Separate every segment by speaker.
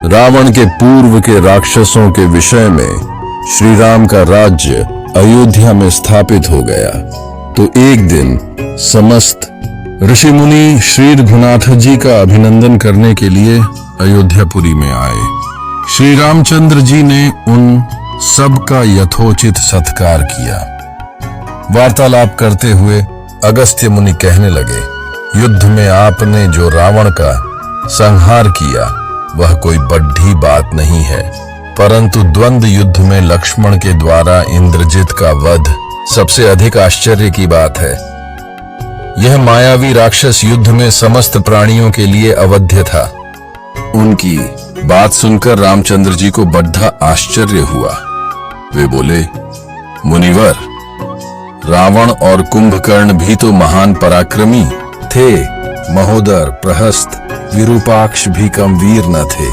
Speaker 1: रावण के पूर्व के राक्षसों के विषय में श्री राम का राज्य अयोध्या में स्थापित हो गया। तो एक दिन समस्त ऋषि मुनि श्री रघुनाथ जी का अभिनंदन करने के लिए अयोध्यापुरी में आए। श्री रामचंद्र जी ने उन सब का यथोचित सत्कार किया। वार्तालाप करते हुए अगस्त्य मुनि कहने लगे, युद्ध में आपने जो रावण का संहार किया वह कोई बड़ी बात नहीं है, परंतु द्वंद्व युद्ध में लक्ष्मण के द्वारा इंद्रजित का वध सबसे अधिक आश्चर्य की बात है। यह मायावी राक्षस युद्ध में समस्त प्राणियों के लिए अवध्य था। उनकी बात सुनकर रामचंद्र जी को बड़ा आश्चर्य हुआ। वे बोले, मुनिवर, रावण और कुंभकर्ण भी तो महान पराक्रमी थे। महोदर, प्रहस्त, विरूपाक्ष भी कम वीर न थे।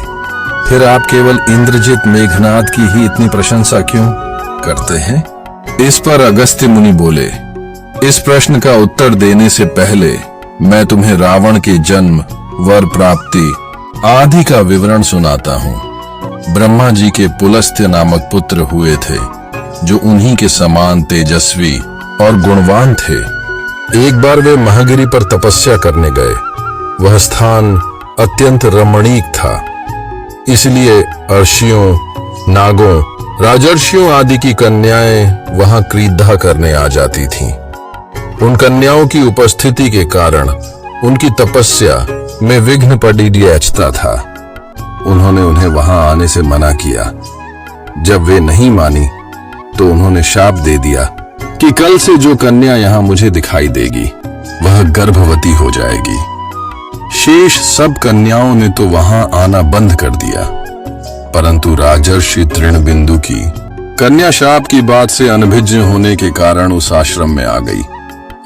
Speaker 1: फिर आप केवल इंद्रजित मेघनाद की ही इतनी प्रशंसा क्यों करते हैं? इस पर अगस्त्य मुनि बोले, इस प्रश्न का उत्तर देने से पहले मैं तुम्हें रावण के जन्म, वर प्राप्ति आदि का विवरण सुनाता हूँ। ब्रह्मा जी के पुलस्त्य नामक पुत्र हुए थे, जो उन्हीं के समान तेजस्वी और गुणवान थे। एक बार वे महागिरी पर तपस्या करने गए। वह स्थान अत्यंत रमणीक था, इसलिए अर्षियों, नागों, राजर्षियों आदि की कन्याएं वहां क्रीड़ा करने आ जाती थीं। उन कन्याओं की उपस्थिति के कारण उनकी तपस्या में विघ्न पड़ता था। उन्होंने उन्हें वहां आने से मना किया। जब वे नहीं मानी तो उन्होंने शाप दे दिया कि कल से जो कन्या यहां मुझे दिखाई देगी वह गर्भवती हो जाएगी। शेष सब कन्याओं ने तो वहां आना बंद कर दिया, परंतु राजर्षि तृणबिंदु की कन्या शाप की बात से अनभिज्ञ होने के कारण उस आश्रम में आ गई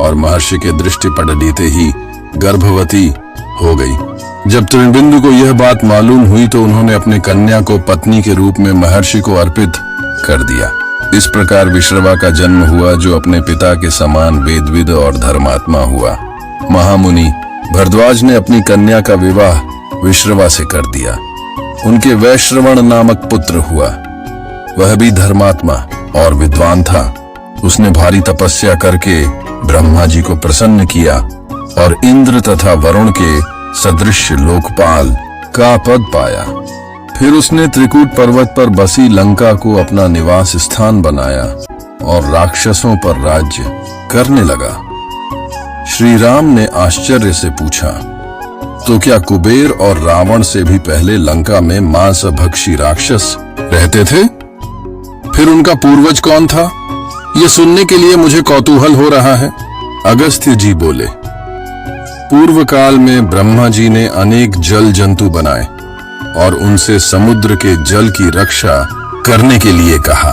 Speaker 1: और महर्षि के दृष्टि पड़ते ही गर्भवती हो गई। जब तृणबिंदु को यह बात मालूम हुई तो उन्होंने अपने कन्या को पत्नी के रूप में महर्षि को अर्पित कर दिया। इस प्रकार विश्रवा का जन्म हुआ, जो अपने पिता के समान वेदविद और धर्मात्मा हुआ। महामुनि भरद्वाज ने अपनी कन्या का विवाह विश्रवा से कर दिया। उनके वैश्रवण नामक पुत्र हुआ। वह भी धर्मात्मा और विद्वान था। उसने भारी तपस्या करके ब्रह्मा जी को प्रसन्न किया और इंद्र तथा वरुण के सदृश लोकपाल का पद पाया। फिर उसने त्रिकूट पर्वत पर बसी लंका को अपना निवास स्थान बनाया और राक्षसों पर राज्य करने लगा। श्री राम ने आश्चर्य से पूछा, तो क्या कुबेर और रावण से भी पहले लंका में मांसभक्षी राक्षस रहते थे? फिर उनका पूर्वज कौन था? यह सुनने के लिए मुझे कौतूहल हो रहा है। अगस्त्य जी बोले, पूर्व काल में ब्रह्मा जी ने अनेक जल जंतु बनाए और उनसे समुद्र के जल की रक्षा करने के लिए कहा।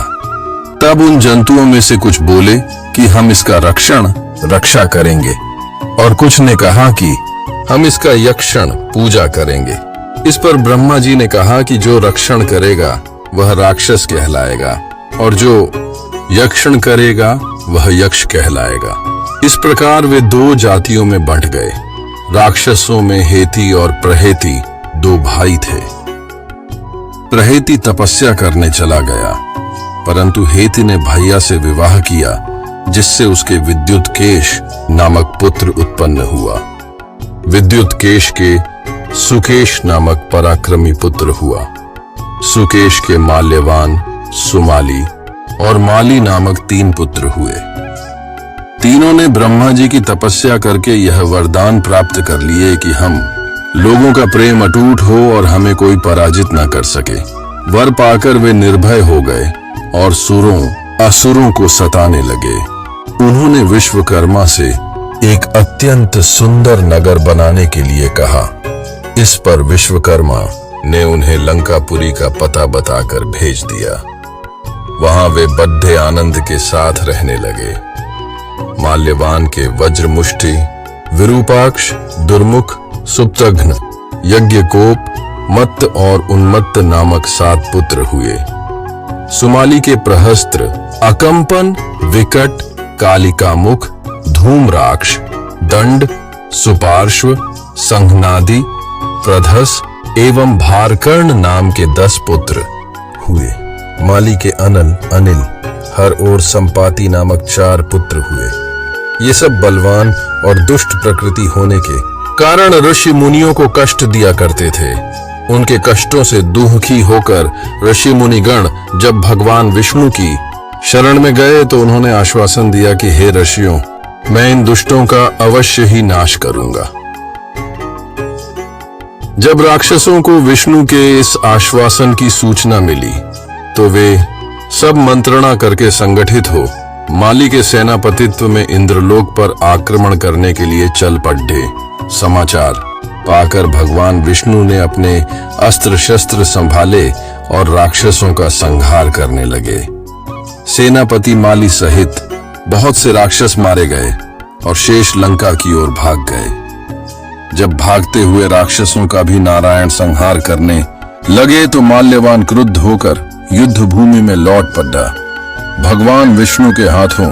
Speaker 1: तब उन जंतुओं में से कुछ बोले कि हम इसका रक्षा करेंगे, और कुछ ने कहा कि हम इसका यक्षण पूजा करेंगे। इस पर ब्रह्मा जी ने कहा कि जो रक्षण करेगा वह राक्षस कहलाएगा और जो यक्षण करेगा वह यक्ष कहलाएगा। इस प्रकार वे दो जातियों में बंट गए। राक्षसों में हेति और प्रहेति दो भाई थे। प्रहेति तपस्या करने चला गया, परंतु हेति ने भैया से विवाह किया, जिससे उसके विद्युतकेश नामक पुत्र उत्पन्न हुआ। विद्युतकेश के सुकेश नामक पराक्रमी पुत्र हुआ। सुकेश के माल्यवान, सुमाली और माली नामक 3 पुत्र हुए। तीनों ने ब्रह्मा जी की तपस्या करके यह वरदान प्राप्त कर लिए कि हम लोगों का प्रेम अटूट हो और हमें कोई पराजित न कर सके। वर पाकर वे निर्भय हो गए और असुरों को सताने लगे। उन्होंने विश्वकर्मा से एक अत्यंत सुंदर नगर बनाने के लिए कहा। इस पर विश्वकर्मा ने उन्हें लंकापुरी का पता बताकर भेज दिया। वहां वे बड़े आनंद के साथ रहने लगे। माल्यवान के वज्रमुष्टि, विरूपाक्ष, दुर्मुख, सुप्तघ्न, यज्ञकोप, मत्त और उन्मत्त नामक 7 पुत्र हुए। सुमाली के प्रहस्त्र, अकंपन, विकट, कालिकामुख, धूम्राक्ष, दंड, सुपार्श्व, संघनादि, प्रधस, एवं भारकर्ण नाम के 10 पुत्र हुए। माली के अनिल, हर और संपाति नामक 4 पुत्र हुए। ये सब बलवान और दुष्ट प्रकृति होने के कारण ऋषि मुनियों को कष्ट दिया करते थे। उनके कष्टों से दुखी होकर ऋषि मुनिगण जब भगवान विष्णु की शरण में गए तो उन्होंने आश्वासन दिया कि हे ऋषियों, मैं इन दुष्टों का अवश्य ही नाश करूंगा। जब राक्षसों को विष्णु के इस आश्वासन की सूचना मिली तो वे सब मंत्रणा करके संगठित हो माली के सेनापतित्व में इंद्रलोक पर आक्रमण करने के लिए चल पड़े। समाचार पाकर भगवान विष्णु ने अपने अस्त्र शस्त्र संभाले और राक्षसों का संहार करने लगे। सेनापति माली सहित बहुत से राक्षस मारे गए और शेष लंका की ओर भाग गए। जब भागते हुए राक्षसों का भी नारायण संहार करने लगे तो माल्यवान क्रुद्ध होकर युद्ध भूमि में लौट पड़ा। भगवान विष्णु के हाथों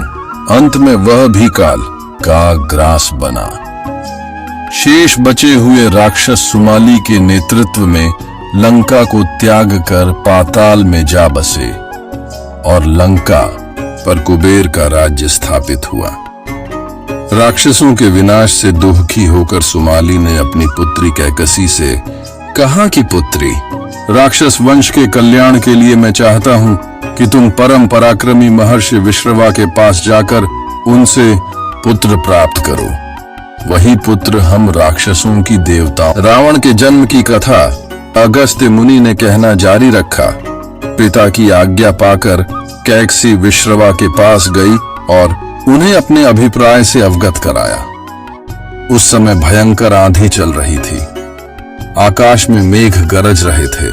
Speaker 1: अंत में वह भी काल का ग्रास बना। शेष बचे हुए राक्षस सुमाली के नेतृत्व में लंका को त्याग कर पाताल में जा बसे और लंका पर कुबेर का राज्य स्थापित हुआ। राक्षसों के विनाश से दुखी होकर सुमाली ने अपनी पुत्री कैकसी से कहा कि पुत्री, राक्षस वंश के कल्याण के लिए मैं चाहता हूं कि तुम परम पराक्रमी महर्षि विश्रवा के पास जाकर उनसे पुत्र प्राप्त करो। वही पुत्र हम राक्षसों की देवता। रावण के जन्म की कथा अगस्त्य मुनि ने कहना जारी रखा। पिता की आज्ञा पाकर कैकसी विश्रवा के पास गई और उन्हें अपने अभिप्राय से अवगत कराया। उस समय भयंकर आंधी चल रही थी। आकाश में मेघ गरज रहे थे।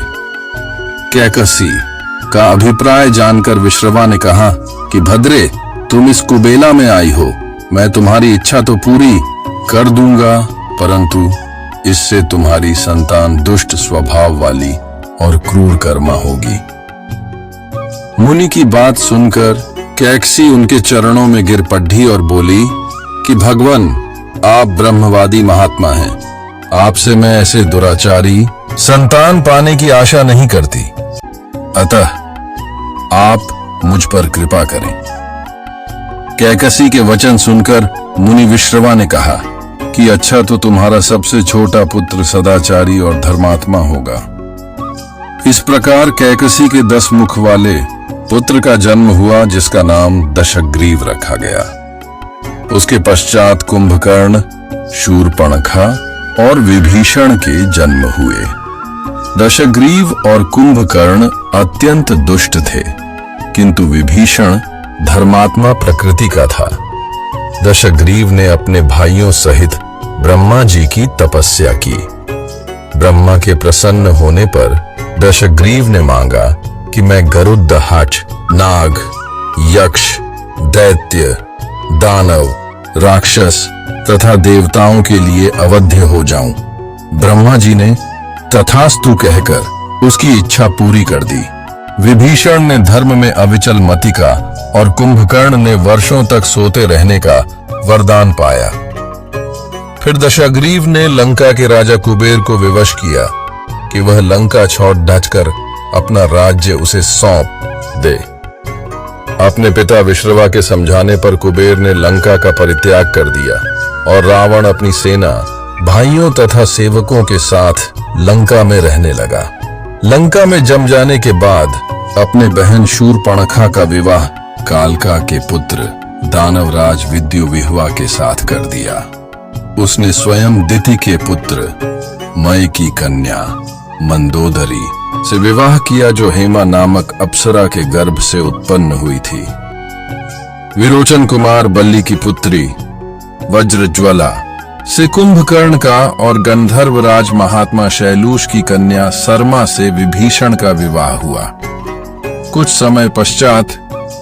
Speaker 1: कैकसी का अभिप्राय जानकर विश्रवा ने कहा कि भद्रे, तुम इस कुबेला में आई हो, मैं तुम्हारी इच्छा तो पूरी कर दूंगा, परंतु इससे तुम्हारी संतान दुष्ट स्वभाव वाली और क्रूर कर्मा होगी। मुनि की बात सुनकर कैकसी उनके चरणों में गिर पड़ी और बोली कि भगवान, आप ब्रह्मवादी महात्मा हैं, आपसे मैं ऐसे दुराचारी संतान पाने की आशा नहीं करती, अतः आप मुझ पर कृपा करें। कैकसी के वचन सुनकर मुनि विश्रवा ने कहा कि अच्छा, तो तुम्हारा सबसे छोटा पुत्र सदाचारी और धर्मात्मा होगा। इस प्रकार कैकसी के 10 मुख वाले पुत्र का जन्म हुआ, जिसका नाम दशग्रीव रखा गया। उसके पश्चात कुंभकर्ण, शूर्पणखा और विभीषण के जन्म हुए। दशग्रीव और कुंभकर्ण अत्यंत दुष्ट थे, किंतु विभीषण धर्मात्मा प्रकृति का था। दशग्रीव ने अपने भाइयों सहित ब्रह्मा जी की तपस्या की। ब्रह्मा के प्रसन्न होने पर दशग्रीव ने मांगा कि मैं गरुड़हट, नाग, यक्ष, दैत्य, दानव, राक्षस तथा देवताओं के लिए अवध्य हो जाऊं। ब्रह्मा जी ने तथास्तु कहकर उसकी इच्छा पूरी कर दी। विभीषण ने धर्म में अविचल मति का और कुंभकर्ण ने वर्षों तक सोते रहने का वरदान पाया। फिर दशग्रीव ने लंका के राजा कुबेर को विवश किया कि वह लंका छोड़ डटकर अपना राज्य उसे सौंप दे। अपने पिता विश्रवा के समझाने पर कुबेर ने लंका का परित्याग कर दिया और रावण अपनी सेना, भाइयों तथा सेवकों के साथ लंका में रहने लगा। लंका में जम जाने के बाद अपने बहन शूर्पणखा का विवाह कालका के पुत्र दानवराज विद्युविह्वा के साथ कर दिया। उसने स्वयं दिति के पुत्र मय की कन्या मंदोदरी से विवाह किया, जो हेमा नामक अप्सरा के गर्भ से उत्पन्न हुई थी। विरोचन कुमार बल्ली की पुत्री वज्रज्वला से कुंभकर्ण का और गंधर्वराज महात्मा शैलूष की कन्या सरमा से विभीषण का विवाह हुआ। कुछ समय पश्चात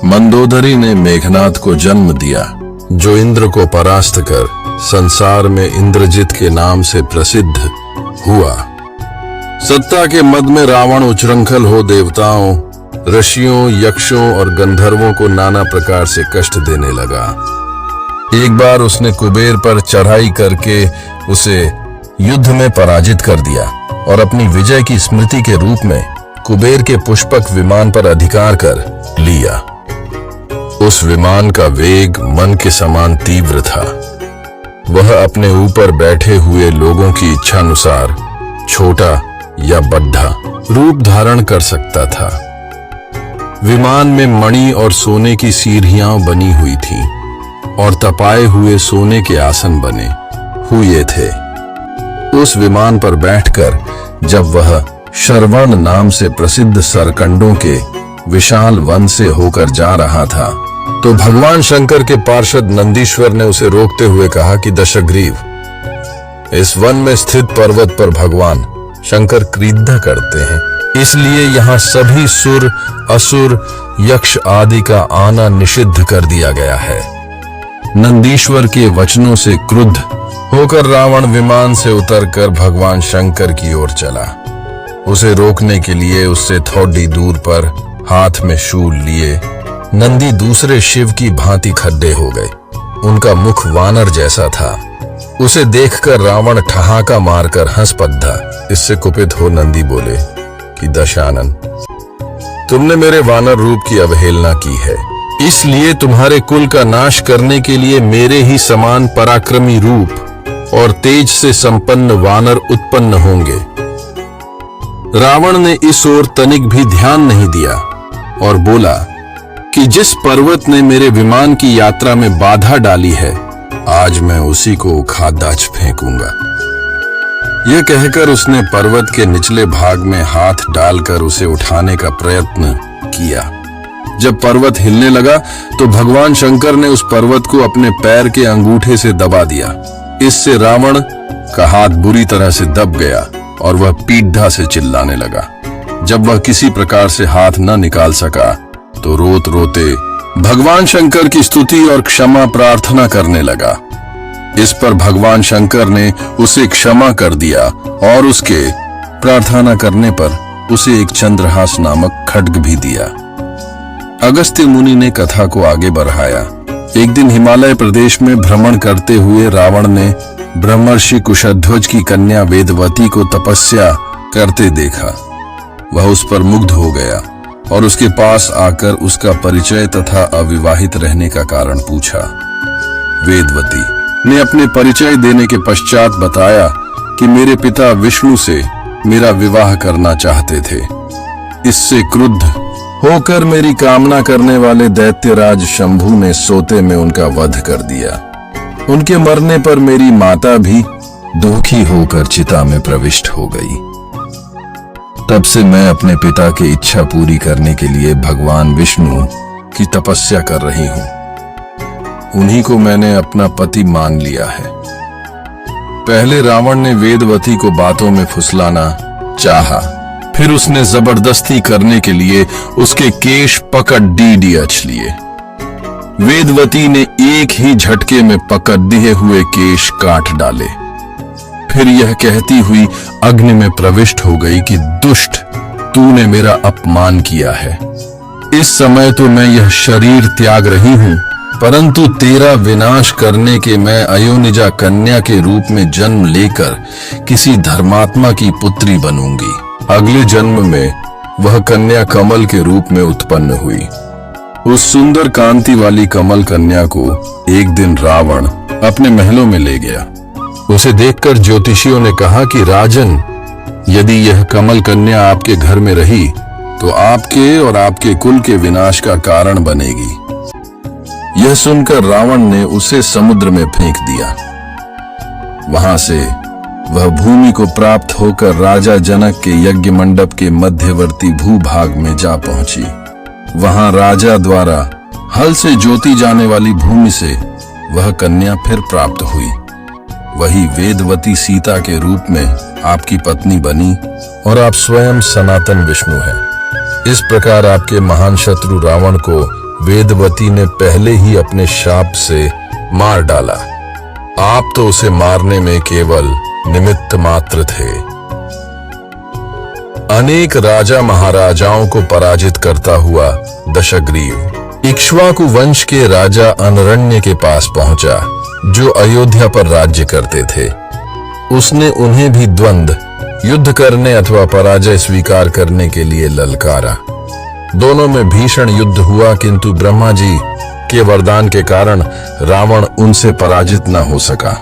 Speaker 1: मंदोदरी ने मेघनाद को जन्म दिया, जो इंद्र को परास्त कर संसार में इंद्रजित के नाम से प्रसिद्ध हुआ। सत्ता के मद में रावण उच्छृंखल हो देवताओं, ऋषियों, यक्षों और गंधर्वों को नाना प्रकार से कष्ट देने लगा। एक बार उसने कुबेर पर चढ़ाई करके उसे युद्ध में पराजित कर दिया और अपनी विजय की स्मृति के रूप में कुबेर के पुष्पक विमान पर अधिकार कर लिया। उस विमान का वेग मन के समान तीव्र था। वह अपने ऊपर बैठे हुए लोगों की इच्छानुसार छोटा या बड़ा रूप धारण कर सकता था। विमान में मणि और सोने की सीढ़ियां बनी हुई थीं और तपाए हुए सोने के आसन बने हुए थे। उस विमान पर बैठकर जब वह शरवण नाम से प्रसिद्ध सरकंडों के विशाल वन से होकर जा रहा था तो भगवान शंकर के पार्षद नंदीश्वर ने उसे रोकते हुए कहा कि दशग्रीव, इस वन में स्थित पर्वत पर भगवान शंकर क्रीड़ा करते हैं, इसलिए यहाँ सभी सुर, असुर, यक्ष आदि का आना निषिद्ध कर दिया गया है। नंदीश्वर के वचनों से क्रुद्ध होकर रावण विमान से उतरकर भगवान शंकर की ओर चला। उसे रोकने के लिए उससे थोड़ी दूर पर हाथ में शूल लिए नंदी दूसरे शिव की भांति खड्डे हो गए। उनका मुख वानर जैसा था। उसे देखकर रावण ठहाका मारकर हंस पड़ा। इससे कुपित हो नंदी बोले कि दशानन, तुमने मेरे वानर रूप की अवहेलना की है, इसलिए तुम्हारे कुल का नाश करने के लिए मेरे ही समान पराक्रमी रूप और तेज से संपन्न वानर उत्पन्न होंगे। रावण ने इस ओर तनिक भी ध्यान नहीं दिया और बोला कि जिस पर्वत ने मेरे विमान की यात्रा में बाधा डाली है, आज मैं उसी को उखाड़ फेंकूंगा। यह कहकर उसने पर्वत के निचले भाग में हाथ डालकर उसे उठाने का प्रयत्न किया। जब पर्वत हिलने लगा तो भगवान शंकर ने उस पर्वत को अपने पैर के अंगूठे से दबा दिया। इससे रावण का हाथ बुरी तरह से दब गया और वह पीढ़ा से चिल्लाने लगा। जब वह किसी प्रकार से हाथ न निकाल सका तो रोते रोते भगवान शंकर की स्तुति और क्षमा प्रार्थना करने लगा। इस पर भगवान शंकर ने उसे क्षमा कर दिया और उसके प्रार्थना करने पर उसे एक चंद्रहास नामक खड्ग भी दिया। अगस्त्य मुनि ने कथा को आगे बढ़ाया। एक दिन हिमालय प्रदेश में भ्रमण करते हुए रावण ने ब्रह्मर्षि कुशध्वज की कन्या वेदवती को तपस्या करते देखा। वह उस पर मुग्ध हो गया और उसके पास आकर उसका परिचय तथा अविवाहित रहने का कारण पूछा। वेदवती ने अपने परिचय देने के पश्चात बताया कि मेरे पिता विष्णु से मेरा विवाह करना चाहते थे। इससे क्रुद्ध होकर मेरी कामना करने वाले दैत्यराज शंभु ने सोते में उनका वध कर दिया। उनके मरने पर मेरी माता भी दुखी होकर चिता में प्रविष्ट हो गई। तब से मैं अपने पिता की इच्छा पूरी करने के लिए भगवान विष्णु की तपस्या कर रही हूं। उन्हीं को मैंने अपना पति मान लिया है। पहले रावण ने वेदवती को बातों में फुसलाना चाहा, फिर उसने जबरदस्ती करने के लिए उसके केश पकड़ डीडीएच लिए। वेदवती ने एक ही झटके में पकड़ दिए हुए केश काट डाले। फिर यह कहती हुई अग्नि में प्रविष्ट हो गई कि दुष्ट, तूने मेरा अपमान किया है। इस समय तो मैं यह शरीर त्याग रही हूं, परंतु तेरा विनाश करने के मैं अयोनिजा कन्या के रूप में जन्म लेकर किसी धर्मात्मा की पुत्री बनूंगी। अगले जन्म में वह कन्या कमल के रूप में उत्पन्न हुई। उस सुंदर कांति वाली कमल कन्या को एक दिन रावण अपने महलों में ले गया। उसे देखकर ज्योतिषियों ने कहा कि राजन, यदि यह कमल कन्या आपके घर में रही तो आपके और आपके कुल के विनाश का कारण बनेगी। यह सुनकर रावण ने उसे समुद्र में फेंक दिया। वहां से वह भूमि को प्राप्त होकर राजा जनक के यज्ञ मंडप के मध्यवर्ती भूभाग में जा पहुंची। वहां राजा द्वारा हल से जोती जाने वाली भूमि से वह कन्या फिर प्राप्त हुई। वही वेदवती सीता के रूप में आपकी पत्नी बनी और आप स्वयं सनातन विष्णु हैं। इस प्रकार आपके महान शत्रु रावण को वेदवती ने पहले ही अपने शाप से मार डाला। आप तो उसे मारने में केवल निमित्त मात्र थे। अनेक राजा महाराजाओं को पराजित करता हुआ दशग्रीव इक्ष्वाकु वंश के राजा अनरण्य के पास पहुंचा, जो अयोध्या पर राज्य करते थे। उसने उन्हें भी द्वंद्व, युद्ध करने अथवा पराजय स्वीकार करने के लिए ललकारा। दोनों में भीषण युद्ध हुआ, किंतु ब्रह्मा जी के वरदान के कारण रावण उनसे पराजित न हो सका।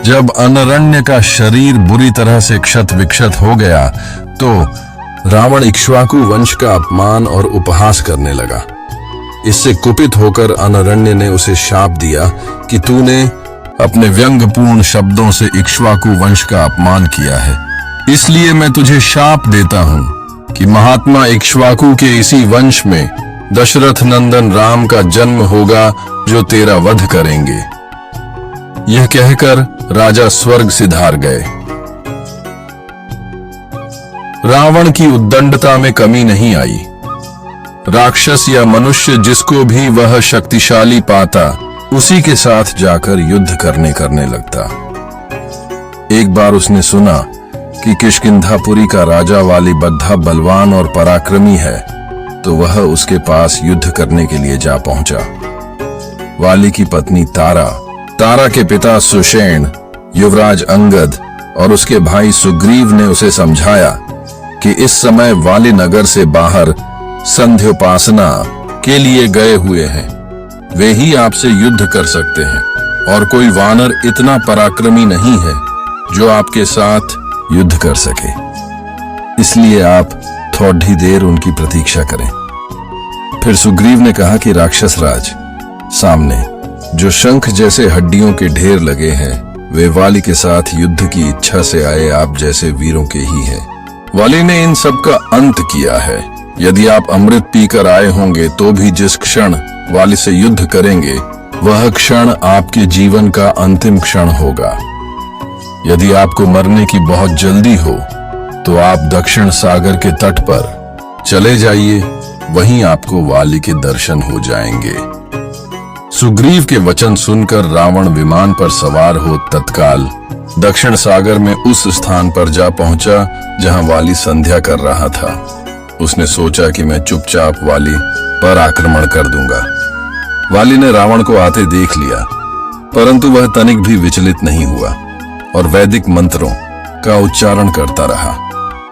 Speaker 1: जब अनरण्य का शरीर बुरी तरह से क्षत विक्षत हो गया तो रावण इक्ष्वाकु वंश का अपमान और उपहास करने लगा। इससे कुपित होकर अनरण्य ने उसे शाप दिया कि तूने अपने व्यंग्यपूर्ण शब्दों से इक्ष्वाकु वंश का अपमान किया है, इसलिए मैं तुझे शाप देता हूं कि महात्मा इक्ष्वाकु के इसी वंश में दशरथ नंदन राम का जन्म होगा जो तेरा वध करेंगे। यह कहकर राजा स्वर्ग सिधार गए। रावण की उद्दंडता में कमी नहीं आई। राक्षस या मनुष्य जिसको भी वह शक्तिशाली पाता उसी के साथ जाकर युद्ध करने लगता। एक बार उसने सुना कि किष्किंधापुरी का राजा वाली बद्धा बलवान और पराक्रमी है, तो वह उसके पास युद्ध करने के लिए जा पहुंचा। वाली की पत्नी तारा के पिता सुषेण, युवराज अंगद और उसके भाई सुग्रीव ने उसे समझाया कि इस समय वाली नगर से बाहर संध्योपासना के लिए गए हुए हैं, वे ही आपसे युद्ध कर सकते हैं और कोई वानर इतना पराक्रमी नहीं है जो आपके साथ युद्ध कर सके, इसलिए आप थोड़ी देर उनकी प्रतीक्षा करें। फिर सुग्रीव ने कहा कि राक्षस राज, सामने जो शंख जैसे हड्डियों के ढेर लगे हैं वे वाली के साथ युद्ध की इच्छा से आए आप जैसे वीरों के ही हैं। वाली ने इन सब का अंत किया है। यदि आप अमृत पीकर आए होंगे तो भी जिस क्षण वाली से युद्ध करेंगे वह क्षण आपके जीवन का अंतिम क्षण होगा। यदि आपको मरने की बहुत जल्दी हो तो आप दक्षिण सागर के तट पर चले जाइए, वहीं आपको वाली के दर्शन हो जाएंगे। सुग्रीव के वचन सुनकर रावण विमान पर सवार हो तत्काल दक्षिण सागर में उस स्थान पर जा पहुंचा जहां वाली संध्या कर रहा था। उसने सोचा कि मैं चुपचाप वाली पर आक्रमण कर दूंगा। वाली ने रावण को आते देख लिया, परंतु वह तनिक भी विचलित नहीं हुआ और वैदिक मंत्रों का उच्चारण करता रहा।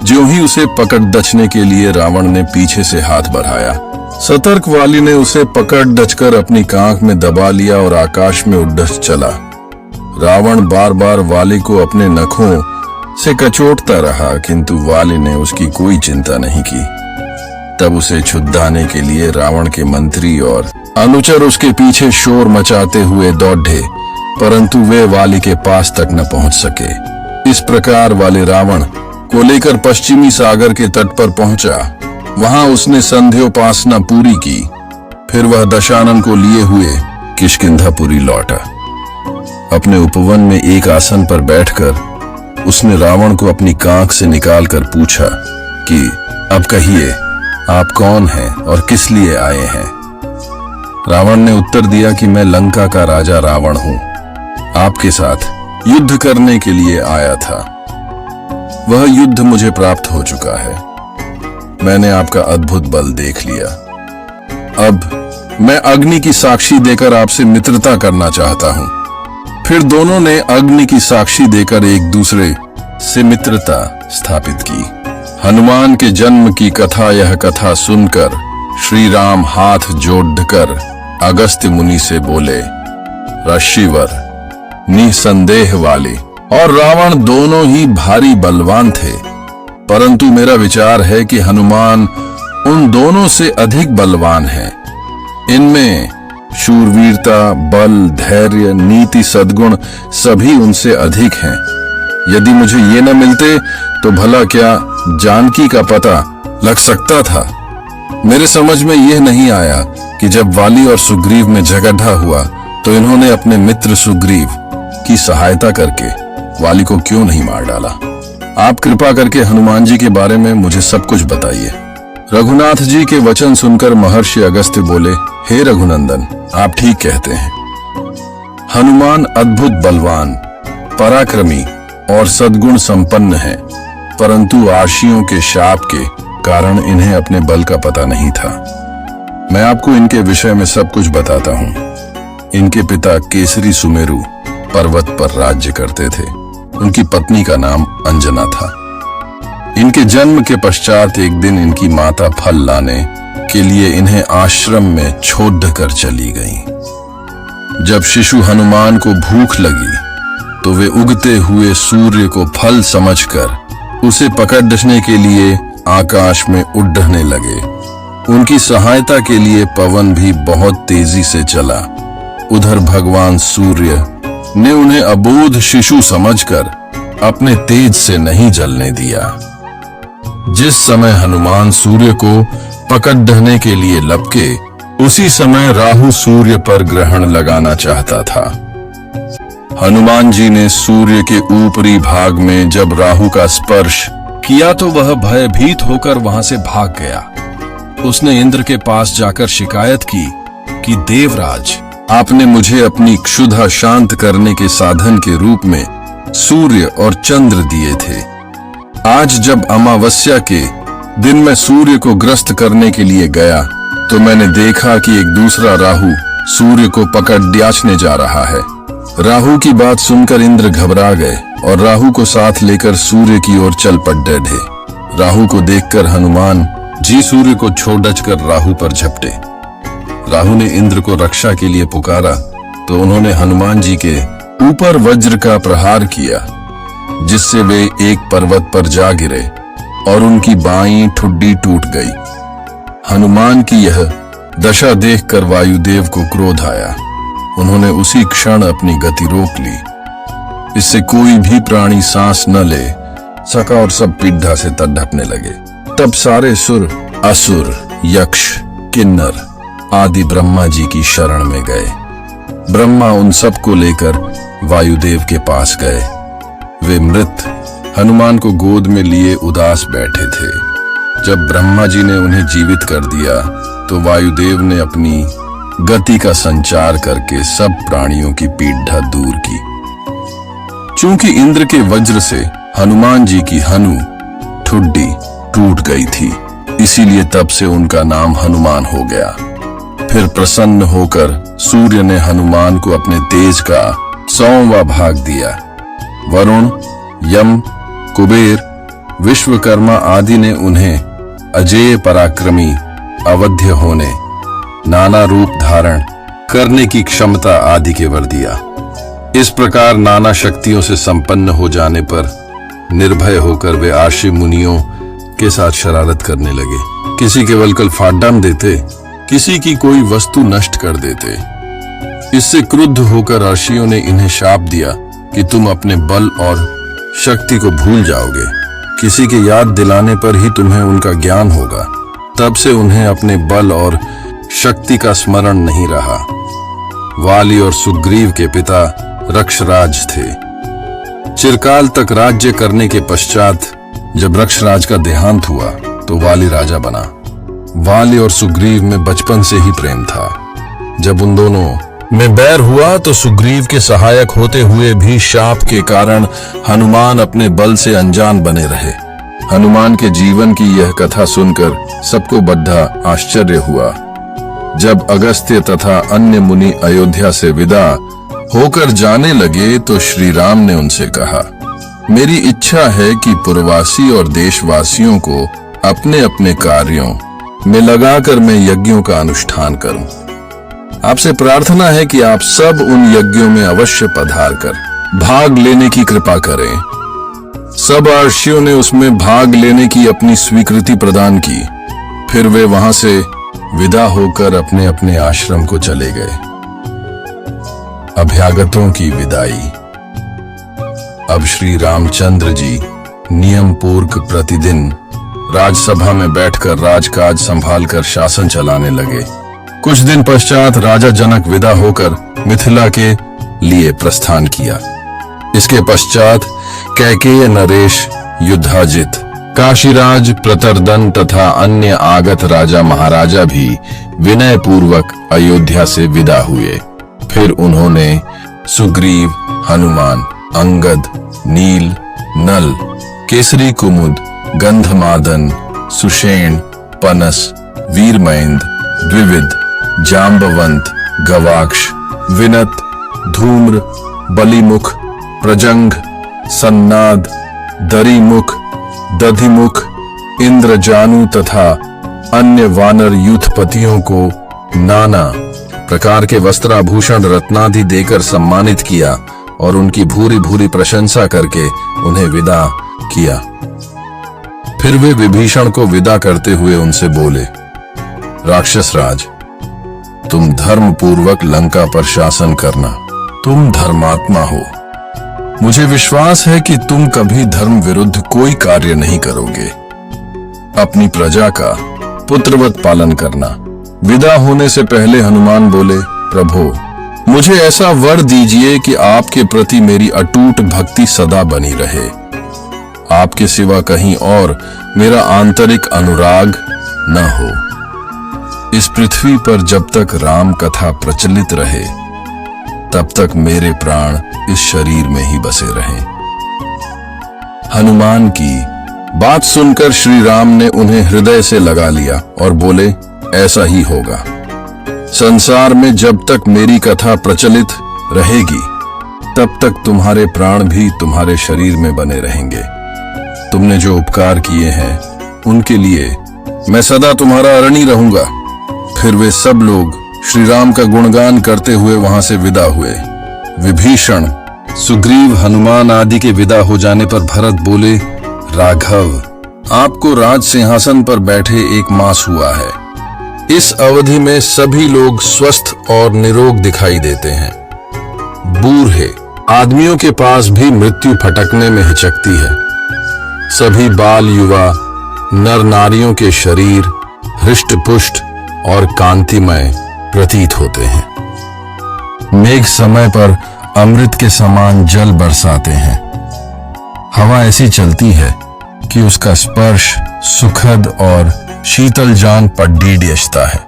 Speaker 1: ज्यों ही उसे पकड़ दचने के लिए रावण ने पीछे से हाथ बढ़ाया, सतर्क वाली ने उसे पकड़ दचकर अपनी कांख में दबा लिया और आकाश में उड़ चला। रावण बार बार वाली को अपने नखों से कचोटता रहा, किंतु वाली ने उसकी कोई चिंता नहीं की। तब उसे छुड़ाने के लिए रावण के मंत्री और अनुचर उसके पीछे शोर मचाते हुए दौड़े, परंतु वे वाली के पास तक न पहुंच सके। इस प्रकार वाली रावण को लेकर पश्चिमी सागर के तट पर पहुंचा। वहां उसने संध्योपासना पूरी की। फिर वह दशानन को लिए हुए किष्किंधापुरी लौटा। अपने उपवन में एक आसन पर बैठकर उसने रावण को अपनी कांख से निकालकर पूछा कि अब कहिए, आप कौन हैं और किस लिए आए हैं? रावण ने उत्तर दिया कि मैं लंका का राजा रावण हूं, आपके साथ युद्ध करने के लिए आया था। वह युद्ध मुझे प्राप्त हो चुका है। मैंने आपका अद्भुत बल देख लिया। अब मैं अग्नि की साक्षी देकर आपसे मित्रता करना चाहता हूं। फिर दोनों ने अग्नि की साक्षी देकर एक दूसरे से मित्रता स्थापित की। हनुमान के जन्म की कथा, यह कथा सुनकर श्री राम हाथ जोड़कर अगस्त्य मुनि से बोले, ऋषिवर, निसंदेह वाले और रावण दोनों ही भारी बलवान थे, परंतु मेरा विचार है कि हनुमान उन दोनों से अधिक बलवान हैं। इनमें शूरवीरता, बल, धैर्य, नीति, सद्गुण सभी उनसे अधिक हैं। यदि मुझे ये न मिलते तो भला क्या जानकी का पता लग सकता था। मेरे समझ में यह नहीं आया कि जब वाली और सुग्रीव में झगड़ा हुआ तो इन्होंने अपने मित्र सुग्रीव की सहायता करके वाली को क्यों नहीं मार डाला। आप कृपा करके हनुमान जी के बारे में मुझे सब कुछ बताइए। रघुनाथ जी के वचन सुनकर महर्षि अगस्त्य बोले, हे रघुनंदन, आप ठीक कहते हैं। हनुमान अद्भुत बलवान, पराक्रमी और सद्गुण संपन्न हैं, परंतु आर्षियों के शाप के कारण इन्हें अपने बल का पता नहीं था। मैं आपको इनके विषय में सब कुछ बताता हूँ। इनके पिता केसरी सुमेरु पर्वत पर राज्य करते थे। उनकी पत्नी का नाम अंजना था। इनके जन्म के पश्चात एक दिन इनकी माता फल लाने के लिए इन्हें आश्रम में छोड़ कर चली गईं। जब शिशु हनुमान को भूख लगी तो वे उगते हुए सूर्य को फल समझकर उसे पकड़ने के लिए आकाश में उड़ने लगे। उनकी सहायता के लिए पवन भी बहुत तेजी से चला। उधर भगवान सूर्य ने उन्हें अबोध शिशु समझकर अपने तेज से नहीं जलने दिया। जिस समय हनुमान सूर्य को पकड़ने के लिए लपके, उसी समय राहु सूर्य पर ग्रहण लगाना चाहता था। हनुमान जी ने सूर्य के ऊपरी भाग में जब राहु का स्पर्श किया तो वह भयभीत होकर वहां से भाग गया। उसने इंद्र के पास जाकर शिकायत की कि देवराज, आपने मुझे अपनी क्षुधा शांत करने के साधन के रूप में सूर्य और चंद्र दिए थे। आज जब अमावस्या के दिन मैं सूर्य को ग्रस्त करने के लिए गया तो मैंने देखा कि एक दूसरा राहु सूर्य को पकड़ डांचने जा रहा है। राहु की बात सुनकर इंद्र घबरा गए और राहु को साथ लेकर सूर्य की ओर चल पड़े। राहु को देखकर हनुमान जी सूर्य को छोड़कर राहु पर झपटे। राहु ने इंद्र को रक्षा के लिए पुकारा तो उन्होंने हनुमान जी के ऊपर वज्र का प्रहार किया, जिससे वे एक पर्वत पर जा गिरे और उनकी बाईं ठुड्डी टूट गई। हनुमान की यह दशा देखकर वायुदेव को क्रोध आया। उन्होंने उसी क्षण अपनी गति रोक ली। इससे कोई भी प्राणी सांस न ले सका और सब पीढ़ा से तड़पने लगे। तब सारे सुर, असुर, यक्ष, किन्नर आदि ब्रह्मा जी की शरण में गए। ब्रह्मा उन सबको लेकर वायुदेव के पास गए। वे मृत हनुमान को गोद में लिए उदास बैठे थे। जब ब्रह्मा जी ने उन्हें जीवित कर दिया तो वायुदेव ने अपनी गति का संचार करके सब प्राणियों की पीड़ा दूर की। चूंकि इंद्र के वज्र से हनुमान जी की हनु ठुड्डी टूट गई थी, इसीलिए तब से उनका नाम हनुमान हो गया। फिर प्रसन्न होकर सूर्य ने हनुमान को अपने तेज का 100वां भाग दिया। वरुण, यम, कुबेर, विश्वकर्मा आदि ने उन्हें अजेय पराक्रमी, अवध्य होने, नाना रूप धारण करने की क्षमता आदि के वर दिया। इस प्रकार नाना शक्तियों से संपन्न हो जाने पर निर्भय होकर वे आर्षि मुनियों के साथ शरारत करने लगे। किसी के वलकल फाड़ डाल देते, किसी की कोई वस्तु नष्ट कर देते। इससे क्रुद्ध होकर ऋषियों ने इन्हें शाप दिया कि तुम अपने बल और शक्ति को भूल जाओगे। किसी के याद दिलाने पर ही तुम्हें उनका ज्ञान होगा। तब से उन्हें अपने बल और शक्ति का स्मरण नहीं रहा। वाली और सुग्रीव के पिता रक्षराज थे। चिरकाल तक राज्य करने के पश्चात जब रक्षराज का देहांत हुआ तो वाली राजा बना। वाली और सुग्रीव में बचपन से ही प्रेम था। जब उन दोनों में बैर हुआ तो सुग्रीव के सहायक होते हुए भी शाप के कारण हनुमान अपने बल से अनजान बने रहे। हनुमान के जीवन की यह कथा सुनकर सबको बड़ा आश्चर्य हुआ। जब अगस्त्य तथा अन्य मुनि अयोध्या से विदा होकर जाने लगे तो श्री राम ने उनसे कहा, मेरी इच्छा है कि पुरवासी और देशवासियों को अपने अपने कार्यों में लगाकर मैं यज्ञों का अनुष्ठान करूं। आपसे प्रार्थना है कि आप सब उन यज्ञों में अवश्य पधार कर भाग लेने की कृपा करें। सब ऋषियों ने उसमें भाग लेने की अपनी स्वीकृति प्रदान की। फिर वे वहां से विदा होकर अपने अपने आश्रम को चले गए। अभ्यागतों की विदाई। अब श्री रामचंद्र जी नियम पूर्वक प्रतिदिन राजसभा में बैठकर राजकाज संभालकर शासन चलाने लगे। कुछ दिन पश्चात राजा जनक विदा होकर मिथिला के लिए प्रस्थान किया। इसके पश्चात कैकेय, नरेश, युद्धाजित, काशीराज, प्रतरदन तथा अन्य आगत राजा महाराजा भी विनय पूर्वक अयोध्या से विदा हुए। फिर उन्होंने सुग्रीव, हनुमान, अंगद, नील, नल, केसरी कुमुद, गंधमादन, सुषेण, पनस, वीरमैंद, द्विविद, जाम्बवंत, गवाक्ष, विनत, धूम्र, बलिमुख, प्रजंग, सन्नाद, दरिमुख, दधिमुख, इंद्रजानु तथा अन्य वानर यूथपतियों को नाना प्रकार के वस्त्राभूषण रत्नादि देकर सम्मानित किया और उनकी भूरी भूरी प्रशंसा करके उन्हें विदा किया। फिर वे विभीषण को विदा करते हुए उनसे बोले, राक्षस राज, तुम धर्म पूर्वक लंका पर शासन करना। तुम धर्मात्मा हो। मुझे विश्वास है कि तुम कभी धर्म विरुद्ध कोई कार्य नहीं करोगे। अपनी प्रजा का पुत्रवत पालन करना। विदा होने से पहले हनुमान बोले, प्रभु, मुझे ऐसा वर दीजिए कि आपके प्रति मेरी अटूट भक्ति सदा बनी रहे। आपके सिवा कहीं और मेरा आंतरिक अनुराग न हो। इस पृथ्वी पर जब तक राम कथा प्रचलित रहे तब तक मेरे प्राण इस शरीर में ही बसे रहें। हनुमान की बात सुनकर श्री राम ने उन्हें हृदय से लगा लिया और बोले, ऐसा ही होगा। संसार में जब तक मेरी कथा प्रचलित रहेगी तब तक तुम्हारे प्राण भी तुम्हारे शरीर में बने रहेंगे। तुमने जो उपकार किए हैं उनके लिए मैं सदा तुम्हारा ऋणी रहूंगा। फिर वे सब लोग श्री राम का गुणगान करते हुए वहां से विदा हुए। विभीषण, सुग्रीव, हनुमान आदि के विदा हो जाने पर भरत बोले, राघव, आपको राज सिंहासन पर बैठे 1 मास हुआ है। इस अवधि में सभी लोग स्वस्थ और निरोग दिखाई देते हैं। बूढ़े आदमियों के पास भी मृत्यु फटकने में हिचकती है। सभी बाल युवा नर नारियों के शरीर हृष्ट पुष्ट और कांतिमय प्रतीत होते हैं। मेघ समय पर अमृत के समान जल बरसाते हैं। हवा ऐसी चलती है कि उसका स्पर्श सुखद और शीतल जान पर डीडयचता है।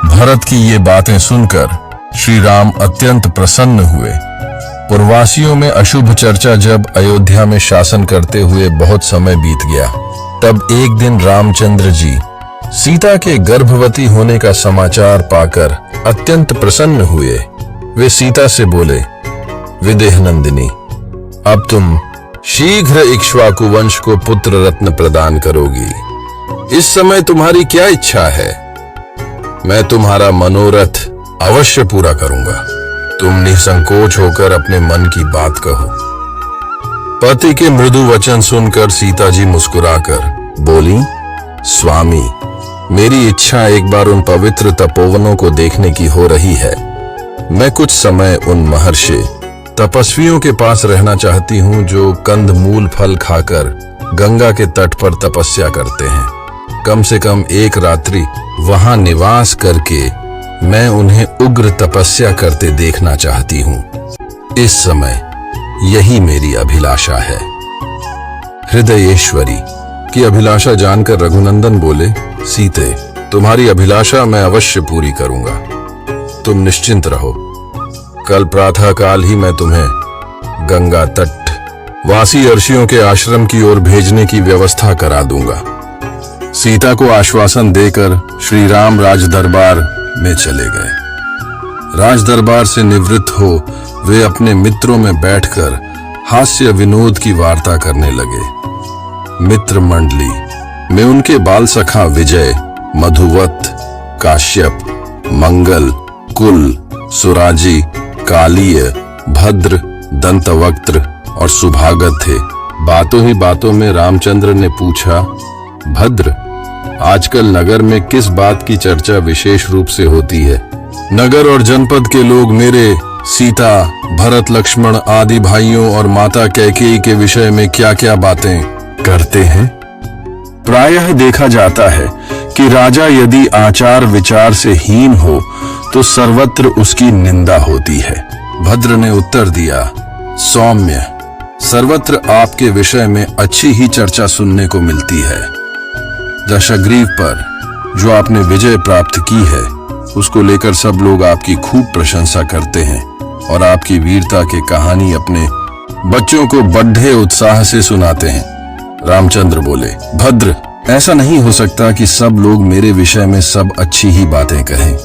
Speaker 1: भरत की ये बातें सुनकर श्री राम अत्यंत प्रसन्न हुए। पूर्ववासियों में अशुभ चर्चा जब अयोध्या में शासन करते हुए बहुत समय बीत गया, तब एक दिन रामचंद्र जी सीता के गर्भवती होने का समाचार पाकर अत्यंत प्रसन्न हुए। वे सीता से बोले, विदेह नंदिनी, अब तुम शीघ्र इक्ष्वाकु वंश को पुत्र रत्न प्रदान करोगी। इस समय तुम्हारी क्या इच्छा है? मैं तुम्हारा मनोरथ अवश्य पूरा करूंगा। तुम निसंकोच होकर अपने मन की बात कहो। पति के मृदु वचन सुनकर सीता जी मुस्कुराकर बोली, स्वामी, मेरी इच्छा एक बार उन पवित्र तपोवनों को देखने की हो रही है। मैं कुछ समय उन महर्षि तपस्वियों के पास रहना चाहती हूँ जो कंद मूल फल खाकर गंगा के तट पर तपस्या करते हैं। कम से कम 1 रात्रि वहां निवास करके मैं उन्हें उग्र तपस्या करते देखना चाहती हूँ। इस समय यही मेरी अभिलाषा है। हृदयेश्वरी की अभिलाषा जानकर रघुनंदन बोले, सीते, तुम्हारी अभिलाषा मैं अवश्य पूरी करूंगा। तुम निश्चिंत रहो। कल प्रातः काल ही मैं तुम्हें गंगा तट वासी ऋषियों के आश्रम की ओर भेजने की व्यवस्था करा दूंगा। सीता को आश्वासन देकर श्री राम राजदरबार में चले गए। राजदरबार से निवृत्त हो वे अपने मित्रों में बैठकर हास्य विनोद की वार्ता करने लगे। मित्र मंडली में उनके बाल सखा विजय, मधुवत, काश्यप, मंगल, कुल, सुराजी, कालीय, भद्र, दंतवक्त्र और सुभागत थे। बातों ही बातों में रामचंद्र ने पूछा, भद्र, आजकल नगर में किस बात की चर्चा विशेष रूप से होती है? नगर और जनपद के लोग मेरे सीता, भरत, लक्ष्मण आदि भाइयों और माता कैकेयी के विषय में क्या क्या बातें करते हैं? प्रायः देखा जाता है कि राजा यदि आचार विचार से हीन हो तो सर्वत्र उसकी निंदा होती है। भद्र ने उत्तर दिया, सौम्य, सर्वत्र आपके विषय में अच्छी ही चर्चा सुनने को मिलती है। दशग्रीव पर जो आपने विजय प्राप्त की है उसको लेकर सब लोग आपकी खूब प्रशंसा करते हैं और आपकी वीरता की कहानी अपने बच्चों को बड़े उत्साह से सुनाते हैं। रामचंद्र बोले, भद्र, ऐसा नहीं हो सकता कि सब लोग मेरे विषय में सब अच्छी ही बातें कहें।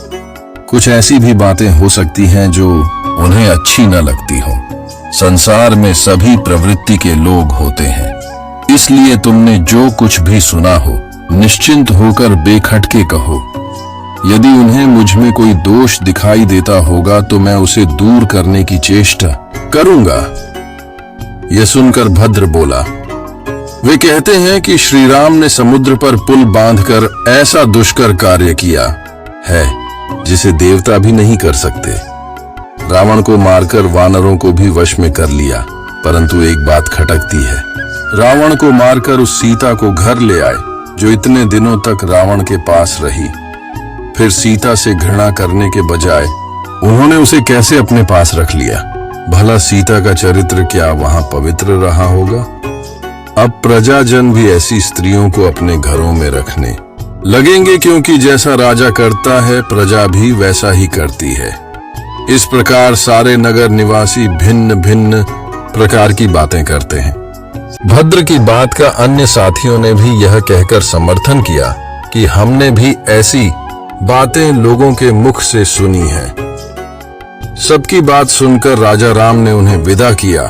Speaker 1: कुछ ऐसी भी बातें हो सकती हैं जो उन्हें अच्छी न लगती हो। संसार में सभी प्रवृत्ति के लोग होते हैं, इसलिए तुमने जो कुछ भी सुना हो निश्चिंत होकर बेखटके कहो। यदि उन्हें मुझ में कोई दोष दिखाई देता होगा तो मैं उसे दूर करने की चेष्टा करूंगा। यह सुनकर भद्र बोला, वे कहते हैं कि श्री राम ने समुद्र पर पुल बांधकर ऐसा दुष्कर कार्य किया है जिसे देवता भी नहीं कर सकते। रावण को मारकर वानरों को भी वश में कर लिया, परंतु एक बात खटकती है। रावण को मारकर उस सीता को घर ले आए जो इतने दिनों तक रावण के पास रही। फिर सीता से घृणा करने के बजाय उन्होंने उसे कैसे अपने पास रख लिया? भला सीता का चरित्र क्या वहां पवित्र रहा होगा? अब प्रजाजन भी ऐसी स्त्रियों को अपने घरों में रखने लगेंगे, क्योंकि जैसा राजा करता है प्रजा भी वैसा ही करती है। इस प्रकार सारे नगर निवासी भिन्न भिन्न प्रकार की बातें करते हैं। भद्र की बात का अन्य साथियों ने भी यह कहकर समर्थन किया कि हमने भी ऐसी बातें लोगों के मुख से सुनी हैं। सबकी बात सुनकर राजा राम ने उन्हें विदा किया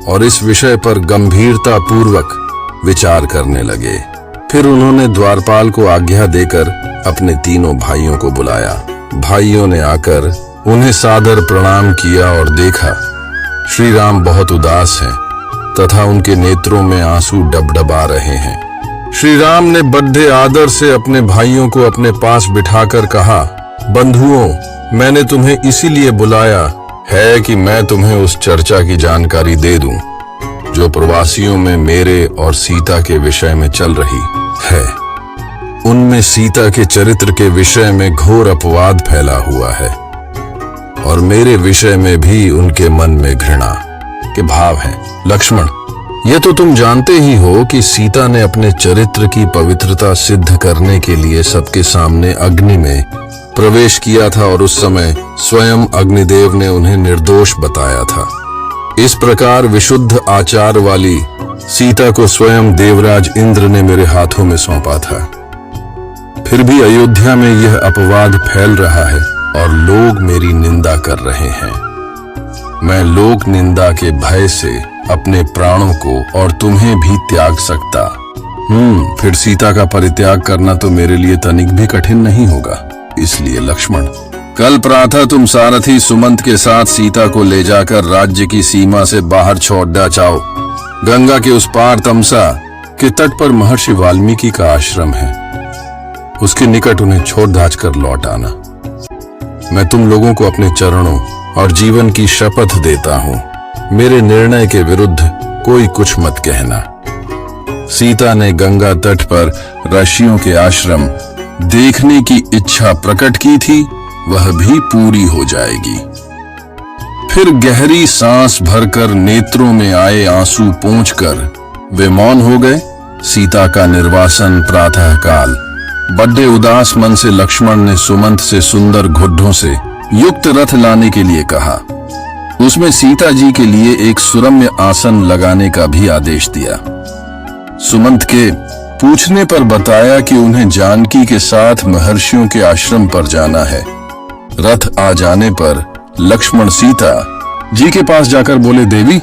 Speaker 1: और इस विषय पर गंभीरता पूर्वक विचार करने लगे। फिर उन्होंने द्वारपाल को आज्ञा देकर अपने तीनों भाइयों को बुलाया। भाइयों ने आकर उन्हें सादर प्रणाम किया और देखा श्री राम बहुत उदास हैं तथा उनके नेत्रों में आंसू डबडबा रहे हैं। श्री राम ने बड़े आदर से अपने भाइयों को अपने पास बिठाकर कहा, बंधुओं, मैंने तुम्हें इसीलिए बुलाया है कि मैं तुम्हें उस चर्चा की जानकारी दे दूं जो प्रवासियों में मेरे और सीता के विषय में चल रही है। उनमें सीता के चरित्र के विषय में घोर अपवाद फैला हुआ है और मेरे विषय में भी उनके मन में घृणा के भाव हैं। लक्ष्मण, यह तो तुम जानते ही हो कि सीता ने अपने चरित्र की पवित्रता सिद्ध करने के लिए सबके सामने अग्नि में प्रवेश किया था और उस समय स्वयं अग्निदेव ने उन्हें निर्दोष बताया था। इस प्रकार विशुद्ध आचार वाली सीता को स्वयं देवराज इंद्र ने मेरे हाथों में सौंपा था। फिर भी अयोध्या में यह अपवाद फैल रहा है और लोग मेरी निंदा कर रहे हैं। मैं लोक निंदा के भय से अपने प्राणों को और तुम्हें भी त्याग सकता। फिर सीता का परित्याग करना तो मेरे लिए तनिक भी कठिन नहीं होगा। इसलिए लक्ष्मण, कल प्रातः तुम सारथी सुमंत के साथ सीता को ले जाकर राज्य की सीमा से बाहर छोड़ जाओ। गंगा के उस पार तमसा के तट पर महर्षि वाल्मीकि का आश्रम है, उसके निकट उन्हें छोड़ धाच कर लौट आना। मैं तुम लोगों को अपने चरणों और जीवन की शपथ देता हूं, मेरे निर्णय के विरुद्ध कोई कुछ मत कहना। सीता ने गंगा तट पर ऋषियों के आश्रम देखने की इच्छा प्रकट की थी, वह भी पूरी हो जाएगी। फिर गहरी सांस भरकर नेत्रों में आए आंसू पोंछकर वे मौन हो गए। सीता का निर्वासन प्रातः काल। बड़े उदास मन से लक्ष्मण ने सुमंत से सुंदर घुड्डों से युक्त रथ लाने के लिए कहा। उसमें सीता जी के लिए एक सुरम्य आसन लगाने का भी आदेश दिया। सुमंत के पूछने पर बताया कि उन्हें जानकी के साथ महर्षियों के आश्रम पर जाना है। रथ आ जाने पर लक्ष्मण सीता जी के पास जाकर बोले, देवी,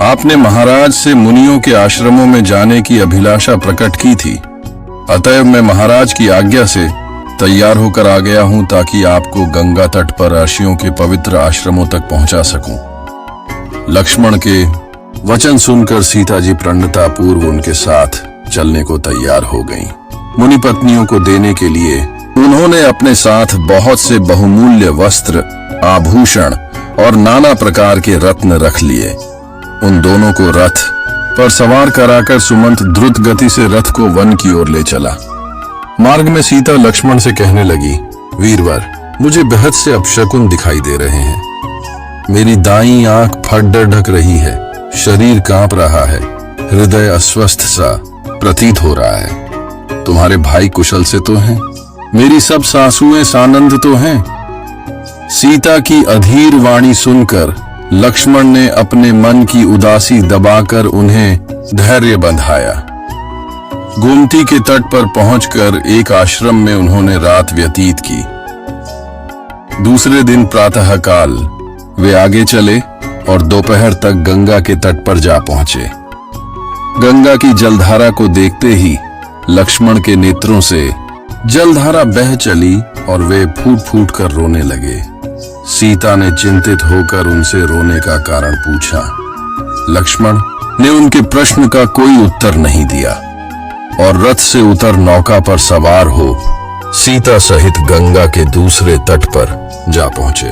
Speaker 1: आपने महाराज से मुनियों के आश्रमों में जाने की अभिलाषा प्रकट की थी, अतएव मैं महाराज की आज्ञा से तैयार होकर आ गया हूं ताकि आपको गंगा तट पर ऋषियों के पवित्र आश्रमों तक पहुंचा सकूं। लक्ष्मण के वचन सुनकर सीता जी प्रसन्नता पूर्व उनके साथ चलने को तैयार हो गईं। मुनि पत्नियों को देने के लिए उन्होंने अपने साथ बहुत से बहुमूल्य वस्त्र, आभूषण और नाना प्रकार के रत्न रख लिए। उन दोनों को रथ पर सवार कराकर सुमंत द्रुत गति से रथ को वन की ओर ले चला। मार्ग में सीता लक्ष्मण से कहने लगी, वीरवर, मुझे बेहद से अपशकुन दिखाई दे रहे हैं। मेरी दाईं आंख फट ढक रही है, शरीर कांप रहा है, हृदय अस्वस्थ सा प्रतीत हो रहा है। तुम्हारे भाई कुशल से तो हैं? मेरी सब सासुएं सानंद तो हैं? सीता की अधीर वाणी सुनकर लक्ष्मण ने अपने मन की उदासी दबाकर उन्हें धैर्य बंधाया। गोमती के तट पर पहुंचकर एक आश्रम में उन्होंने रात व्यतीत की। दूसरे दिन प्रातःकाल वे आगे चले और दोपहर तक गंगा के तट पर जा पहुंचे। गंगा की जलधारा को देखते ही लक्ष्मण के नेत्रों से जलधारा बह चली और वे फूट फूट कर रोने लगे। सीता ने चिंतित होकर उनसे रोने का कारण पूछा। लक्ष्मण ने उनके प्रश्न का कोई उत्तर नहीं दिया और रथ से उतर नौका पर सवार हो सीता सहित गंगा के दूसरे तट पर जा पहुंचे।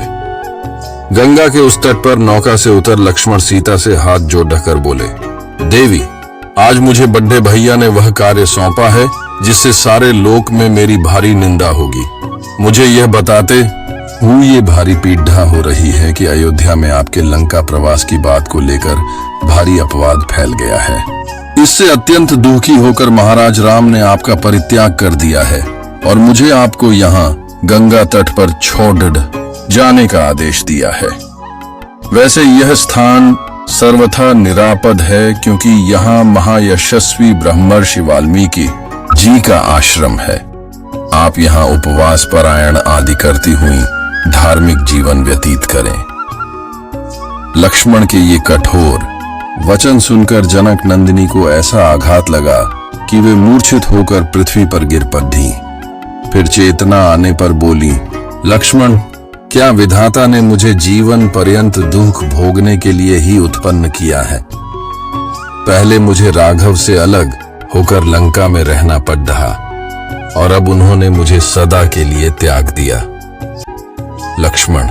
Speaker 1: गंगा के उस तट पर नौका से उतर लक्ष्मण सीता से हाथ जोड़कर बोले, देवी, आज मुझे बड़े भैया ने वह कार्य सौंपा है जिससे सारे लोक में मेरी भारी निंदा होगी। मुझे यह बताते हुए ये भारी पीड़ा हो रही है कि अयोध्या में आपके लंका प्रवास की बात को लेकर भारी अपवाद फैल गया है। इससे अत्यंत दुखी होकर महाराज राम ने आपका परित्याग कर दिया है और मुझे आपको यहाँ गंगा तट पर छोड़ जाने का आदेश दिया है। वैसे यह स्थान सर्वथा निरापद है क्योंकि यहाँ महायशस्वी ब्रह्मर्षि वाल्मीकि जी का आश्रम है। आप यहाँ उपवास परायण आदि करती हुई धार्मिक जीवन व्यतीत करें। लक्ष्मण के ये कठोर वचन सुनकर जनक नंदिनी को ऐसा आघात लगा कि वे मूर्छित होकर पृथ्वी पर गिर पड़ी। फिर चेतना आने पर बोली, लक्ष्मण, क्या विधाता ने मुझे जीवन पर्यंत दुख भोगने के लिए ही उत्पन्न किया है? पहले मुझे राघव से अलग होकर लंका में रहना पड़ रहा और अब उन्होंने मुझे सदा के लिए त्याग दिया। लक्ष्मण,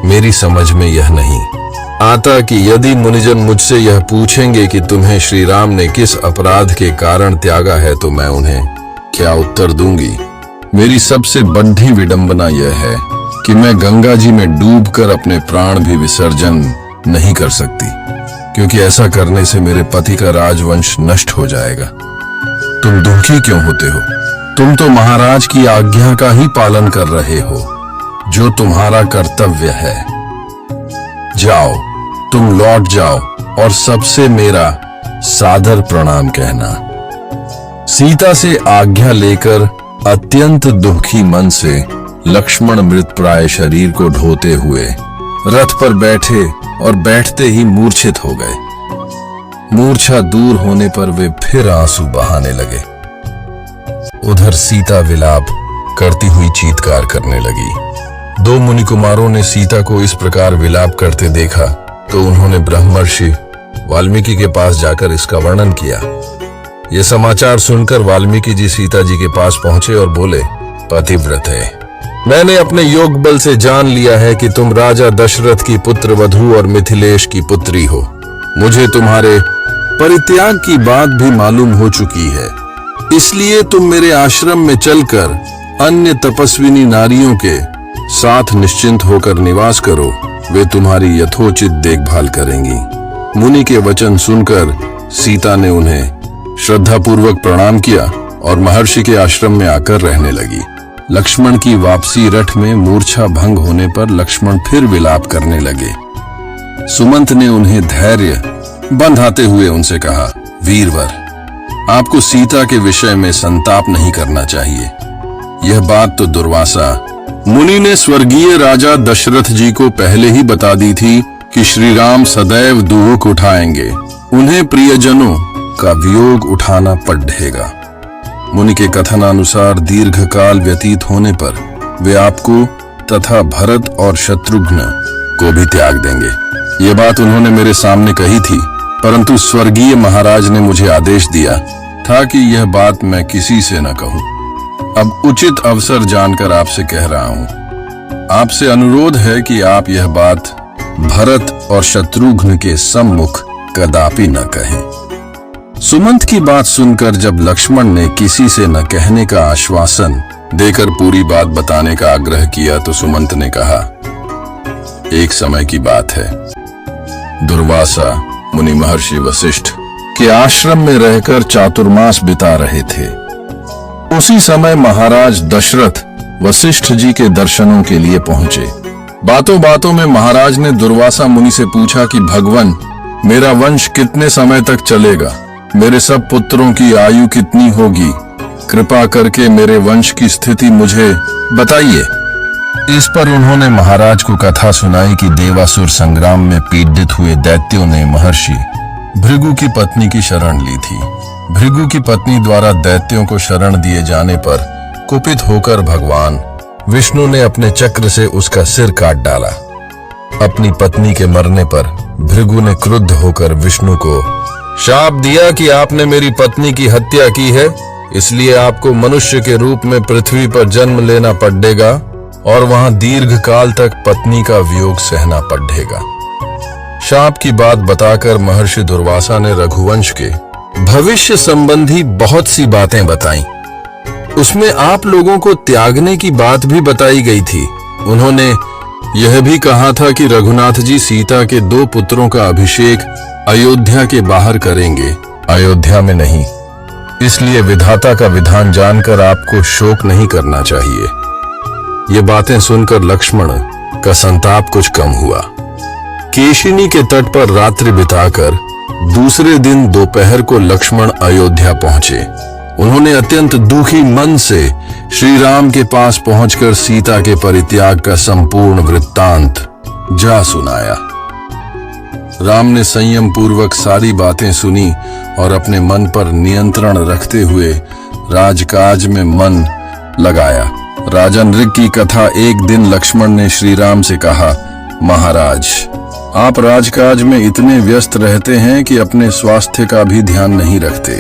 Speaker 1: मेरी समझ में यह नहीं आता कि यदि मुनिजन मुझसे यह पूछेंगे कि तुम्हें श्री राम ने किस अपराध के कारण त्यागा है तो मैं उन्हें क्या उत्तर दूंगी। मेरी सबसे बड़ी विडंबना यह है कि मैं गंगा जी में डूबकर अपने प्राण भी विसर्जन नहीं कर सकती, क्योंकि ऐसा करने से मेरे पति का राजवंश नष्ट हो जाएगा। तुम दुखी क्यों होते हो? तुम तो महाराज की आज्ञा का ही पालन कर रहे हो, जो तुम्हारा कर्तव्य है। जाओ, तुम लौट जाओ और सबसे मेरा सादर प्रणाम कहना। सीता से आज्ञा लेकर अत्यंत दुखी मन से लक्ष्मण मृत प्राय शरीर को ढोते हुए रथ पर बैठे और बैठते ही मूर्छित हो गए। मूर्छा दूर होने पर वे फिर आंसू बहाने लगे। उधर सीता विलाप करती हुई चीत्कार करने लगी। दो मुनि कुमारों ने सीता को इस प्रकार विलाप करते देखा तो उन्होंने ब्रह्मर्षि वाल्मीकि के पास जाकर इसका वर्णन किया। यह समाचार सुनकर वाल्मीकि जी सीता जी के पास पहुंचे और बोले, पतिव्रत है, मैंने अपने योग बल से जान लिया है कि तुम राजा दशरथ की पुत्र वधू और मिथिलेश की पुत्री हो। मुझे तुम्हारे परित्याग की बात भी मालूम हो चुकी है, इसलिए तुम मेरे आश्रम में चलकर अन्य तपस्विनी नारियों के साथ निश्चिंत होकर निवास करो, वे तुम्हारी यथोचित देखभाल करेंगी। मुनि के वचन सुनकर सीता ने उन्हें श्रद्धापूर्वक प्रणाम किया और महर्षि के आश्रम में आकर रहने लगी। लक्ष्मण की वापसी रथ में मूर्छा भंग होने पर लक्ष्मण फिर विलाप करने लगे। सुमंत ने उन्हें धैर्य बंधाते हुए उनसे कहा, वीरवर, आपको सीता के विषय में संताप नहीं करना चाहिए। यह बात तो दुर्वासा मुनि ने स्वर्गीय राजा दशरथ जी को पहले ही बता दी थी कि श्री राम सदैव दुख उठाएंगे, उन्हें प्रियजनों का वियोग उठाना पड़ेगा। मुनि के कथनानुसार दीर्घ काल व्यतीत होने पर वे आपको तथा भरत और शत्रुघ्न को भी त्याग देंगे। ये बात उन्होंने मेरे सामने कही थी, परंतु स्वर्गीय महाराज ने मुझे आदेश दिया था कि यह बात मैं किसी से न कहूं। अब उचित अवसर जानकर आपसे कह रहा हूं। आपसे अनुरोध है कि आप यह बात भरत और शत्रुघ्न के सम्मुख कदापि न कहें। सुमंत की बात सुनकर जब लक्ष्मण ने किसी से न कहने का आश्वासन देकर पूरी बात बताने का आग्रह किया तो सुमंत ने कहा, एक समय की बात है, दुर्वासा मुनि महर्षि वशिष्ठ के आश्रम में रहकर चातुर्मास बिता रहे थे। उसी समय महाराज दशरथ वशिष्ठ जी के दर्शनों के लिए पहुंचे। बातों बातों में महाराज ने दुर्वासा मुनि से पूछा कि भगवान, मेरा वंश कितने समय तक चलेगा? मेरे सब पुत्रों की आयु कितनी होगी? कृपा करके मेरे वंश की स्थिति मुझे बताइए। इस पर उन्होंने महाराज को कथा सुनाई कि देवासुर संग्राम में पीड़ित हुए दैत्यों ने महर्षि भृगु की पत्नी की शरण ली थी। भृगु की पत्नी द्वारा दैत्यों को शरण दिए जाने पर कुपित होकर भगवान विष्णु ने अपने चक्र से उसका सिर काट डाला। अपनी पत्नी के मरने पर भृगु ने क्रुद्ध होकर विष्णु को शाप दिया कि आपने मेरी पत्नी की हत्या की है, इसलिए आपको मनुष्य के रूप में पृथ्वी पर जन्म लेना पड़ेगा और वहां दीर्घ काल तक पत्नी का वियोग सहना पड़ेगा। शाप की बात बताकर महर्षि दुर्वासा ने रघुवंश के भविष्य संबंधी बहुत सी बातें बताईं। उसमें आप लोगों को त्यागने की बात भी बताई गई थी। उन्होंने यह भी कहा था कि रघुनाथ जी सीता के 2 पुत्रों का अभिषेक अयोध्या के बाहर करेंगे, अयोध्या में नहीं। इसलिए विधाता का विधान जानकर आपको शोक नहीं करना चाहिए। ये बातें सुनकर लक्ष्मण का संताप कुछ कम हुआ। केशिनी के तट पर रात्रि बिताकर दूसरे दिन दोपहर को लक्ष्मण अयोध्या पहुंचे। उन्होंने अत्यंत दुखी मन से श्री राम के पास पहुंचकर सीता के परित्याग का संपूर्ण वृत्तांत जा सुनाया। राम ने संयम पूर्वक सारी बातें सुनी और अपने मन पर नियंत्रण रखते हुए राजकाज में मन लगाया। राजा नृग की कथा। एक दिन लक्ष्मण ने श्री राम से कहा, महाराज, आप राजकाज में इतने व्यस्त रहते हैं कि अपने स्वास्थ्य का भी ध्यान नहीं रखते।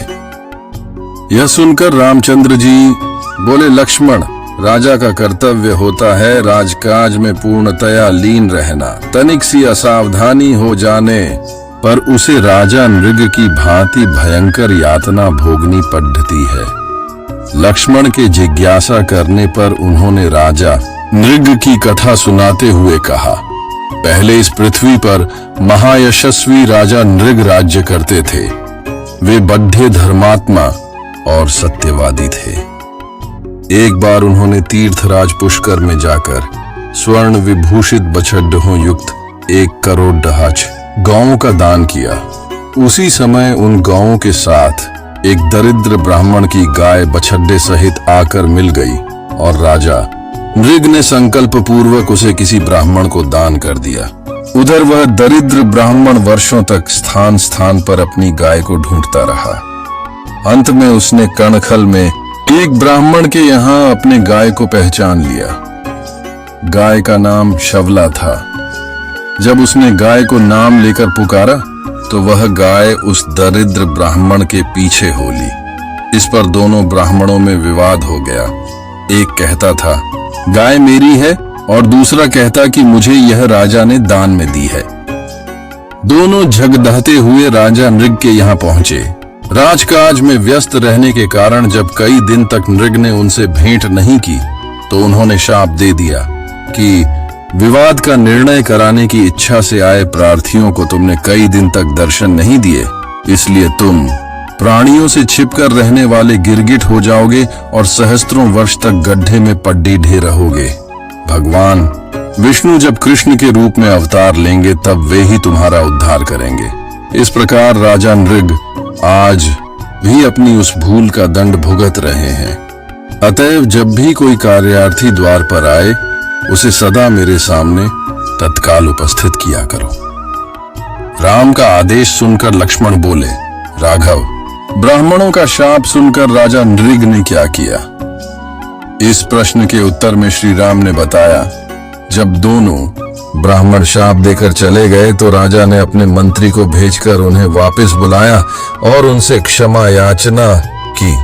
Speaker 1: यह सुनकर रामचंद्र जी बोले, लक्ष्मण, राजा का कर्तव्य होता है राजकाज में पूर्णतया लीन रहना। तनिक सी असावधानी हो जाने पर उसे राजा नृग की भांति भयंकर यातना भोगनी पड़ती है। लक्ष्मण के जिज्ञासा करने पर उन्होंने राजा नृग की कथा सुनाते हुए कहा, पहले इस पृथ्वी पर महायशस्वी राजा नृग राज्य करते थे। वे बड्ढे धर्मात्मा और सत्यवादी थे। एक बार उन्होंने तीर्थराज पुष्कर में जाकर स्वर्ण विभूषित बछड्डों युक्त 1 करोड़ डहाच गौओं का दान किया। उसी समय उन गौओं के साथ एक दरिद्र ब्राह्मण की गाय बछड्डे सहित आकर मिल गई और राजा नृग ने संकल्प पूर्वक उसे किसी ब्राह्मण को दान कर दिया। उधर वह दरिद्र ब्राह्मण वर्षों तक स्थान स्थान पर अपनी गाय को ढूंढता रहा। अंत में उसने कणखल में एक ब्राह्मण के यहाँ अपने गाय को पहचान लिया। गाय का नाम शवला था। जब उसने गाय को नाम लेकर पुकारा तो वह गाय उस दरिद्र ब्राह्मण के पीछे हो ली। इस पर दोनों ब्राह्मणों में विवाद हो गया। एक कहता था गाय मेरी है और दूसरा कहता कि मुझे यह राजा ने दान में दी है। दोनों झगड़ते हुए राजा नृग के यहाँ पहुंचे। राजकाज में व्यस्त रहने के कारण जब कई दिन तक नृग ने उनसे भेंट नहीं की तो उन्होंने शाप दे दिया कि विवाद का निर्णय कराने की इच्छा से आए प्रार्थियों को तुमने कई दिन तक दर्शन नहीं दिए, इसलिए तुम प्राणियों से छिपकर रहने वाले गिरगिट हो जाओगे और सहस्त्रों वर्ष तक गड्ढे में पड्डीढे रहोगे। भगवान विष्णु जब कृष्ण के रूप में अवतार लेंगे तब वे ही तुम्हारा उद्धार करेंगे। इस प्रकार राजा नृग आज भी अपनी उस भूल का दंड भुगत रहे हैं। अतएव जब भी कोई कार्यार्थी द्वार पर आए उसे सदा मेरे सामने तत्काल उपस्थित किया करो। राम का आदेश सुनकर लक्ष्मण बोले, राघव, ब्राह्मणों का शाप सुनकर राजा नृग ने क्या किया? इस प्रश्न के उत्तर में श्री राम ने बताया, जब दोनों ब्राह्मण शाप देकर चले गए तो राजा ने अपने मंत्री को भेजकर उन्हें वापस बुलाया और उनसे क्षमा याचना की।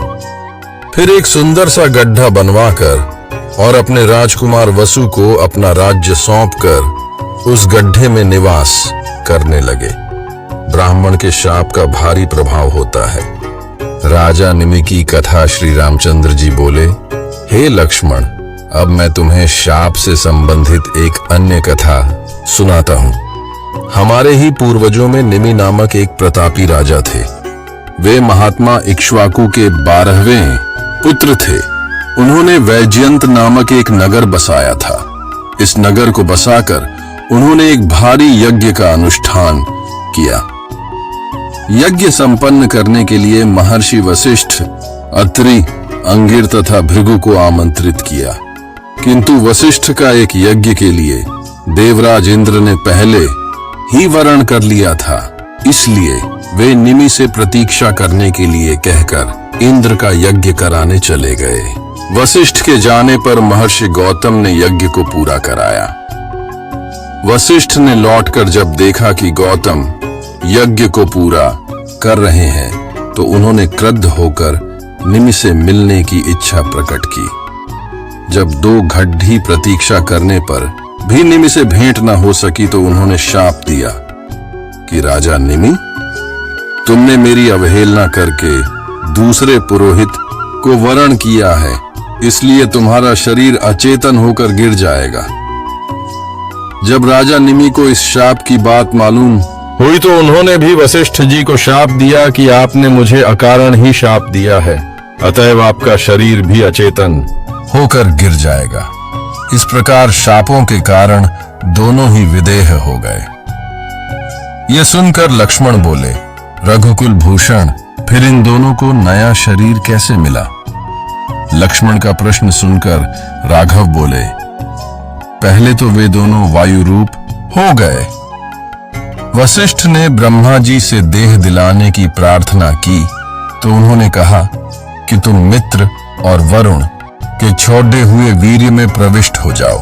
Speaker 1: फिर एक सुंदर सा गड्ढा बनवाकर और अपने राजकुमार वसु को अपना राज्य सौंपकर उस गड्ढे में निवास करने लगे। ब्राह्मण के शाप का भारी प्रभाव होता है। राजा निमि की कथा श्री रामचंद्र जी बोले, हे लक्ष्मण, अब मैं तुम्हें शाप से संबंधित एक अन्य कथा सुनाता हूँ। हमारे ही पूर्वजों में निमि नामक एक प्रतापी राजा थे। वे महात्मा इक्ष्वाकु के 12वें पुत्र थे। उन्होंने वैजयंत नामक एक नगर बसाया था। इस नगर को बसाकर उन्होंने एक भारी यज्ञ का अनुष्ठान किया। यज्ञ संपन्न करने के लिए महर्षि वशिष्ठ, अत्रि, अंगिर तथा भृगु को आमंत्रित किया। किंतु वशिष्ठ का एक यज्ञ के लिए देवराज इंद्र ने पहले ही वरण कर लिया था, इसलिए वे निमि से प्रतीक्षा करने के लिए कहकर इंद्र का यज्ञ कराने चले गए। वशिष्ठ के जाने पर महर्षि गौतम ने यज्ञ को पूरा कराया। वशिष्ठ ने लौटकर जब देखा कि गौतम यज्ञ को पूरा कर रहे हैं तो उन्होंने क्रुद्ध होकर निमि से मिलने की इच्छा प्रकट की। जब 2 घड़ी प्रतीक्षा करने पर भी निमि से भेंट न हो सकी तो उन्होंने शाप दिया कि राजा निमि, तुमने मेरी अवहेलना करके दूसरे पुरोहित को वरण किया है, इसलिए तुम्हारा शरीर अचेतन होकर गिर जाएगा। जब राजा निमि को इस शाप की बात मालूम हुई तो उन्होंने भी वशिष्ठ जी को शाप दिया कि आपने मुझे अकारण ही शाप दिया है, अतएव आपका शरीर भी अचेतन होकर गिर जाएगा। इस प्रकार शापों के कारण दोनों ही विदेह हो गए। यह सुनकर लक्ष्मण बोले, रघुकुल भूषण, फिर इन दोनों को नया शरीर कैसे मिला? लक्ष्मण का प्रश्न सुनकर राघव बोले, पहले तो वे दोनों वायु रूप हो गए। वशिष्ठ ने ब्रह्मा जी से देह दिलाने की प्रार्थना की तो उन्होंने कहा कि तुम मित्र और वरुण के छोड़े हुए वीर्य में प्रविष्ट हो जाओ,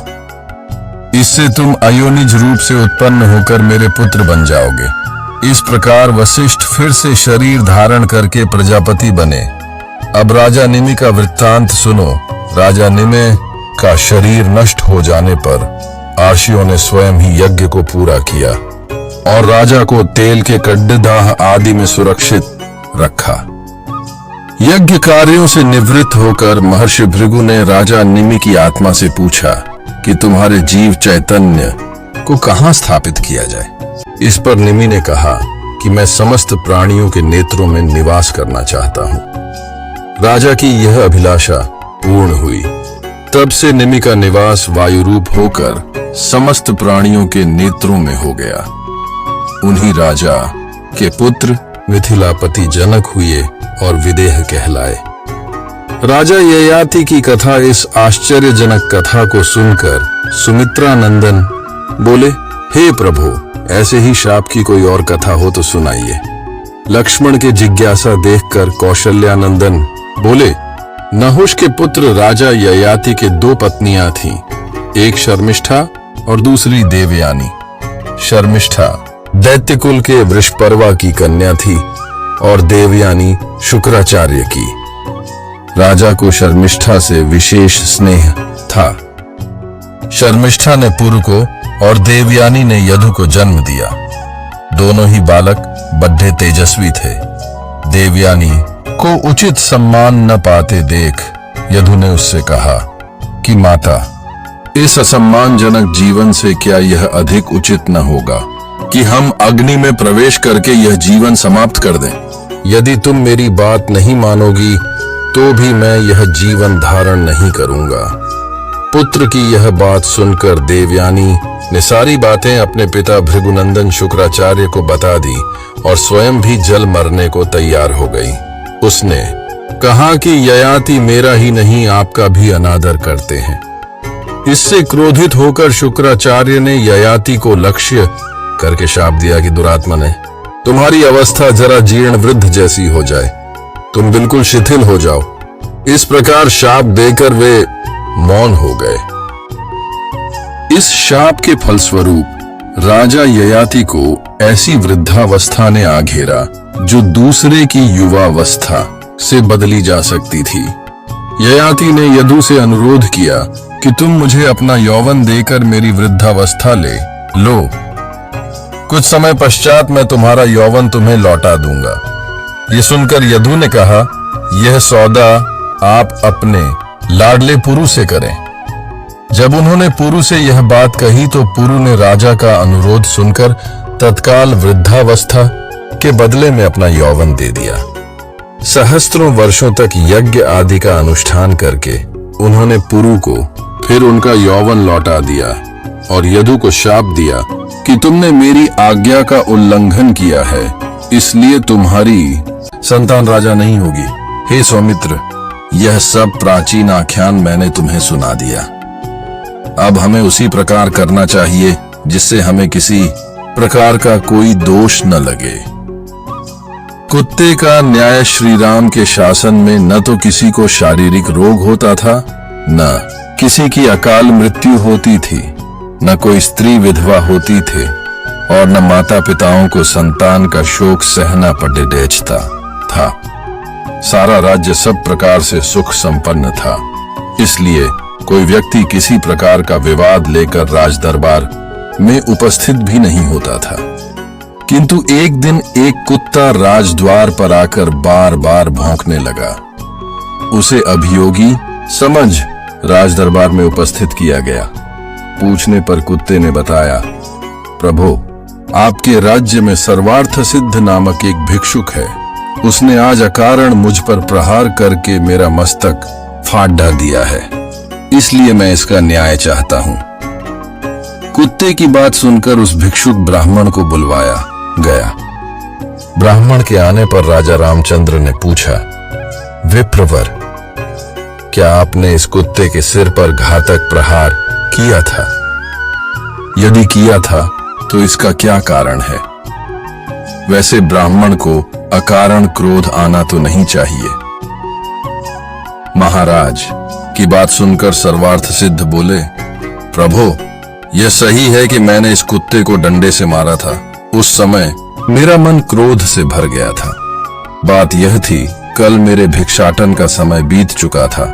Speaker 1: इससे तुम अयोनिज रूप से उत्पन्न होकर मेरे पुत्र बन जाओगे। इस प्रकार वशिष्ठ फिर से शरीर धारण करके प्रजापति बने। अब राजा निमि का वृत्तांत सुनो। राजा निमि का शरीर नष्ट हो जाने पर आर्षियों ने स्वयं ही यज्ञ को पूरा किया और राजा को तेल के कड्डेदाह आदि में सुरक्षित रखा। यज्ञ कार्यों से निवृत्त होकर महर्षि भृगु ने राजा निमि की आत्मा से पूछा कि तुम्हारे जीव चैतन्य को कहां स्थापित किया जाए? इस पर निमि ने कहा कि मैं समस्त प्राणियों के नेत्रों में निवास करना चाहता हूं। राजा की यह अभिलाषा पूर्ण हुई। तब से निमि का निवास वायु रूप होकर समस्त प्राणियों के नेत्रों में हो गया। उन्हीं राजा के पुत्र मिथिलापति जनक हुए और विदेह कहलाए। राजा ययाति की कथा, इस आश्चर्यजनक कथा को सुनकर सुमित्रा नंदन बोले, हे प्रभु, ऐसे ही शाप की कोई और कथा हो तो सुनाइए। लक्ष्मण के जिज्ञासा देखकर कौशल्यानंदन बोले, नहुष के पुत्र राजा ययाति के 2 पत्नियां थीं, एक शर्मिष्ठा और दूसरी देवयानी। शर्मिष्ठा दैत्यकुल के वृषपर्वा की कन्या थी और देवयानी शुक्राचार्य की। राजा को शर्मिष्ठा से विशेष स्नेह था। शर्मिष्ठा ने पुरु को और देवयानी ने यदु को जन्म दिया। दोनों ही बालक बड्ढे तेजस्वी थे। देवयानी को उचित सम्मान न पाते देख यदु ने उससे कहा कि माता, इस असम्मानजनक जीवन से क्या यह अधिक उचित न होगा कि हम अग्नि में प्रवेश करके यह जीवन समाप्त कर दें? यदि तुम मेरी बात नहीं मानोगी तो भी मैं यह जीवन धारण नहीं करूंगा। पुत्र की यह बात सुनकर देवयानी ने सारी बातें अपने पिता भृगुनंदन शुक्राचार्य को बता दी और स्वयं भी जल मरने को तैयार हो गई। उसने कहा कि ययाति मेरा ही नहीं आपका भी अनादर करते हैं। इससे क्रोधित होकर शुक्राचार्य ने ययाति को लक्ष्य करके शाप दिया कि दुरात्मन है, तुम्हारी अवस्था जरा जीर्ण वृद्ध जैसी हो जाए, तुम बिल्कुल शिथिल हो जाओ। इस प्रकार शाप देकर वे मौन हो गए। इस शाप के फलस्वरूप राजा ययाति को ऐसी वृद्धावस्था ने आ घेरा जो दूसरे की युवावस्था से बदली जा सकती थी। ययाति ने यदु से अनुरोध किया कि तुम मुझे अपना यौवन देकर मेरी वृद्धावस्था ले लो, कुछ समय पश्चात मैं तुम्हारा यौवन तुम्हें लौटा दूंगा। ये सुनकर यदु ने कहा, यह सौदा आप अपने लाडले पुरु से करें। जब उन्होंने पुरु से यह बात कही तो पुरु ने राजा का अनुरोध सुनकर तत्काल वृद्धावस्था के बदले में अपना यौवन दे दिया। सहस्त्रों वर्षों तक यज्ञ आदि का अनुष्ठान करके उन्होंने पुरु को फिर उनका यौवन लौटा दिया और यदु को शाप दिया कि तुमने मेरी आज्ञा का उल्लंघन किया है, इसलिए तुम्हारी संतान राजा नहीं होगी। हे सौमित्र, यह सब प्राचीन आख्यान मैंने तुम्हें सुना दिया। अब हमें उसी प्रकार करना चाहिए जिससे हमें किसी प्रकार का कोई दोष न लगे। कुत्ते का न्याय श्री राम के शासन में न तो किसी को शारीरिक रोग होता था, न किसी की अकाल मृत्यु होती थी, न कोई स्त्री विधवा होती थी और न माता पिताओं को संतान का शोक सहना पड़ता था। सारा राज्य सब प्रकार से सुख संपन्न था, इसलिए कोई व्यक्ति किसी प्रकार का विवाद लेकर राज दरबार में उपस्थित भी नहीं होता था। किंतु एक दिन एक कुत्ता राजद्वार पर आकर बार बार भौंकने लगा। उसे अभियोगी समझ राज दरबार में उपस्थित किया गया। पूछने पर कुत्ते ने बताया, प्रभु, आपके राज्य में सर्वार्थ सिद्ध नामक एक भिक्षुक है। उसने आज अकारण मुझ पर प्रहार करके मेरा मस्तक फाड़ डाल दिया है, इसलिए मैं इसका न्याय चाहता हूं। कुत्ते की बात सुनकर उस भिक्षुक ब्राह्मण को बुलवाया गया। ब्राह्मण के आने पर राजा रामचंद्र ने पूछा, विप्रवर, क्या आपने इस कुत्ते के सिर पर घातक प्रहार किया था? यदि किया था तो इसका क्या कारण है? वैसे ब्राह्मण को अकारण क्रोध आना तो नहीं चाहिए। महाराज की बात सुनकर सर्वार्थ सिद्ध बोले, प्रभु, यह सही है कि मैंने इस कुत्ते को डंडे से मारा था। उस समय मेरा मन क्रोध से भर गया था। बात यह थी, कल मेरे भिक्षाटन का समय बीत चुका था,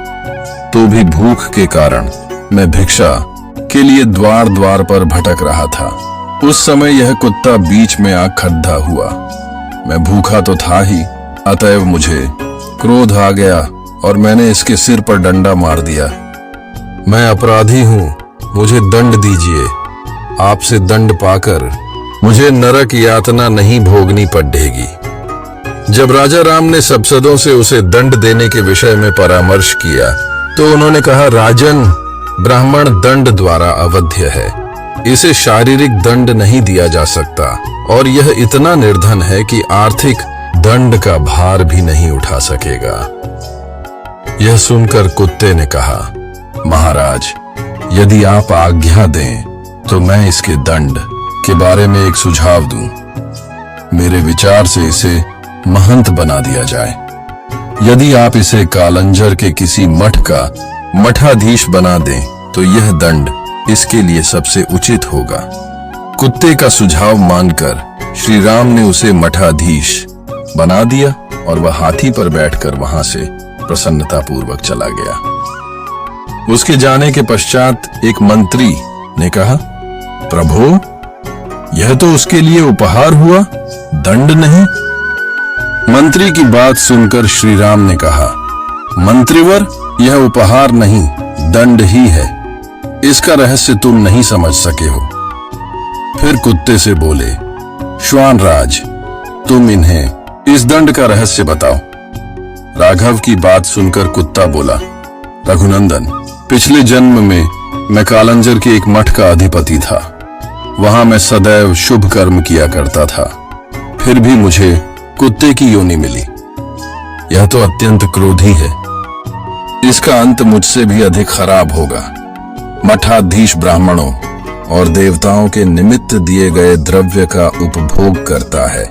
Speaker 1: तो भी भूख के कारण मैं भिक्षा के लिए द्वार द्वार पर भटक रहा था। उस समय यह कुत्ता बीच में आ खड्डा हुआ। मैं भूखा तो था ही, अतएव मुझे क्रोध आ गया और मैंने इसके सिर पर डंडा मार दिया। मैं अपराधी हूं, मुझे दंड दीजिए। आपसे दंड पाकर मुझे नरक यातना नहीं भोगनी पड़ेगी। जब राजा राम ने सभासदों से उसे दंड देने के विषय में परामर्श किया तो उन्होंने कहा, राजन, ब्राह्मण दंड द्वारा अवध्य है, इसे शारीरिक दंड नहीं दिया जा सकता और यह इतना निर्धन है कि आर्थिक दंड का भार भी नहीं उठा सकेगा। यह सुनकर कुत्ते ने कहा, महाराज, यदि आप आज्ञा दें तो मैं इसके दंड के बारे में एक सुझाव दूं। मेरे विचार से इसे महंत बना दिया जाए। यदि आप इसे कालंजर के किसी मठ का मठाधीश बना दें तो यह दंड इसके लिए सबसे उचित होगा। कुत्ते का सुझाव मानकर श्री राम ने उसे मठाधीश बना दिया और वह हाथी पर बैठकर वहां से प्रसन्नतापूर्वक चला गया। उसके जाने के पश्चात एक मंत्री ने कहा, प्रभु, यह तो उसके लिए उपहार हुआ, दंड नहीं। मंत्री की बात सुनकर श्री राम ने कहा, मंत्रीवर, यह उपहार नहीं, दंड ही है। इसका रहस्य तुम नहीं समझ सके हो। फिर कुत्ते से बोले, श्वान राज, तुम इन्हें इस दंड का रहस्य बताओ। राघव की बात सुनकर कुत्ता बोला, रघुनंदन, पिछले जन्म में मैं कालंजर के एक मठ का अधिपति था। वहां मैं सदैव शुभ कर्म किया करता था, फिर भी मुझे कुत्ते की योनि मिली। यह तो अत्यंत क्रोधी है, इसका अंत मुझसे भी अधिक खराब होगा। मठाधीश ब्राह्मणों और देवताओं के निमित्त दिए गए द्रव्य का उपभोग करता है,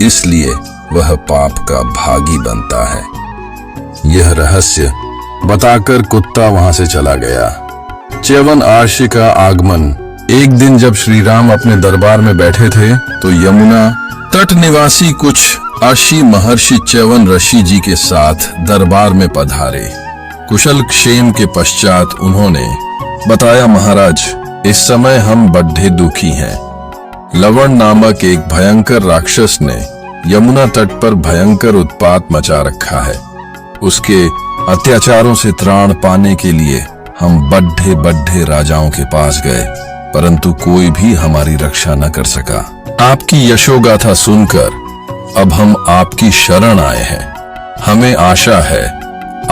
Speaker 1: इसलिए वह पाप का भागी बनता है। यह रहस्य बताकर कुत्ता वहां से चला गया। च्यवन आर्षि का आगमन। एक दिन जब श्री राम अपने दरबार में बैठे थे तो यमुना तट निवासी कुछ आर्षि महर्षि च्यवन ऋषि जी के साथ दरबार में पधारे। कुशल क्षेम के पश्चात उन्होंने बताया, महाराज, इस समय हम बड़े दुखी हैं। लवण नामक एक भयंकर राक्षस ने यमुना तट पर भयंकर उत्पात मचा रखा है। उसके अत्याचारों से त्राण पाने के लिए हम बड़े बड़े राजाओं के पास गए, परंतु कोई भी हमारी रक्षा न कर सका। आपकी यशोगाथा सुनकर अब हम आपकी शरण आए हैं। हमें आशा है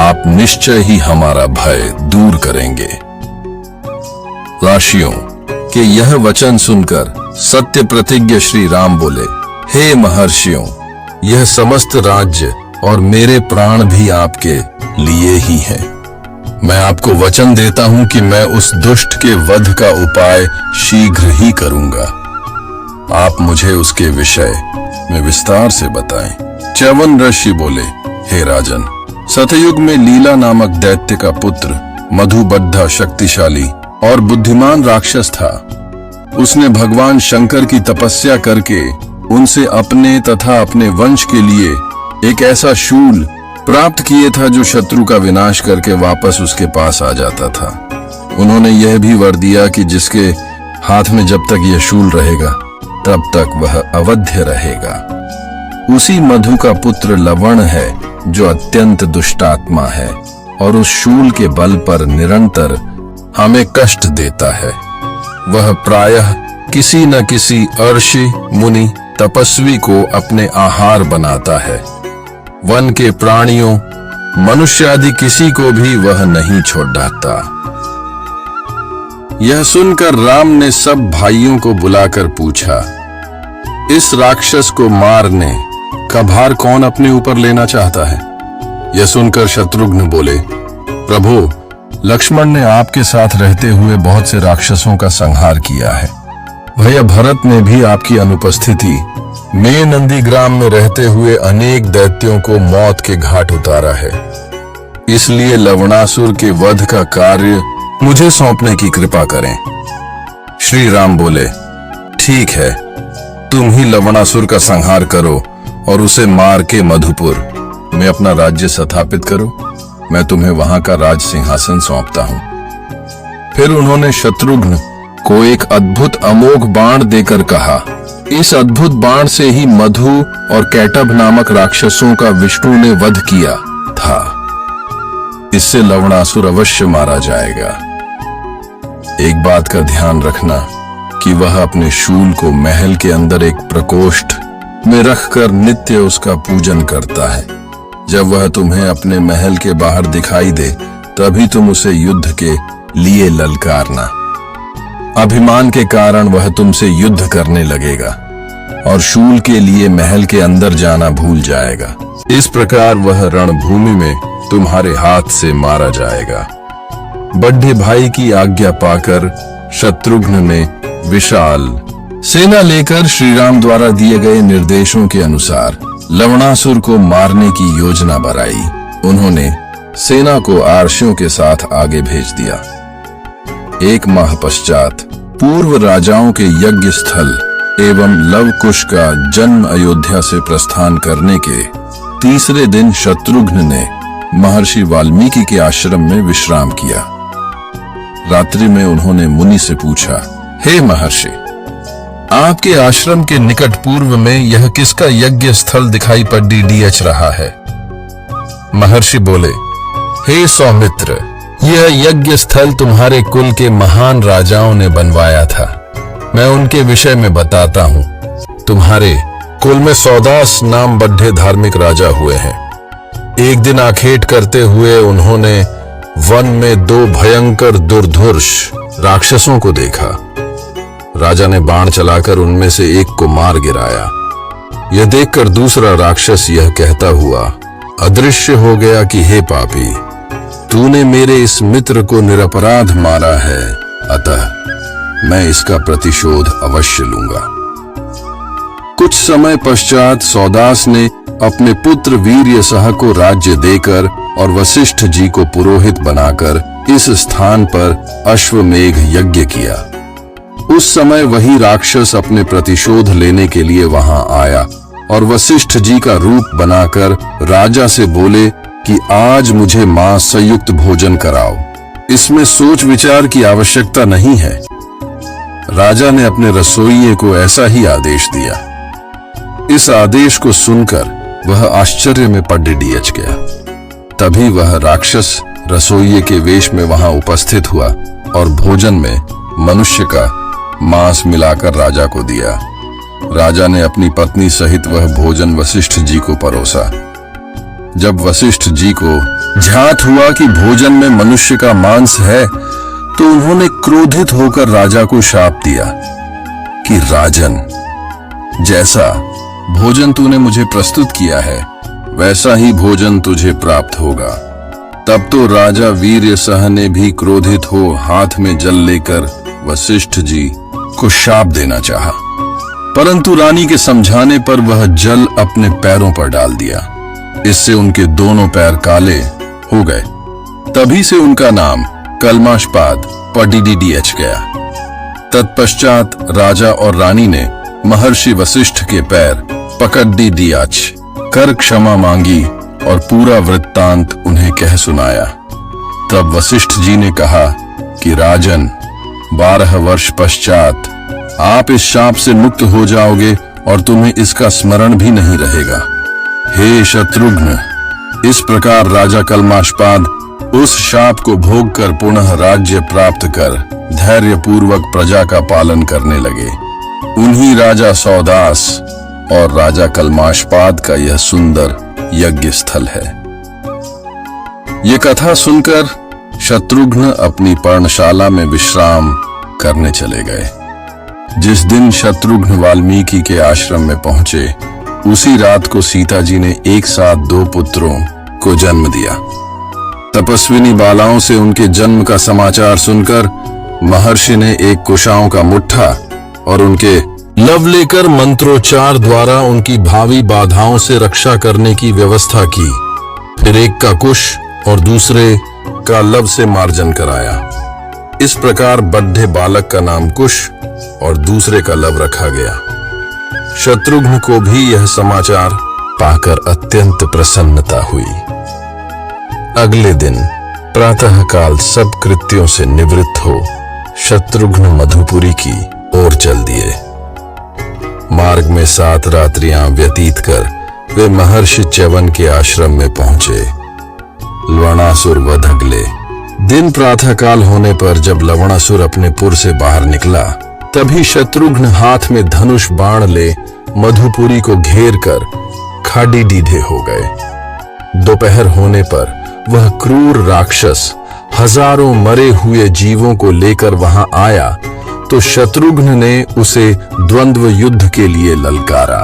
Speaker 1: आप निश्चय ही हमारा भय दूर करेंगे। राशियों के यह वचन सुनकर सत्य प्रतिज्ञ श्री राम बोले, हे महर्षियों, यह समस्त राज्य और मेरे प्राण भी आपके लिए ही हैं। मैं आपको वचन देता हूं कि मैं उस दुष्ट के वध का उपाय शीघ्र ही करूंगा। आप मुझे उसके विषय में विस्तार से बताएं। च्यवन ऋषि बोले, हे राजन, सतयुग में लीला नामक दैत्य का पुत्र मधुबद्धा शक्तिशाली और बुद्धिमान राक्षस था। उसने भगवान शंकर की तपस्या करके उनसे अपने तथा अपने वंश के लिए एक ऐसा शूल प्राप्त किए था जो शत्रु का विनाश करके वापस उसके पास आ जाता था। उन्होंने यह भी वर दिया कि जिसके हाथ में जब तक यह शूल रहेगा तब तक वह अवध्य रहेगा। उसी मधु का पुत्र लवण है जो अत्यंत दुष्टात्मा है और उस शूल के बल पर निरंतर हमें कष्ट देता है। वह प्रायः किसी न किसी अर्षि मुनि तपस्वी को अपने आहार बनाता है। वन के प्राणियों, मनुष्य आदि किसी को भी वह नहीं छोड़ डालता। यह सुनकर राम ने सब भाइयों को बुलाकर पूछा, इस राक्षस को मारने का भार कौन अपने ऊपर लेना चाहता है? यह सुनकर शत्रुघ्न बोले, प्रभु, लक्ष्मण ने आपके साथ रहते हुए बहुत से राक्षसों का संहार किया है। भैया भरत ने भी आपकी अनुपस्थिति में नंदीग्राम में रहते हुए अनेक दैत्यों को मौत के घाट उतारा है। इसलिए लवणासुर के वध का कार्य मुझे सौंपने की कृपा करें। श्री राम बोले, ठीक है, तुम ही लवणासुर का संहार करो और उसे मार के मधुपुर में अपना राज्य स्थापित करो। मैं तुम्हें वहां का राज सिंहासन सौंपता हूं। फिर उन्होंने शत्रुघ्न को एक अद्भुत अमोघ बाण देकर कहा, इस अद्भुत बाण से ही मधु और कैटभ नामक राक्षसों का विष्णु ने वध किया था। इससे लवणासुर अवश्य मारा जाएगा। एक बात का ध्यान रखना कि वह अपने शूल को महल के अंदर एक प्रकोष्ठ में रखकर नित्य उसका पूजन करता है। जब वह तुम्हें अपने महल के बाहर दिखाई दे तभी तुम उसे युद्ध के लिए ललकारना। अभिमान के कारण वह तुमसे युद्ध करने लगेगा और शूल के लिए महल के अंदर जाना भूल जाएगा। इस प्रकार वह रणभूमि में तुम्हारे हाथ से मारा जाएगा। बड़े भाई की आज्ञा पाकर शत्रुघ्न ने विशाल सेना लेकर श्रीराम द्वारा दिए गए निर्देशों के अनुसार लवणासुर को मारने की योजना बनाई। उन्होंने सेना को आर्षियों के साथ आगे भेज दिया। एक माह पश्चात पूर्व राजाओं के यज्ञ स्थल एवं लवकुश का जन्म अयोध्या से प्रस्थान करने के तीसरे दिन शत्रुघ्न ने महर्षि वाल्मीकि के आश्रम में विश्राम किया। रात्रि में उन्होंने मुनि से पूछा, हे महर्षि, आपके आश्रम के निकट पूर्व में यह किसका यज्ञ स्थल दिखाई पड़ रहा है? महर्षि बोले, हे सौमित्र, यह यज्ञ स्थल तुम्हारे कुल के महान राजाओं ने बनवाया था। मैं उनके विषय में बताता हूँ। तुम्हारे कुल में सौदास नाम बड्ढे धार्मिक राजा हुए हैं। एक दिन आखेट करते हुए उन्होंने वन में दो भयंकर दुर्धर्ष राक्षसों को देखा। राजा ने बाण चलाकर उनमें से एक को मार गिराया। यह देखकर दूसरा राक्षस यह कहता हुआ अदृश्य हो गया कि हे पापी, तूने मेरे इस मित्र को निरपराध मारा है, अतः मैं इसका प्रतिशोध अवश्य लूंगा। कुछ समय पश्चात सौदास ने अपने पुत्र वीर्यसह को राज्य देकर और वशिष्ठ जी को पुरोहित बनाकर इस स्थान पर अश्वमेघ यज्ञ किया। उस समय वही राक्षस अपने प्रतिशोध लेने के लिए वहां आया और वशिष्ठ जी का रूप बनाकर राजा से बोले कि आज मुझे मांस संयुक्त भोजन कराओ। इसमें सोच विचार की आवश्यकता नहीं है। राजा ने अपने रसोइये को ऐसा ही आदेश दिया। इस आदेश को सुनकर वह आश्चर्य में पड़ गया। तभी वह राक्षस रसोइये के वेश में वहां उपस्थित हुआ और भोजन में मनुष्य का मांस मिलाकर राजा को दिया। राजा ने अपनी पत्नी सहित वह भोजन वशिष्ठ जी को परोसा। जब वशिष्ठ जी को ज्ञात हुआ कि भोजन में मनुष्य का मांस है तो उन्होंने क्रोधित होकर राजा को शाप दिया कि राजन, जैसा भोजन तूने मुझे प्रस्तुत किया है वैसा ही भोजन तुझे प्राप्त होगा। तब तो राजा वीर्यसह ने भी क्रोधित हो हाथ में जल लेकर वशिष्ठ जी को शाप देना चाहा, परंतु रानी के समझाने पर वह जल अपने पैरों पर डाल दिया। इससे उनके दोनों पैर काले हो गए। तभी से उनका नाम कल्माशपाद पडिडिडीएच गया। तत्पश्चात राजा और रानी ने महर्षि वशिष्ठ के पैर पकड़िडियाच कर क्षमा मांगी और पूरा वृत्तांत उन्हें कह सुनाया। तब वशिष्ठ जी ने कहा कि राजन, 12 वर्ष पश्चात आप इस शाप से मुक्त हो जाओगे और तुम्हें इसका स्मरण भी नहीं रहेगा। हे शत्रुघ्न, इस प्रकार राजा कल्माशपाद उस शाप को भोग कर पुनः राज्य प्राप्त कर धैर्य पूर्वक प्रजा का पालन करने लगे। उन्हीं राजा सौदास और राजा कल्माशपाद का यह सुंदर यज्ञ स्थल है। ये कथा सुनकर शत्रुघ्न अपनी पर्णशाला में विश्राम करने चले गए। जिस दिन शत्रुघ्न वाल्मीकि के आश्रम में पहुंचे, उसी रात को सीता जी ने एक साथ 2 पुत्रों को जन्म दिया। तपस्विनी बालाओं से उनके जन्म का समाचार सुनकर महर्षि ने एक कुशाओं का मुट्ठा और उनके लव लेकर मंत्रोच्चार द्वारा उनकी भावी बाधाओं से रक्षा करने की व्यवस्था की। फिर एक का कुश और दूसरे का लव से मार्जन कराया। इस प्रकार बड्ढे बालक का नाम कुश और दूसरे का लव रखा गया। शत्रुघ्न को भी यह समाचार पाकर अत्यंत प्रसन्नता हुई। अगले दिन प्रातःकाल सब कृत्यों से निवृत्त हो शत्रुघ्न मधुपुरी की ओर चल दिए। मार्ग में 7 रात्रियां व्यतीत कर वे महर्षि च्यवन के आश्रम में पहुंचे। लवणासुर वध अगले दिन प्रातःकाल होने पर जब लवणासुर अपने पुर से बाहर निकला, तभी शत्रुघ्न हाथ में धनुष बाण ले मधुपुरी को घेर कर खाड़ीडीढ़े हो गए। दोपहर होने पर वह क्रूर राक्षस हजारों मरे हुए जीवों को लेकर वहां आया तो शत्रुघ्न ने उसे द्वंद्व युद्ध के लिए ललकारा।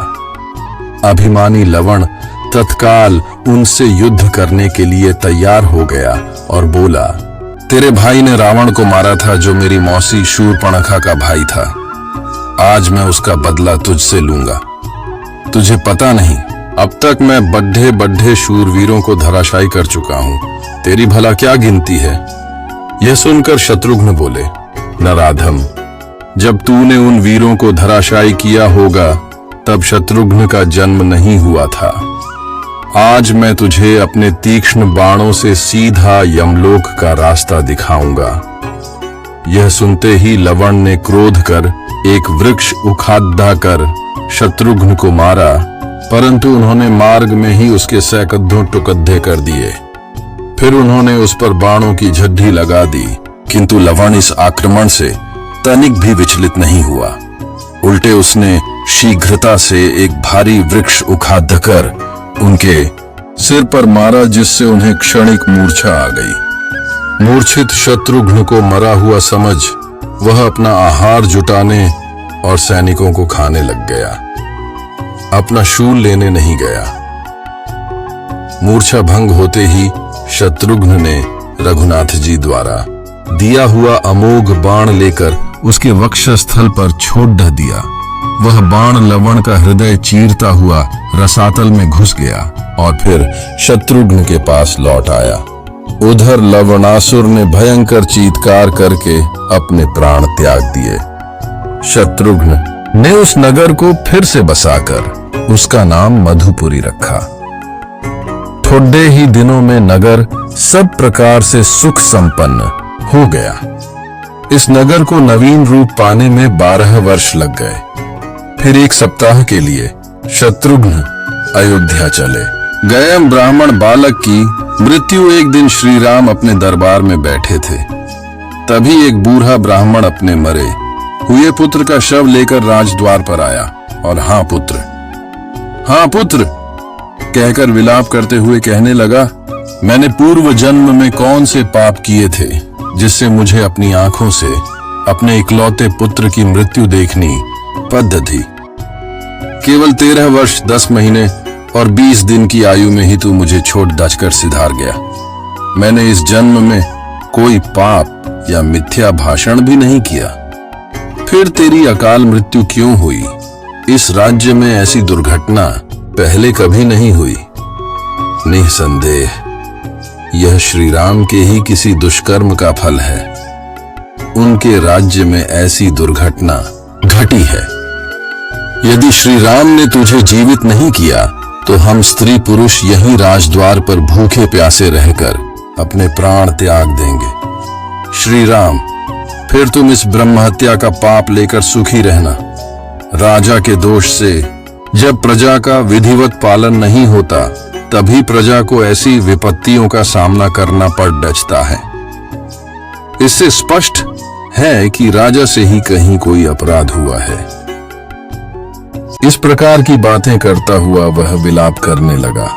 Speaker 1: अभिमानी लवण तत्काल उनसे युद्ध करने के लिए तैयार हो गया और बोला, तेरे भाई ने रावण को मारा था जो मेरी मौसी शूर्पणखा का भाई था। आज मैं उसका बदला तुझसे लूंगा। तुझे पता नहीं, अब तक मैं बड्ढे बड्ढे शूरवीरों को धराशायी कर चुका हूं। तेरी भला क्या गिनती है? यह सुनकर शत्रुघ्न बोले, नराधम, जब तूने उन वीरों को धराशायी किया होगा तब शत्रुघ्न का जन्म नहीं हुआ था। आज मैं तुझे अपने तीक्ष्ण बाणों से सीधा यमलोक का रास्ता दिखाऊंगा। यह सुनते ही लवण ने क्रोध कर एक वृक्ष उखाड़ा कर शत्रुघ्न को मारा, परंतु उन्होंने मार्ग में ही उसके सैकड़ों टुकड़े कर दिए। फिर उन्होंने उस पर बाणों की झड्डी लगा दी, किंतु लवण इस आक्रमण से तनिक भी विचलित नहीं हुआ। उल्टे उसने शीघ्रता से एक भारी वृक्ष उखाड़कर उनके सिर पर मारा, जिससे उन्हें क्षणिक मूर्छा आ गई। मूर्छित शत्रुघ्न को मरा हुआ समझ वह अपना आहार जुटाने और सैनिकों को खाने लग गया, अपना शूल लेने नहीं गया। मूर्छा भंग होते ही शत्रुघ्न ने रघुनाथ जी द्वारा दिया हुआ अमोघ बाण लेकर उसके वक्षस्थल पर छोड़ दिया। वह बाण लवण का हृदय चीरता हुआ रसातल में घुस गया और फिर शत्रुघ्न के पास लौट आया। उधर लवणासुर ने भयंकर चीत्कार करके अपने प्राण त्याग दिए। शत्रुघ्न ने उस नगर को फिर से बसाकर उसका नाम मधुपुरी रखा। थोड़े ही दिनों में नगर सब प्रकार से सुख संपन्न हो गया। इस नगर को नवीन रूप पाने में 12 वर्ष लग गए। फिर 1 सप्ताह के लिए शत्रुघ्न अयोध्या चले गए। ब्राह्मण बालक की मृत्यु एक दिन श्री राम अपने दरबार में बैठे थे, तभी एक बूढ़ा ब्राह्मण अपने मरे हुए पुत्र का शव लेकर राजद्वार पर आया और हाँ पुत्र कहकर विलाप करते हुए कहने लगा, मैंने पूर्व जन्म में कौन से पाप किए थे जिससे मुझे अपनी आंखों से अपने इकलौते पुत्र की मृत्यु देखनी पद्ध थी। केवल 13 वर्ष 10 महीने और 20 दिन की आयु में ही तू मुझे छोड़ दचकर सिधार गया। मैंने इस जन्म में कोई पाप या मिथ्या भाषण भी नहीं किया। फिर तेरी अकाल मृत्यु क्यों हुई? इस राज्य में ऐसी दुर्घटना पहले कभी नहीं हुई। निसंदेह यह श्री राम के ही किसी दुष्कर्म का फल है। उनके राज्य में ऐसी दुर्घटना घटी है। यदि श्री राम ने तुझे जीवित नहीं किया तो हम स्त्री पुरुष यहीं राजद्वार पर भूखे प्यासे रहकर अपने प्राण त्याग देंगे। श्री राम, फिर तुम इस ब्रह्म हत्या का पाप लेकर सुखी रहना। राजा के दोष से जब प्रजा का विधिवत पालन नहीं होता तभी प्रजा को ऐसी विपत्तियों का सामना करना पड़ डचता है। इससे स्पष्ट है कि राजा से ही कहीं कोई अपराध हुआ है। इस प्रकार की बातें करता हुआ वह विलाप करने लगा।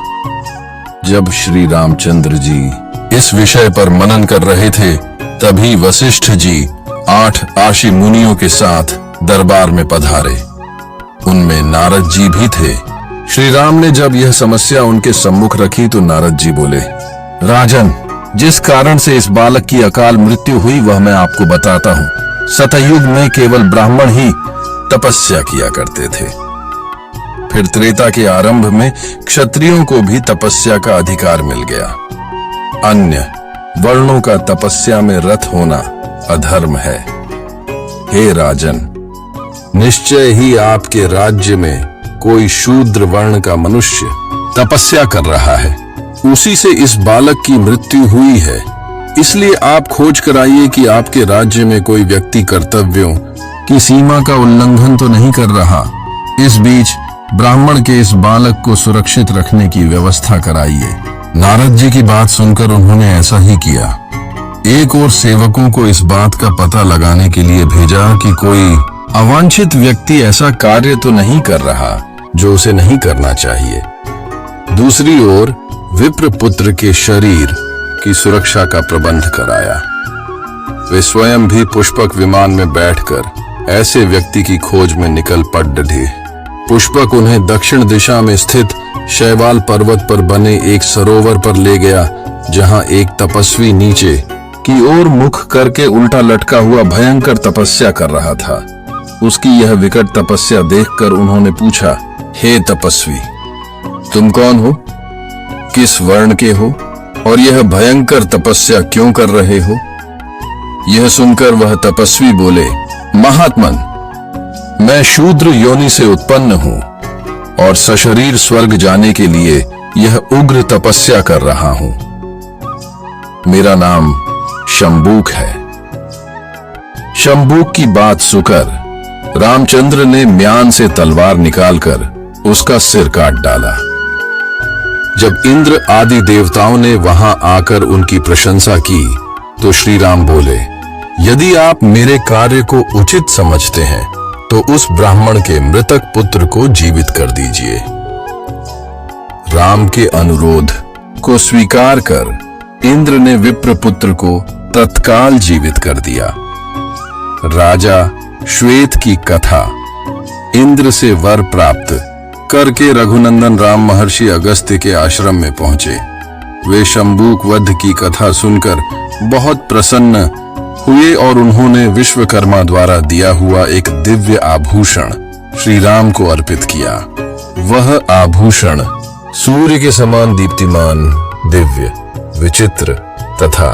Speaker 1: जब श्री रामचंद्र जी इस विषय पर मनन कर रहे थे तभी वशिष्ठ जी 8 आशी मुनियों के साथ दरबार में पधारे। उनमें नारद जी भी थे। श्री राम ने जब यह समस्या उनके सम्मुख रखी तो नारद जी बोले, राजन, जिस कारण से इस बालक की अकाल मृत्यु हुई वह मैं आपको बताता हूँ। सतयुग में केवल ब्राह्मण ही तपस्या किया करते थे। फिर त्रेता के आरंभ में क्षत्रियों को भी तपस्या का अधिकार मिल गया। अन्य वर्णों का तपस्या में रत होना अधर्म है। हे राजन, निश्चय ही आपके राज्य में कोई शूद्र वर्ण का मनुष्य तपस्या कर रहा है। उसी से इस बालक की मृत्यु हुई है। इसलिए आप खोज कराइए कि आपके राज्य में कोई व्यक्ति कर्तव्यों की सीमा का उल्लंघन तो नहीं कर रहा। इस बीच ब्राह्मण के इस बालक को सुरक्षित रखने की व्यवस्था कराइए। नारद जी की बात सुनकर उन्होंने ऐसा ही किया। एक और सेवकों को इस बात का पता लगाने के लिए भेजा कि कोई अवांछित व्यक्ति ऐसा कार्य तो नहीं कर रहा जो उसे नहीं करना चाहिए। दूसरी ओर विप्र पुत्र के शरीर की सुरक्षा का प्रबंध कराया। वे स्वयं भी पुष्पक विमान में बैठकर ऐसे व्यक्ति की खोज में निकल पड़ डटे। पुष्पक उन्हें दक्षिण दिशा में स्थित शैवाल पर्वत पर बने एक सरोवर पर ले गया, जहां एक तपस्वी नीचे की ओर मुख करके उल्टा लटका हुआ भयंकर तपस्या कर रहा था। उसकी यह विकट तपस्या देखकर उन्होंने पूछा, हे तपस्वी, तुम कौन हो? किस वर्ण के हो और यह भयंकर तपस्या क्यों कर रहे हो? यह सुनकर वह तपस्वी बोले, महात्मन, मैं शूद्र योनि से उत्पन्न हूं और सशरीर स्वर्ग जाने के लिए यह उग्र तपस्या कर रहा हूं। मेरा नाम शंबूक है। शंबूक की बात सुनकर रामचंद्र ने म्यान से तलवार निकालकर उसका सिर काट डाला। जब इंद्र आदि देवताओं ने वहां आकर उनकी प्रशंसा की तो श्री राम बोले, यदि आप मेरे कार्य को उचित समझते हैं तो उस ब्राह्मण के मृतक पुत्र को जीवित कर दीजिए। राम के अनुरोध को स्वीकार कर इंद्र ने विप्र पुत्र को तत्काल जीवित कर दिया। राजा श्वेत की कथा। इंद्र से वर प्राप्त करके रघुनंदन राम महर्षि अगस्त्य के आश्रम में पहुंचे। वे शंबूक वध की कथा सुनकर बहुत प्रसन्न हुए और उन्होंने विश्वकर्मा द्वारा दिया हुआ एक दिव्य आभूषण श्री राम को अर्पित किया। वह आभूषण सूर्य के समान दीप्तिमान, दिव्य, विचित्र तथा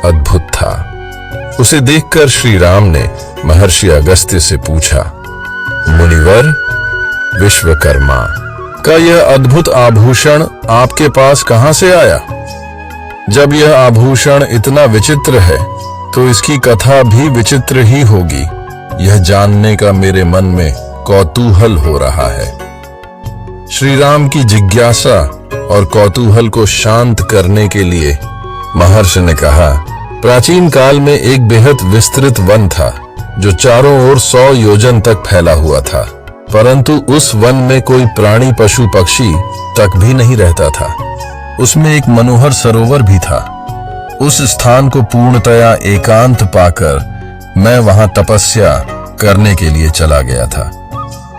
Speaker 1: अद्भुत था। उसे देखकर श्री राम ने महर्षि अगस्त्य से पूछा, मुनिवर विश्वकर्मा का यह अद्भुत आभूषण आपके पास कहां से आया? जब यह आभूषण इतना विचित्र है तो इसकी कथा भी विचित्र ही होगी। यह जानने का मेरे मन में कौतूहल हो रहा है। श्री राम की जिज्ञासा और कौतूहल को शांत करने के लिए महर्षि ने कहा, प्राचीन काल में एक बेहद विस्तृत वन था जो चारों ओर 100 योजन तक फैला हुआ था, परंतु उस वन में कोई प्राणी पशु पक्षी तक भी नहीं रहता था। उसमें एक मनोहर सरोवर भी था। उस स्थान को पूर्णतया एकांत पाकर मैं वहां तपस्या करने के लिए चला गया था।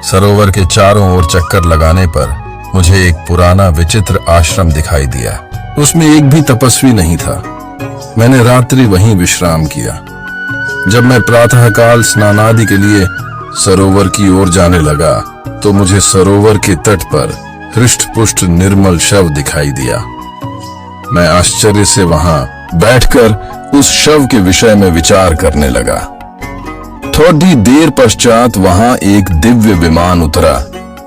Speaker 1: सरोवर के चारों ओर चक्कर लगाने पर मुझे एक पुराना विचित्र आश्रम दिखाई दिया। उसमें एक भी तपस्वी नहीं था। मैंने रात्रि वहीं विश्राम किया। जब मैं प्रातःकाल स्नानादि के लिए सरोवर की ओर जाने लगा तो मुझे सरोवर के तट पर हृष्ट पुष्ट निर्मल शव दिखाई दिया। मैं आश्चर्य से वहां बैठकर उस शव के विषय में विचार करने लगा। थोड़ी देर पश्चात वहां एक दिव्य विमान उतरा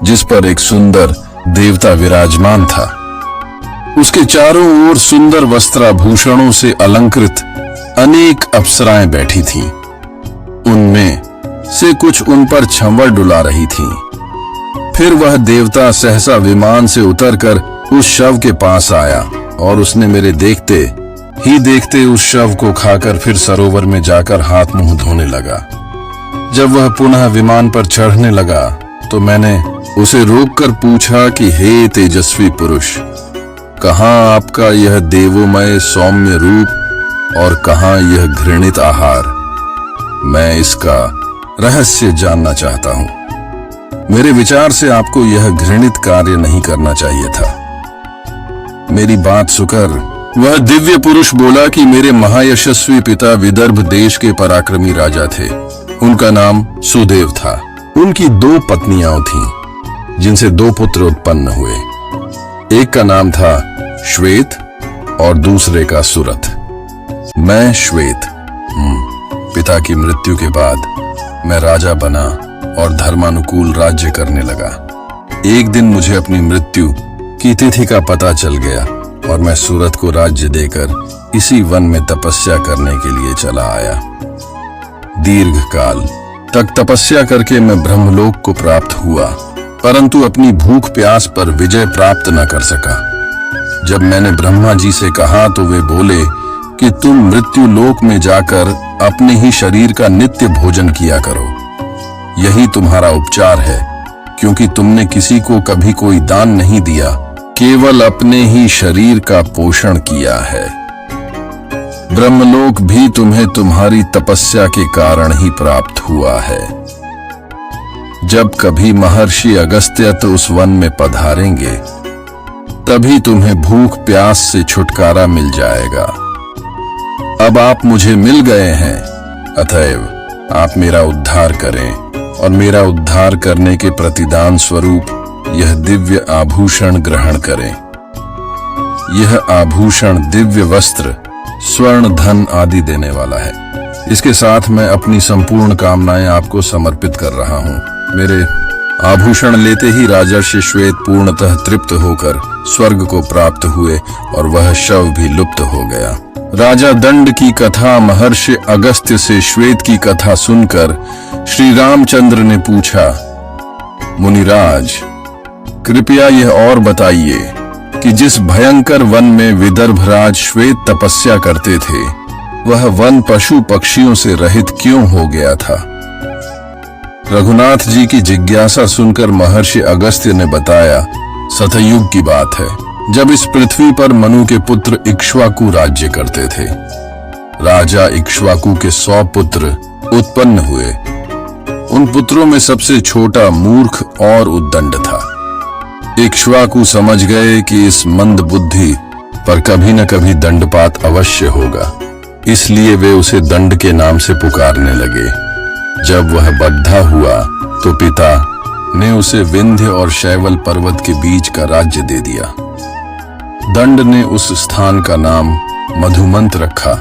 Speaker 1: जिस पर एक सुंदर देवता विराजमान था। उसके चारों ओर सुंदर वस्त्राभूषणों से अलंकृत अनेक अप्सराएं बैठी थीं। उनमें से कुछ उन पर छंवर डुला रही थीं। फिर वह देवता सहसा विमान से उतरकर उस शव के पास आया और उसने मेरे देखते ही देखते उस शव को खाकर फिर सरोवर में जाकर हाथ मुंह धोने लगा। जब वह पुनः विमान पर चढ़ने लगा तो मैंने उसे रोककर पूछा कि हे तेजस्वी पुरुष, कहाँ आपका यह देवोमय सौम्य रूप और कहाँ यह घृणित आहार? मैं इसका रहस्य जानना चाहता हूं। मेरे विचार से आपको यह घृणित कार्य नहीं करना चाहिए था। मेरी बात सुनकर वह दिव्य पुरुष बोला कि मेरे महायशस्वी पिता विदर्भ देश के पराक्रमी राजा थे। उनका नाम सुदेव था। उनकी 2 पत्नियां थीं जिनसे 2 पुत्र उत्पन्न हुए। एक का नाम था श्वेत और दूसरे का सुरथ। मैं श्वेत। पिता की मृत्यु के बाद मैं राजा बना और धर्मानुकूल राज्य करने लगा। एक दिन मुझे अपनी मृत्यु की तिथि का पता चल गया और मैं सूरत को राज्य देकर इसी वन में तपस्या करने के लिए चला आया। दीर्घ काल तक तपस्या करके मैं ब्रह्मलोक को प्राप्त हुआ, परंतु अपनी भूख प्यास पर विजय प्राप्त न कर सका। जब मैंने ब्रह्मा जी से कहा तो वे बोले कि तुम मृत्यु लोक में जाकर अपने ही शरीर का नित्य भोजन किया करो। यही तुम्हारा उपचार है, क्योंकि तुमने किसी को कभी कोई दान नहीं दिया, केवल अपने ही शरीर का पोषण किया है। ब्रह्मलोक भी तुम्हें तुम्हारी तपस्या के कारण ही प्राप्त हुआ है। जब कभी महर्षि अगस्त्य तो उस वन में पधारेंगे, तभी तुम्हें भूख प्यास से छुटकारा मिल जाएगा। अब आप मुझे मिल गए हैं, अतएव आप मेरा उद्धार करें और मेरा उद्धार करने के प्रतिदान स्वरूप यह दिव्य आभूषण ग्रहण करें। यह आभूषण दिव्य वस्त्र, स्वर्ण, धन आदि देने वाला है। इसके साथ मैं अपनी संपूर्ण कामनाएं आपको समर्पित कर रहा हूं। मेरे आभूषण लेते ही राजर्षि श्वेत पूर्णतः तृप्त होकर स्वर्ग को प्राप्त हुए और वह शव भी लुप्त हो गया। राजा दंड की कथा महर्षि अगस्त्य से श्वेत की कथा सुनकर श्री रामचंद्र ने पूछा, मुनिराज, कृपया यह और बताइए कि जिस भयंकर वन में विदर्भराज श्वेत तपस्या करते थे, वह वन पशु पक्षियों से रहित क्यों हो गया था? रघुनाथ जी की जिज्ञासा सुनकर महर्षि अगस्त्य ने बताया, सतयुग की बात है, जब इस पृथ्वी पर मनु के पुत्र इक्ष्वाकु राज्य करते थे। राजा इक्ष्वाकु के 100 पुत्र उत्पन्न हुए। उन पुत्रों में सबसे छोटा मूर्ख और उद्दंड था। इक्ष्वाकु समझ गए कि इस मंद बुद्धि पर कभी न कभी दंडपात अवश्य होगा, इसलिए वे उसे दंड के नाम से पुकारने लगे। जब वह बद्धा हुआ तो पिता ने उसे विंध्य और शैवल पर्वत के बीच का राज्य दे दिया। दंड ने उस स्थान का नाम मधुमंत रखा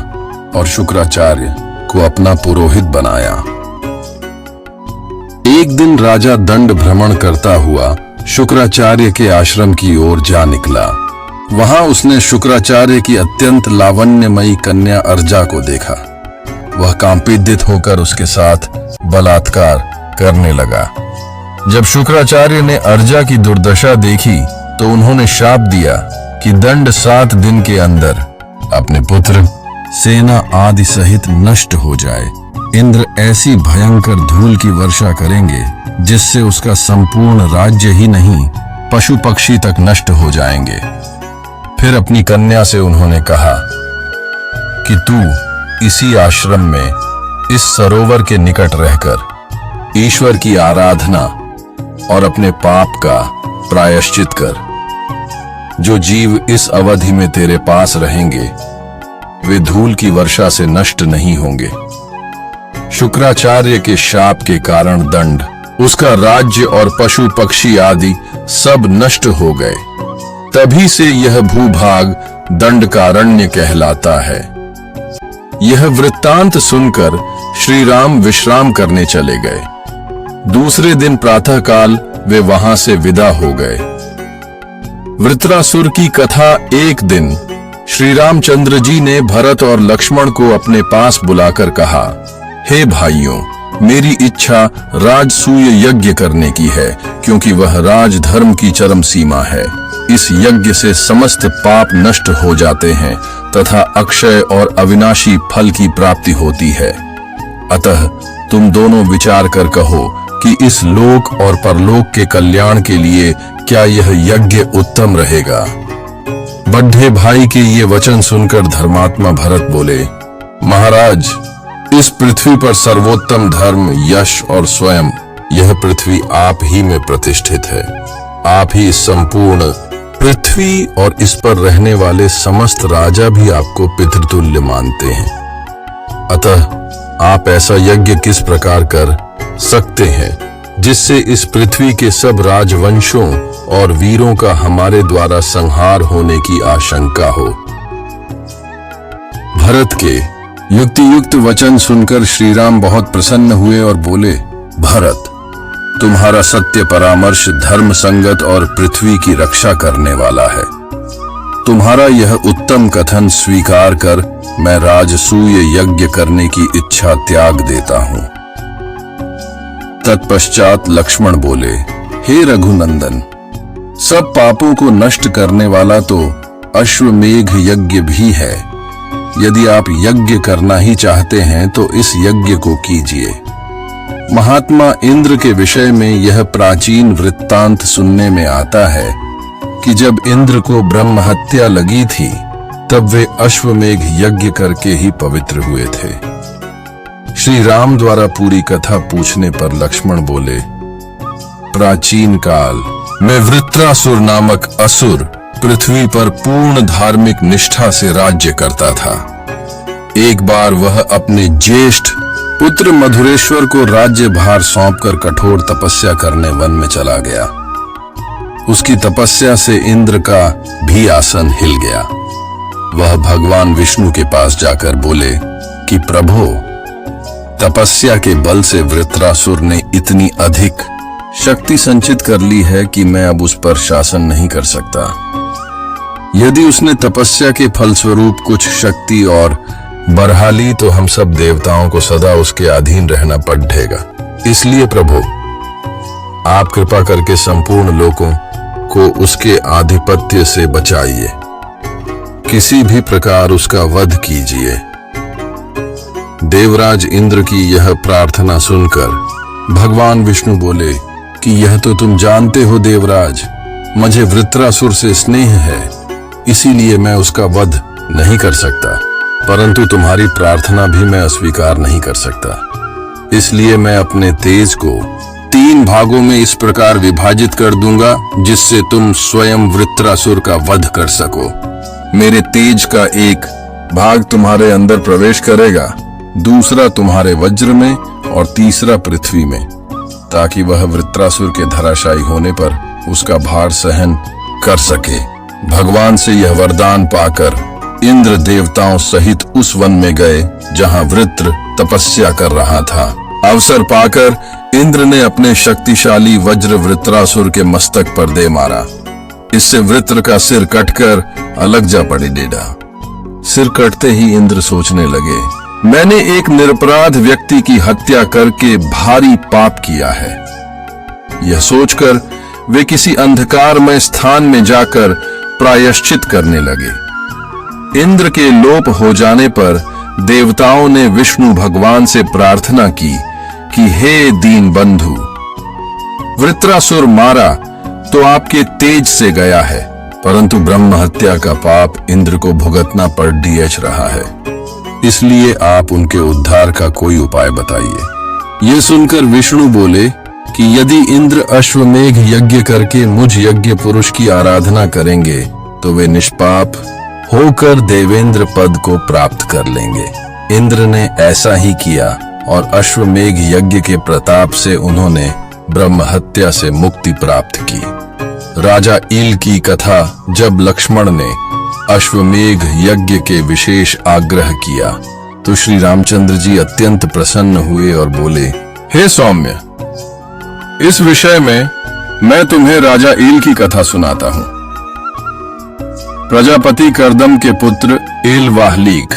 Speaker 1: और शुक्राचार्य को अपना पुरोहित बनाया। एक दिन राजा दंड भ्रमण करता हुआ शुक्राचार्य के आश्रम की ओर जा निकला। वहां उसने शुक्राचार्य की अत्यंत लावण्यमयी कन्या अर्जा को देखा। वह कांपित होकर उसके साथ बलात्कार करने लगा। जब शुक्राचार्य ने अर्जा की दुर्दशा देखी तो उन्होंने शाप दिया कि दंड 7 दिन के अंदर अपने पुत्र, सेना आदि सहित नष्ट हो जाए। इंद्र ऐसी भयंकर धूल की वर्षा करेंगे जिससे उसका संपूर्ण राज्य ही नहीं, पशु पक्षी तक नष्ट हो जाएंगे। फिर अपनी कन्या से उन्होंने कहा कि तू इसी आश्रम में इस सरोवर के निकट रहकर ईश्वर की आराधना और अपने पाप का प्रायश्चित कर। जो जीव इस अवधि में तेरे पास रहेंगे वे धूल की वर्षा से नष्ट नहीं होंगे। शुक्राचार्य के शाप के कारण दंड, उसका राज्य और पशु पक्षी आदि सब नष्ट हो गए। तभी से यह भूभाग दंडकारण्य कहलाता है। यह वृत्तांत सुनकर श्री राम विश्राम करने चले गए। दूसरे दिन प्रातःकाल वे वहां से विदा हो गए। वृत्रासुर की कथा एक दिन श्री रामचंद्र जी ने भरत और लक्ष्मण को अपने पास बुलाकर कहा, हे भाइयों, मेरी इच्छा राजसूय यज्ञ करने की है, क्योंकि वह राजधर्म की चरम सीमा है। इस यज्ञ से समस्त पाप नष्ट हो जाते हैं तथा अक्षय और अविनाशी फल की प्राप्ति होती है। अतः तुम दोनों विचार कर कहो कि इस लोक और परलोक के कल्याण के लिए क्या यह यज्ञ उत्तम रहेगा। बड्ढे भाई के ये वचन सुनकर धर्मात्मा भरत बोले, महाराज, इस पृथ्वी पर सर्वोत्तम धर्म, यश और स्वयं यह पृथ्वी आप ही में प्रतिष्ठित है। आप ही संपूर्ण पृथ्वी और इस पर रहने वाले समस्त राजा भी आपको पितृतुल्य मानते हैं। अतः आप ऐसा यज्ञ किस प्रकार कर सकते हैं जिससे इस पृथ्वी के सब राजवंशों और वीरों का हमारे द्वारा संहार होने की आशंका हो। भरत के युक्ति युक्त वचन सुनकर श्री राम बहुत प्रसन्न हुए और बोले, भरत, तुम्हारा सत्य परामर्श धर्म संगत और पृथ्वी की रक्षा करने वाला है। तुम्हारा यह उत्तम कथन स्वीकार कर मैं राजसूय यज्ञ करने की इच्छा त्याग देता हूं। तत्पश्चात लक्ष्मण बोले, हे रघुनंदन, सब पापों को नष्ट करने वाला तो अश्वमेघ यज्ञ भी है। यदि आप यज्ञ करना ही चाहते हैं तो इस यज्ञ को कीजिए। महात्मा इंद्र के विषय में यह प्राचीन वृत्तांत सुनने में आता है कि जब इंद्र को ब्रह्म हत्या लगी थी तब वे अश्वमेघ यज्ञ करके ही पवित्र हुए थे। श्री राम द्वारा पूरी कथा पूछने पर लक्ष्मण बोले, प्राचीन काल में वृत्रासुर नामक असुर पृथ्वी पर पूर्ण धार्मिक निष्ठा से राज्य करता था। एक बार वह अपने ज्येष्ठ पुत्र मधुरेश्वर को राज्य भार सौंपकर कठोर तपस्या करने वन में चला गया। उसकी तपस्या से इंद्र का भी आसन हिल गया। वह भगवान विष्णु के पास जाकर बोले कि प्रभु, तपस्या के बल से वृत्रासुर ने इतनी अधिक शक्ति संचित कर ली है कि मैं अब उस पर शासन नहीं कर सकता। यदि उसने तपस्या के फलस्वरूप कुछ शक्ति और बढ़ा ली तो हम सब देवताओं को सदा उसके अधीन रहना पड़ेगा। इसलिए प्रभु, आप कृपा करके संपूर्ण लोकों को उसके आधिपत्य से बचाइए। किसी भी प्रकार उसका वध कीजिए। देवराज इंद्र की यह प्रार्थना सुनकर भगवान विष्णु बोले कि यह तो तुम जानते हो देवराज, मुझे वृत्रासुर से स्नेह है, इसीलिए मैं उसका वध नहीं कर सकता, परंतु तुम्हारी प्रार्थना भी मैं अस्वीकार नहीं कर सकता। इसलिए मैं अपने तेज को 3 भागों में इस प्रकार विभाजित कर दूंगा जिससे तुम स्वयं वृत्रासुर का वध कर सको। मेरे तेज का एक भाग तुम्हारे अंदर प्रवेश करेगा, दूसरा तुम्हारे वज्र में और तीसरा पृथ्वी में, ताकि वह वृत्रासुर के धराशायी होने पर उसका भार सहन कर सके। भगवान से यह वरदान पाकर इंद्र देवताओं सहित उस वन में गए जहां वृत्र तपस्या कर रहा था। अवसर पाकर इंद्र ने अपने शक्तिशाली वज्र वृत्रासुर के मस्तक पर दे मारा। इससे वृत्र का सिर कटकर अलग जा पड़ी डेढ़ा। सिर कटते ही इंद्र सोचने लगे, मैंने एक निरपराध व्यक्ति की हत्या करके भारी पाप किया है। यह सोचकर वे किसी अंधकारमय स्थान में जाकर प्रायश्चित करने लगे। इंद्र के लोप हो जाने पर देवताओं ने विष्णु भगवान से प्रार्थना की कि हे दीन बंधु, वृत्रासुर मारा तो आपके तेज से गया है, परंतु ब्रह्म हत्या का पाप इंद्र को भुगतना पड़ रहा है। इसलिए आप उनके उद्धार का कोई उपाय बताइए। ये सुनकर विष्णु बोले कि यदि इंद्र अश्वमेघ यज्ञ करके मुझ यज्ञ पुरुष की आराधना करेंगे तो वे निष्पाप होकर देवेंद्र पद को प्राप्त कर लेंगे। इंद्र ने ऐसा ही किया और अश्वमेघ यज्ञ के प्रताप से उन्होंने ब्रह्म हत्या से मुक्ति प्राप्त की। राजा ईल की कथा जब लक्ष्मण ने अश्वमेघ यज्ञ के विशेष आग्रह किया तो श्री रामचंद्र जी अत्यंत प्रसन्न हुए और बोले, हे सौम्य, इस विषय में मैं तुम्हें राजा ईल की कथा सुनाता हूं। प्रजापति करदम के पुत्र एल वाहलीक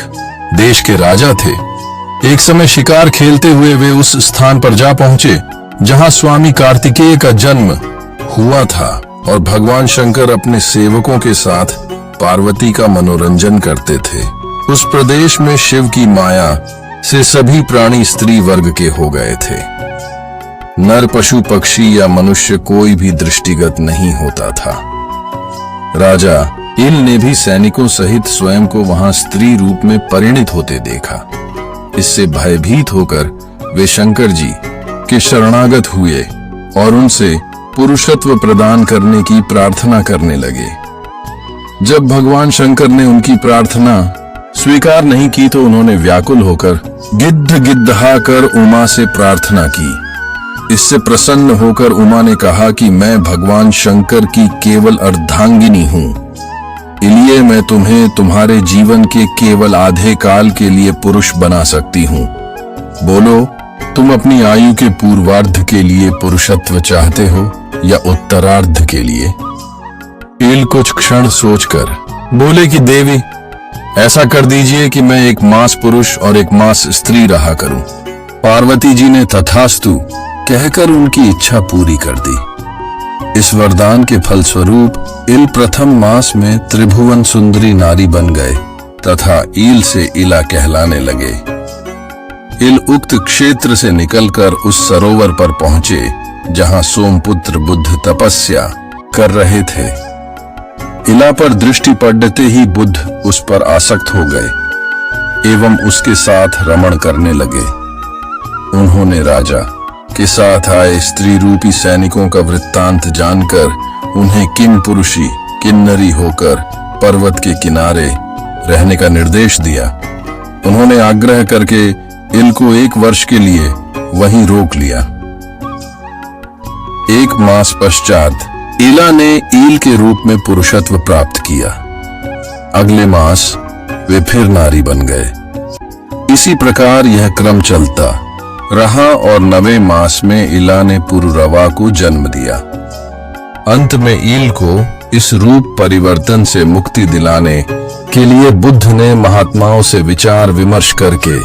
Speaker 1: देश के राजा थे। एक समय शिकार खेलते हुए वे उस स्थान पर जा पहुंचे जहां स्वामी कार्तिकेय का जन्म हुआ था और भगवान शंकर अपने सेवकों के साथ पार्वती का मनोरंजन करते थे। उस प्रदेश में शिव की माया से सभी प्राणी स्त्री वर्ग के हो गए थे। नर, पशु, पक्षी या मनुष्य कोई भी दृष्टिगत नहीं होता था। राजा इल ने भी सैनिकों सहित स्वयं को वहां स्त्री रूप में परिणित होते देखा। इससे भयभीत होकर वे शंकर जी के शरणागत हुए और उनसे पुरुषत्व प्रदान करने की प्रार्थना करने लगे। जब भगवान शंकर ने उनकी प्रार्थना स्वीकार नहीं की तो उन्होंने व्याकुल होकर गिद्ध गिद्धा कर उमा से प्रार्थना की। इससे प्रसन्न होकर उमा ने कहा कि मैं भगवान शंकर की केवल अर्धांगिनी हूं, इसलिए मैं तुम्हें तुम्हारे जीवन के केवल आधे काल के लिए पुरुष बना सकती हूं। बोलो, तुम अपनी आयु के पूर्वार्ध के लिए पुरुषत्व चाहते हो या उत्तरार्ध के लिए? ईल कुछ क्षण सोचकर बोले कि देवी, ऐसा कर दीजिए कि मैं एक मास पुरुष और एक मास स्त्री रहा करूं। पार्वती जी ने तथास्तु कहकर उनकी इच्छा पूरी कर दी। इस वरदान के फलस्वरूप इल प्रथम मास में त्रिभुवन सुंदरी नारी बन गए तथा ईल से इला कहलाने लगे। इल उक्त क्षेत्र से निकलकर उस सरोवर पर पहुंचे जहां सोमपुत्र बुद्ध तपस्या कर रहे थे। इला पर दृष्टि पड़ते ही बुद्ध उस पर आसक्त हो गए एवं उसके साथ रमण करने लगे। उन्होंने राजा के साथ आए स्त्री रूपी सैनिकों का वृत्तांत जानकर उन्हें किन पुरुषी किन्नरी होकर पर्वत के किनारे रहने का निर्देश दिया। उन्होंने आग्रह करके इल को 1 वर्ष के लिए वहीं रोक लिया। 1 मास पश्चात इला ने ईल के रूप में पुरुषत्व प्राप्त किया। अगले मास वे फिर नारी बन गए। इसी प्रकार यह क्रम चलता रहा और 9वें मास में इला ने पुरुरवा को जन्म दिया। अंत में ईल को इस रूप परिवर्तन से मुक्ति दिलाने के लिए बुद्ध ने महात्माओं से विचार विमर्श करके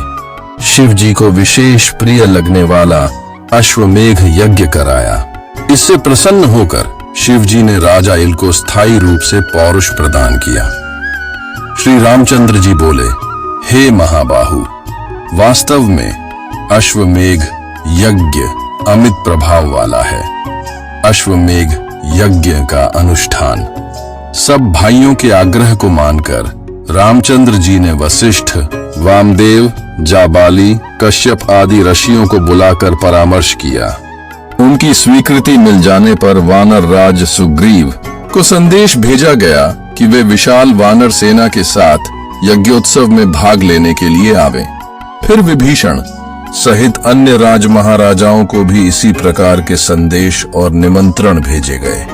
Speaker 1: शिव जी को विशेष प्रिय लगने वाला अश्वमेघ यज्ञ कराया। इससे प्रसन्न होकर शिव जी ने राजा इल को स्थायी रूप से पौरुष प्रदान किया। श्री रामचंद्र जी बोले, हे महाबाहु, वास्तव में अश्वमेघ यज्ञ अमित प्रभाव वाला है। अश्वमेघ यज्ञ का अनुष्ठान सब भाइयों के आग्रह को मानकर रामचंद्र जी ने वशिष्ठ, वामदेव, जाबाली, कश्यप आदि ऋषियों को बुलाकर परामर्श किया। उनकी स्वीकृति मिल जाने पर वानर राज सुग्रीव को संदेश भेजा गया कि वे विशाल वानर सेना के साथ यज्ञोत्सव में भाग लेने के लिए आवे। फिर विभीषण सहित अन्य राज महाराजाओं को भी इसी प्रकार के संदेश और निमंत्रण भेजे गए।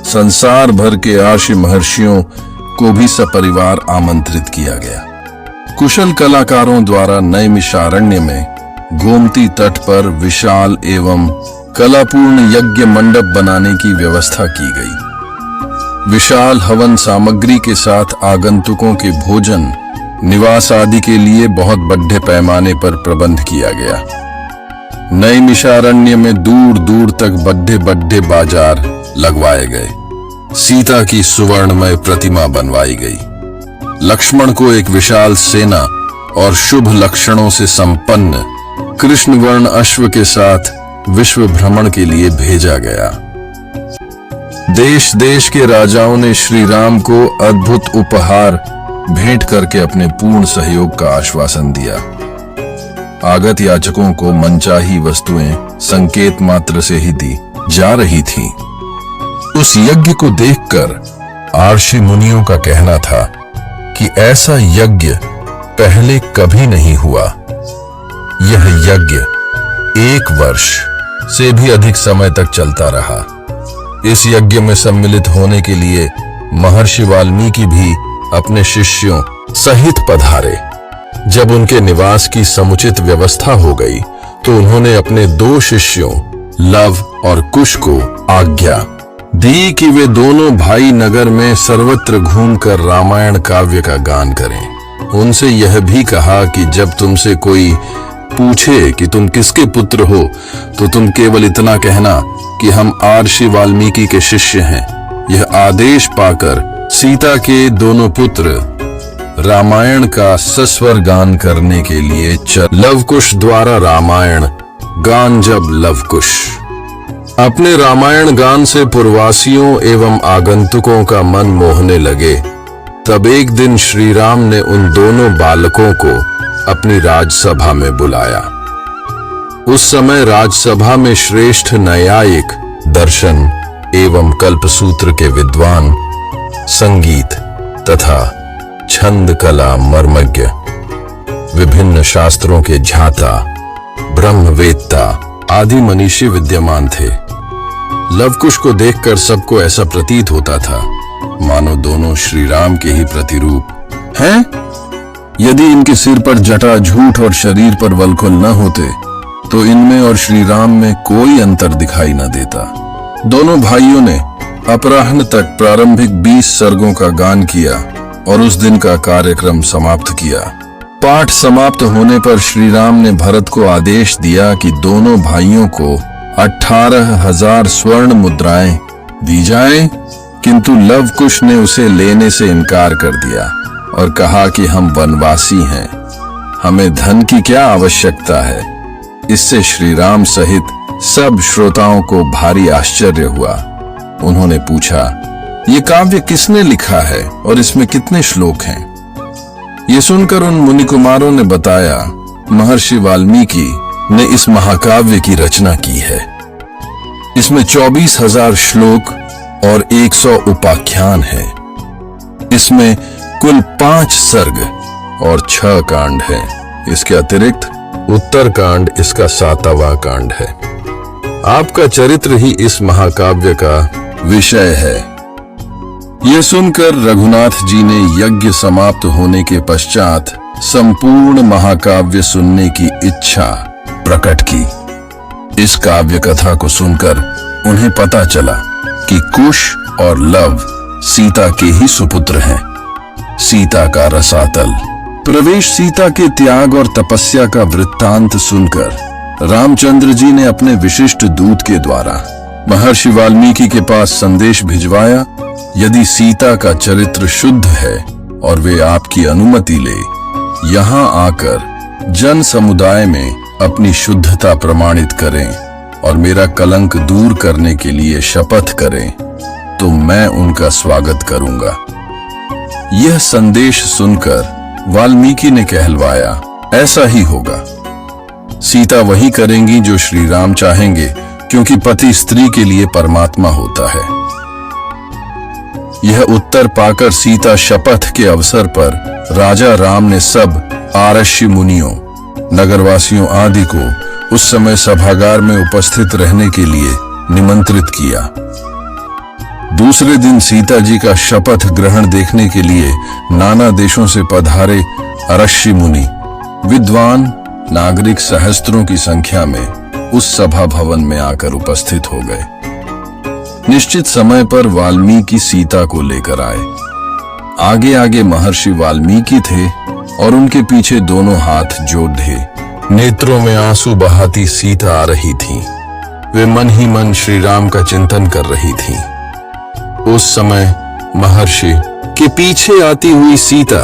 Speaker 1: संसार भर के आर्षि महर्षियों को भी सपरिवार आमंत्रित किया गया। कुशल कलाकारों द्वारा नैमिषारण्य में गोमती तट पर विशाल एवं कलापूर्ण यज्ञ मंडप बनाने की व्यवस्था की गई। विशाल हवन सामग्री के साथ आगंतुकों के भोजन, निवास आदि के लिए बहुत बड़े पैमाने पर प्रबंध किया गया। नैमिषारण्य में दूर दूर तक बड़े बड़े बाजार लगवाए गए। सीता की सुवर्णमय प्रतिमा बनवाई गई। लक्ष्मण को एक विशाल सेना और शुभ लक्षणों से संपन्न कृष्ण वर्ण अश्व के साथ विश्व भ्रमण के लिए भेजा गया। देश देश के राजाओं ने श्री राम को अद्भुत उपहार भेंट करके अपने पूर्ण सहयोग का आश्वासन दिया। आगत याचकों को मनचाही वस्तुएं संकेत मात्र से ही दी जा रही थीं। उस यज्ञ को देखकर आर्षि मुनियों का कहना था कि ऐसा यज्ञ पहले कभी नहीं हुआ। यह यज्ञ 1 वर्ष से भी अधिक समय तक चलता रहा। इस यज्ञ में सम्मिलित होने के लिए महर्षि वाल्मीकि भी अपने शिष्यों सहित पधारे। जब उनके निवास की समुचित व्यवस्था हो गई तो उन्होंने अपने 2 शिष्यों लव और कुश को आज्ञा दी कि वे दोनों भाई नगर में सर्वत्र घूमकर रामायण काव्य का गान करें। उनसे यह भी कहा कि जब तुमसे कोई पूछे कि तुम किसके पुत्र हो तो तुम केवल इतना कहना कि हम आर्षि वाल्मीकि के शिष्य हैं। यह आदेश पाकर सीता के दोनों पुत्र रामायण का सस्वर गान करने के लिए लवकुश द्वारा रामायण गान। जब लवकुश अपने रामायण गान से पूर्ववासियों एवं आगंतुकों का मन मोहने लगे, तब एक दिन श्री राम ने उन दोनों बालकों को अपनी राजसभा में बुलाया। उस समय राजसभा में श्रेष्ठ न्यायिक, दर्शन एवं कल्पसूत्र के विद्वान, संगीत तथा छंद कला मर्मज्ञ, विभिन्न शास्त्रों के झाता, ब्रह्मवेत्ता आदि मनीषी विद्यमान थे। लवकुश को देखकर सबको ऐसा प्रतीत होता था मानो दोनों श्री राम के ही प्रतिरूप हैं। यदि इनके सिर पर जटा झूठ और शरीर पर वल्कुल न होते तो इनमें और श्री राम में कोई अंतर दिखाई न देता। दोनों भाइयों ने अपराह्न तक प्रारंभिक 20 सर्गों का गान किया और उस दिन का कार्यक्रम समाप्त किया। पाठ समाप्त होने पर श्री राम ने भरत को आदेश दिया कि दोनों भाइयों को 18,000 स्वर्ण मुद्राएं दी जाएं, किंतु लवकुश ने उसे लेने से इनकार कर दिया और कहा कि हम वनवासी हैं, हमें धन की क्या आवश्यकता है। इससे श्री राम सहित सब श्रोताओं को भारी आश्चर्य हुआ। उन्होंने पूछा, ये काव्य किसने लिखा है और इसमें कितने श्लोक हैं? ये सुनकर उन मुनि कुमारों ने बताया, महर्षि वाल्मीकि ने इस महाकाव्य की रचना की है। इसमें 24,000 श्लोक और 100 उपाख्यान है। इसमें कुल 5 सर्ग और 6 कांड है। इसके अतिरिक्त उत्तर कांड इसका 7वां कांड है। आपका चरित्र ही इस महाकाव्य का विषय है। यह सुनकर रघुनाथ जी ने यज्ञ समाप्त होने के पश्चात संपूर्ण महाकाव्य सुनने की इच्छा प्रकट की। इस काव्य कथा को सुनकर उन्हें पता चला कि कुश और लव सीता के ही सुपुत्र हैं। सीता का रसातल प्रवेश, सीता के त्याग और तपस्या का वृत्तांत सुनकर रामचंद्र जी ने अपने विशिष्ट दूत के द्वारा महर्षि वाल्मीकि के पास संदेश भिजवाया। यदि सीता का चरित्र शुद्ध है और वे आपकी अनुमति ले यहाँ आकर जन समुदाय में अपनी शुद्धता प्रमाणित करें और मेरा कलंक दूर करने के लिए शपथ करें, तो मैं उनका स्वागत करूंगा। यह संदेश सुनकर वाल्मीकि ने कहलवाया, ऐसा ही होगा। सीता वही करेंगी जो श्री राम चाहेंगे, क्योंकि पति स्त्री के लिए परमात्मा होता है। यह उत्तर पाकर सीता शपथ के अवसर पर राजा राम ने सब आर्षि मुनियों, नगरवासियों आदि को उस समय सभागार में उपस्थित रहने के लिए निमंत्रित किया। दूसरे दिन सीता जी का शपथ ग्रहण देखने के लिए नाना देशों से पधारे आर्षि मुनि, विद्वान नागरिक सहस्त्रों की संख्या में उस सभा भवन में आकर उपस्थित हो गए। निश्चित समय पर वाल्मीकि सीता को लेकर आए। आगे आगे महर्षि वाल्मीकि थे और उनके पीछे दोनों हाथ जोड़े नेत्रों में आंसू बहाती सीता आ रही थी। वे मन ही मन श्री राम का चिंतन कर रही थी। उस समय महर्षि के पीछे आती हुई सीता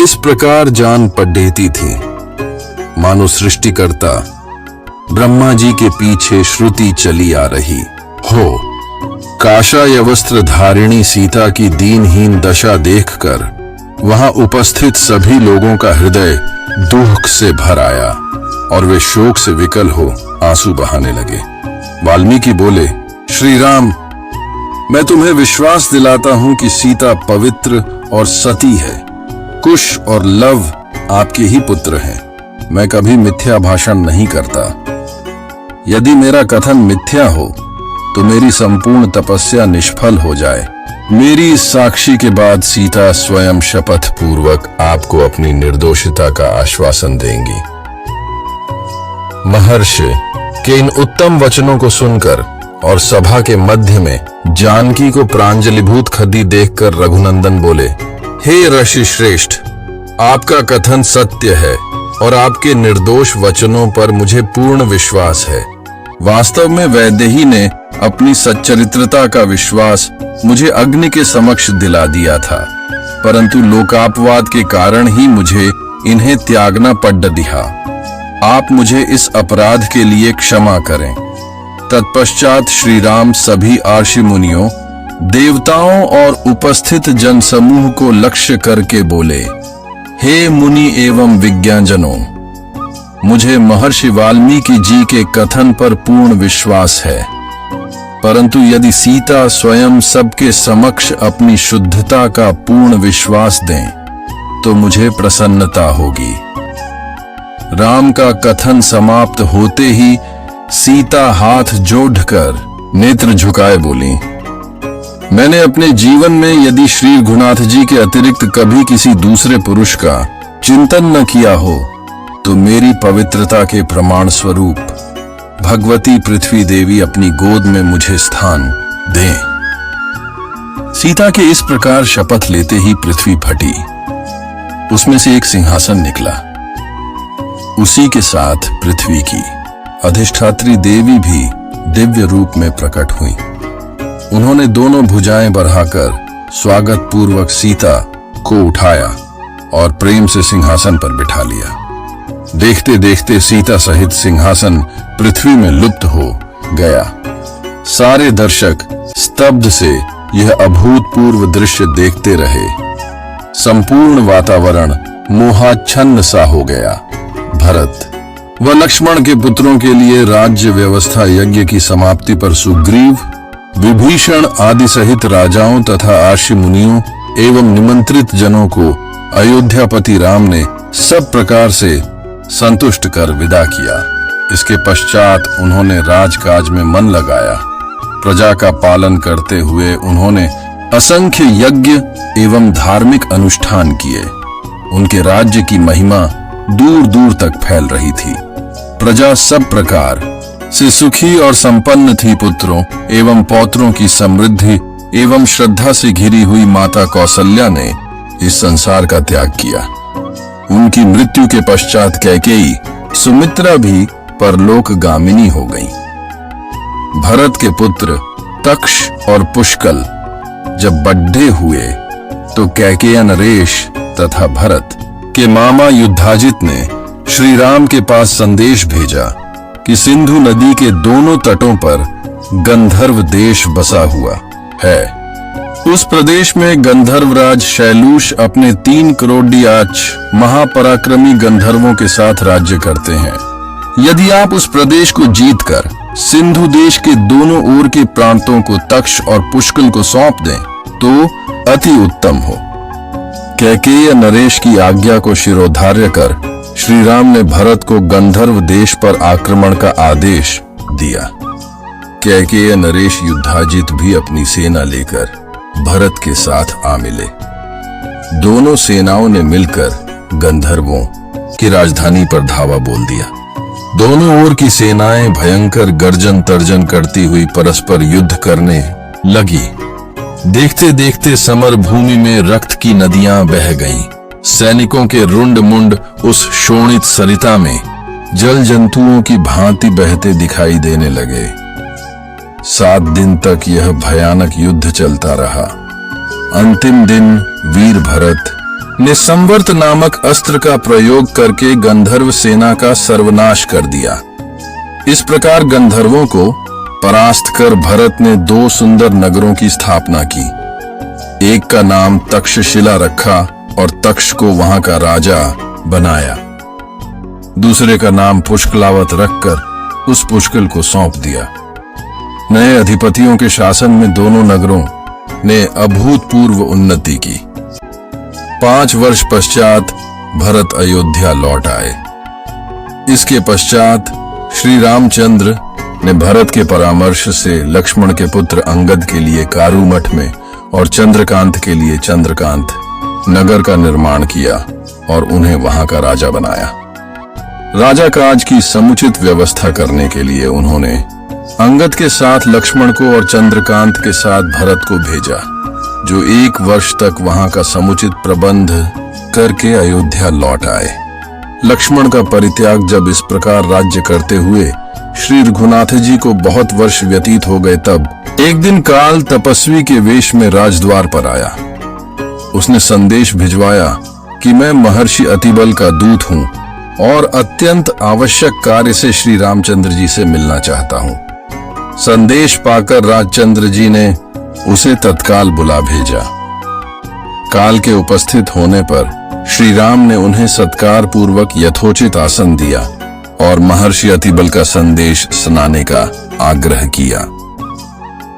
Speaker 1: इस प्रकार जान पड़ती थी मानो सृष्टिकर्ता ब्रह्मा जी के पीछे श्रुति चली आ रही हो। काषाय वस्त्र धारिणी सीता की दीनहीन दशा देखकर वहां उपस्थित सभी लोगों का हृदय दुख से भर आया और वे शोक से विकल हो आंसू बहाने लगे। वाल्मीकि बोले, श्री राम, मैं तुम्हें विश्वास दिलाता हूं कि सीता पवित्र और सती है। कुश और लव आपके ही पुत्र हैं। मैं कभी मिथ्या भाषण नहीं करता। यदि मेरा कथन मिथ्या हो तो मेरी संपूर्ण तपस्या निष्फल हो जाए। मेरी इस साक्षी के बाद सीता स्वयं शपथ पूर्वक आपको अपनी निर्दोषिता का आश्वासन देंगी। महर्षि के इन उत्तम वचनों को सुनकर और सभा के मध्य में जानकी को प्रांजलिभूत खड़ी देखकर रघुनंदन बोले, हे ऋषि श्रेष्ठ, आपका कथन सत्य है और आपके निर्दोष वचनों पर मुझे पूर्ण विश्वास है। वास्तव में वैदेही ने अपनी सच्चरित्रता का विश्वास मुझे अग्नि के समक्ष दिला दिया था, परंतु लोकापवाद के कारण ही मुझे इन्हें त्यागना पड़ दिया। आप मुझे इस अपराध के लिए क्षमा करें। तत्पश्चात श्री राम सभी आर्षि मुनियों, देवताओं और उपस्थित जनसमूह को लक्ष्य करके बोले, हे मुनि एवं विज्ञानजनों, मुझे महर्षि वाल्मीकि जी के कथन पर पूर्ण विश्वास है, परंतु यदि सीता स्वयं सबके समक्ष अपनी शुद्धता का पूर्ण विश्वास दें तो मुझे प्रसन्नता होगी। राम का कथन समाप्त होते ही सीता हाथ जोड़कर नेत्र झुकाए बोली, मैंने अपने जीवन में यदि श्री रघुनाथ जी के अतिरिक्त कभी किसी दूसरे पुरुष का चिंतन न किया हो तो मेरी पवित्रता के प्रमाण स्वरूप भगवती पृथ्वी देवी अपनी गोद में मुझे स्थान दें। सीता के इस प्रकार शपथ लेते ही पृथ्वी फटी, उसमें से एक सिंहासन निकला। उसी के साथ पृथ्वी की अधिष्ठात्री देवी भी दिव्य रूप में प्रकट हुई। उन्होंने दोनों भुजाएं बढ़ाकर स्वागत पूर्वक सीता को उठाया और प्रेम से सिंहासन पर बिठा लिया। देखते देखते सीता सहित सिंहासन पृथ्वी में लुप्त हो गया। सारे दर्शक स्तब्ध से यह अभूतपूर्व दृश्य देखते रहे। संपूर्ण वातावरण मोहाच्छन्न सा हो गया। भरत व लक्ष्मण के पुत्रों के लिए राज्य व्यवस्था यज्ञ की समाप्ति पर सुग्रीव, विभीषण आदि सहित राजाओं तथा आर्षि मुनियों एवं निमंत्रित जनों को अयोध्यापति राम ने सब प्रकार से संतुष्ट कर विदा किया। इसके पश्चात उन्होंने राजकाज में मन लगाया। प्रजा का पालन करते हुए उन्होंने असंख्य यज्ञ एवं धार्मिक अनुष्ठान किए। उनके राज्य की महिमा दूर दूर तक फैल रही थी। प्रजा सब प्रकार से सुखी और संपन्न थी। पुत्रों एवं पौत्रों की समृद्धि एवं श्रद्धा से घिरी हुई माता कौसल्या ने इस संसार का त्याग किया। उनकी मृत्यु के पश्चात कैकेयी, सुमित्रा भी परलोकगामिनी हो गईं। भरत के पुत्र तक्ष और पुष्कल जब बड्ढे हुए तो कैकेयी नरेश तथा भरत के मामा युद्धाजित ने श्री राम के पास संदेश भेजा कि सिंधु नदी के दोनों तटों पर गंधर्व देश बसा हुआ है। उस प्रदेश में गंधर्वराज शैलूष अपने 3 करोड़ियाच महापराक्रमी गंधर्वों के साथ राज्य करते हैं। यदि आप उस प्रदेश को जीतकर सिंधु देश के दोनों ओर के प्रांतों को तक्ष और पुष्कल को सौंप दें तो अति उत्तम हो। कैकेयी नरेश की आज्ञा को शिरोधार्य कर श्री राम ने भरत को गंधर्व देश पर आक्रमण का आदेश दिया। कैकेयी नरेश युद्धाजित भी अपनी सेना लेकर भरत के साथ आ मिले। दोनों सेनाओं ने मिलकर गंधर्वों की राजधानी पर धावा बोल दिया। दोनों ओर की सेनाएं भयंकर गर्जन तर्जन करती हुई परस्पर युद्ध करने लगी। देखते देखते समर भूमि में रक्त की नदियां बह गईं। सैनिकों के रुंड मुंड उस शोणित सरिता में जल जंतुओं की भांति बहते दिखाई देने लगे। 7 दिन तक यह भयानक युद्ध चलता रहा। अंतिम दिन वीर भरत ने संवर्त नामक अस्त्र का प्रयोग करके गंधर्व सेना का सर्वनाश कर दिया। इस प्रकार गंधर्वों को परास्त कर भरत ने 2 सुंदर नगरों की स्थापना की। एक का नाम तक्षशिला रखा और तक्ष को वहां का राजा बनाया। दूसरे का नाम पुष्कलावत रखकर उस पुष्कल को सौंप दिया। नए अधिपतियों के शासन में दोनों नगरों ने अभूतपूर्व उन्नति की। 5 वर्ष पश्चात भरत अयोध्या लौट आए। इसके पश्चात श्री रामचंद्र ने भरत के परामर्श से लक्ष्मण के पुत्र अंगद के लिए कारूमठ में और चंद्रकांत के लिए चंद्रकांत नगर का निर्माण किया और उन्हें वहां का राजा बनाया। राजा काज की समुचित व्यवस्था करने के लिए उन्होंने अंगद के साथ लक्ष्मण को और चंद्रकांत के साथ भरत को भेजा, जो 1 वर्ष तक वहां का समुचित प्रबंध करके अयोध्या लौट आए। लक्ष्मण का परित्याग जब इस प्रकार राज्य करते हुए श्री रघुनाथ जी को बहुत वर्ष व्यतीत हो गए, तब एक दिन काल तपस्वी के वेश में राजद्वार पर आया। उसने संदेश भिजवाया कि मैं महर्षि अतिबल का दूत हूं और अत्यंत आवश्यक कार्य से श्री रामचंद्र जी से मिलना चाहता हूं। संदेश पाकर राजचंद्र जी ने उसे तत्काल बुला भेजा। काल के उपस्थित होने पर श्री राम ने उन्हें सत्कार पूर्वक यथोचित आसन दिया और महर्षि अतिबल का संदेश सुनाने का आग्रह किया।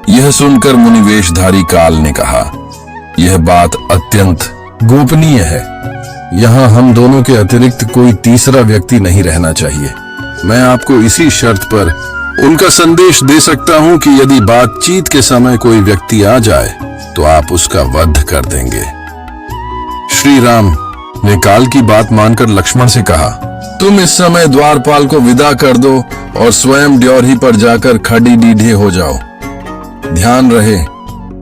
Speaker 1: यह सुनकर मुनिवेशधारी काल ने कहा, यह बात अत्यंत गोपनीय है। यहाँ हम दोनों के अतिरिक्त कोई तीसरा व्यक्ति नहीं रहना चाहिए। मैं आपको इसी शर्त पर उनका संदेश दे सकता हूँ कि यदि बातचीत के समय कोई व्यक्ति आ जाए तो आप उसका वध कर देंगे। श्री राम ने काल की बात मानकर लक्ष्मण से कहा, तुम इस समय द्वारपाल को विदा कर दो और स्वयं ड्योढ़ी पर जाकर खड़ी डीढ़े हो जाओ। ध्यान रहे,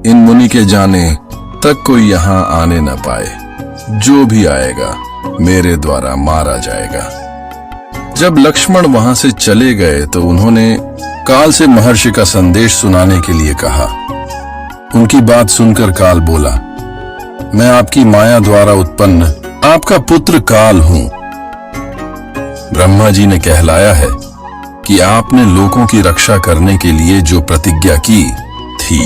Speaker 1: इन मुनि के जाने तक कोई यहाँ आने न पाए। जो भी आएगा मेरे द्वारा मारा जाएगा। जब लक्ष्मण वहां से चले गए तो उन्होंने काल से महर्षि का संदेश सुनाने के लिए कहा। उनकी बात सुनकर काल बोला, मैं आपकी माया द्वारा उत्पन्न आपका पुत्र काल हूं। ब्रह्मा जी ने कहलाया है कि आपने लोगों की रक्षा करने के लिए जो प्रतिज्ञा की थी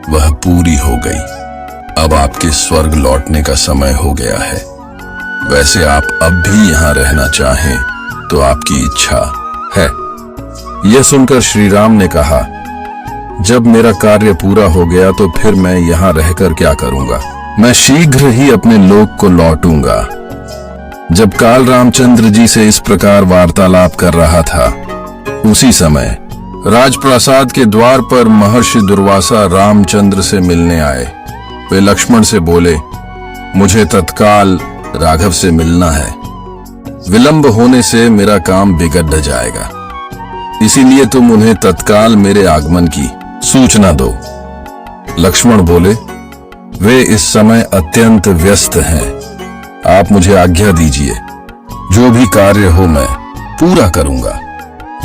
Speaker 1: वह पूरी हो गई। अब आपके स्वर्ग लौटने का समय हो गया है। वैसे आप अब भी यहाँ रहना चाहें तो आपकी इच्छा है। यह सुनकर श्री राम ने कहा, जब मेरा कार्य पूरा हो गया तो फिर मैं यहाँ रहकर क्या करूंगा। मैं शीघ्र ही अपने लोक को लौटूंगा। जब काल रामचंद्र जी से इस प्रकार वार्तालाप कर रहा था, उसी समय राजप्रासाद के द्वार पर महर्षि दुर्वासा रामचंद्र से मिलने आए। वे लक्ष्मण से बोले, मुझे तत्काल राघव से मिलना है। विलंब होने से मेरा काम बिगड़ जाएगा, इसीलिए तुम उन्हें तत्काल मेरे आगमन की सूचना दो। लक्ष्मण बोले, वे इस समय अत्यंत व्यस्त हैं। आप मुझे आज्ञा दीजिए, जो भी कार्य हो मैं पूरा करूंगा।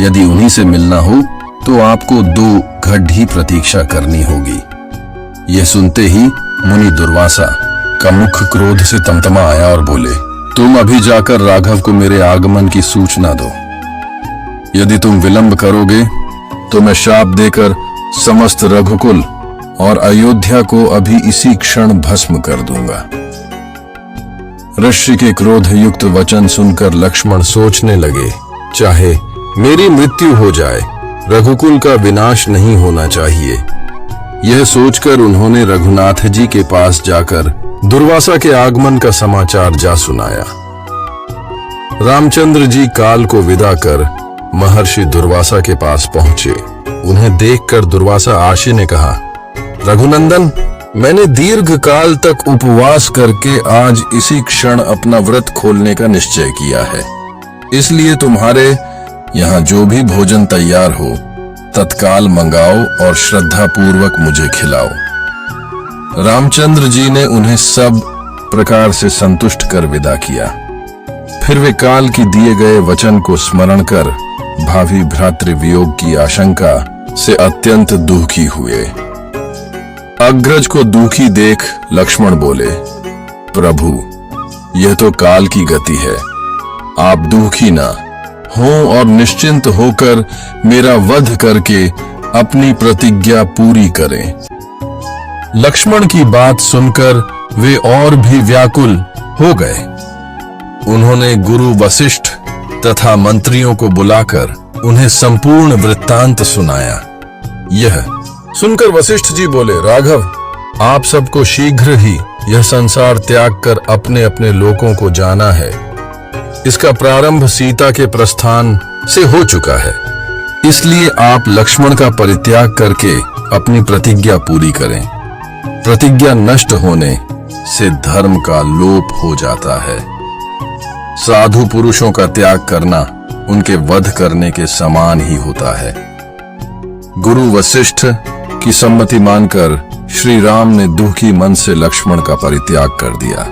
Speaker 1: यदि उन्हीं से मिलना हो तो आपको 2 घड़ी प्रतीक्षा करनी होगी। यह सुनते ही मुनि दुर्वासा का मुख क्रोध से तमतमा आया और बोले, तुम अभी जाकर राघव को मेरे आगमन की सूचना दो। यदि तुम विलंब करोगे तो मैं शाप देकर समस्त रघुकुल और अयोध्या को अभी इसी क्षण भस्म कर दूंगा। ऋषि के क्रोध युक्त वचन सुनकर लक्ष्मण सोचने लगे, चाहे मेरी मृत्यु हो जाए, रघुकुल का विनाश नहीं होना चाहिए। यह सोचकर उन्होंने रघुनाथ जी के पास जाकर दुर्वासा के आगमन का समाचार जा सुनाया। रामचंद्र जी काल को विदा कर महर्षि दुर्वासा के पास पहुंचे। उन्हें देखकर दुर्वासा आशी ने कहा, रघुनंदन, मैंने दीर्घ काल तक उपवास करके आज इसी क्षण अपना व्रत खोलने का निश्चय किया है। इसलिए तुम्हारे यहाँ जो भी भोजन तैयार हो तत्काल मंगाओ और श्रद्धा पूर्वक मुझे खिलाओ। रामचंद्र जी ने उन्हें सब प्रकार से संतुष्ट कर विदा किया। फिर वे काल की दिए गए वचन को स्मरण कर भावी भ्रातृ वियोग की आशंका से अत्यंत दुखी हुए। अग्रज को दुखी देख लक्ष्मण बोले, प्रभु, यह तो काल की गति है। आप दुखी ना हो और निश्चिंत होकर मेरा वध करके अपनी प्रतिज्ञा पूरी करें। लक्ष्मण की बात सुनकर वे और भी व्याकुल हो गए। उन्होंने गुरु वशिष्ठ तथा मंत्रियों को बुलाकर उन्हें संपूर्ण वृत्तांत सुनाया। यह सुनकर वशिष्ठ जी बोले, राघव, आप सबको शीघ्र ही यह संसार त्याग कर अपने अपने लोकों को जाना है। इसका प्रारंभ सीता के प्रस्थान से हो चुका है। इसलिए आप लक्ष्मण का परित्याग करके अपनी प्रतिज्ञा पूरी करें। प्रतिज्ञा नष्ट होने से धर्म का लोप हो जाता है। साधु पुरुषों का त्याग करना उनके वध करने के समान ही होता है। गुरु वशिष्ठ की सम्मति मानकर श्री राम ने दुखी मन से लक्ष्मण का परित्याग कर दिया।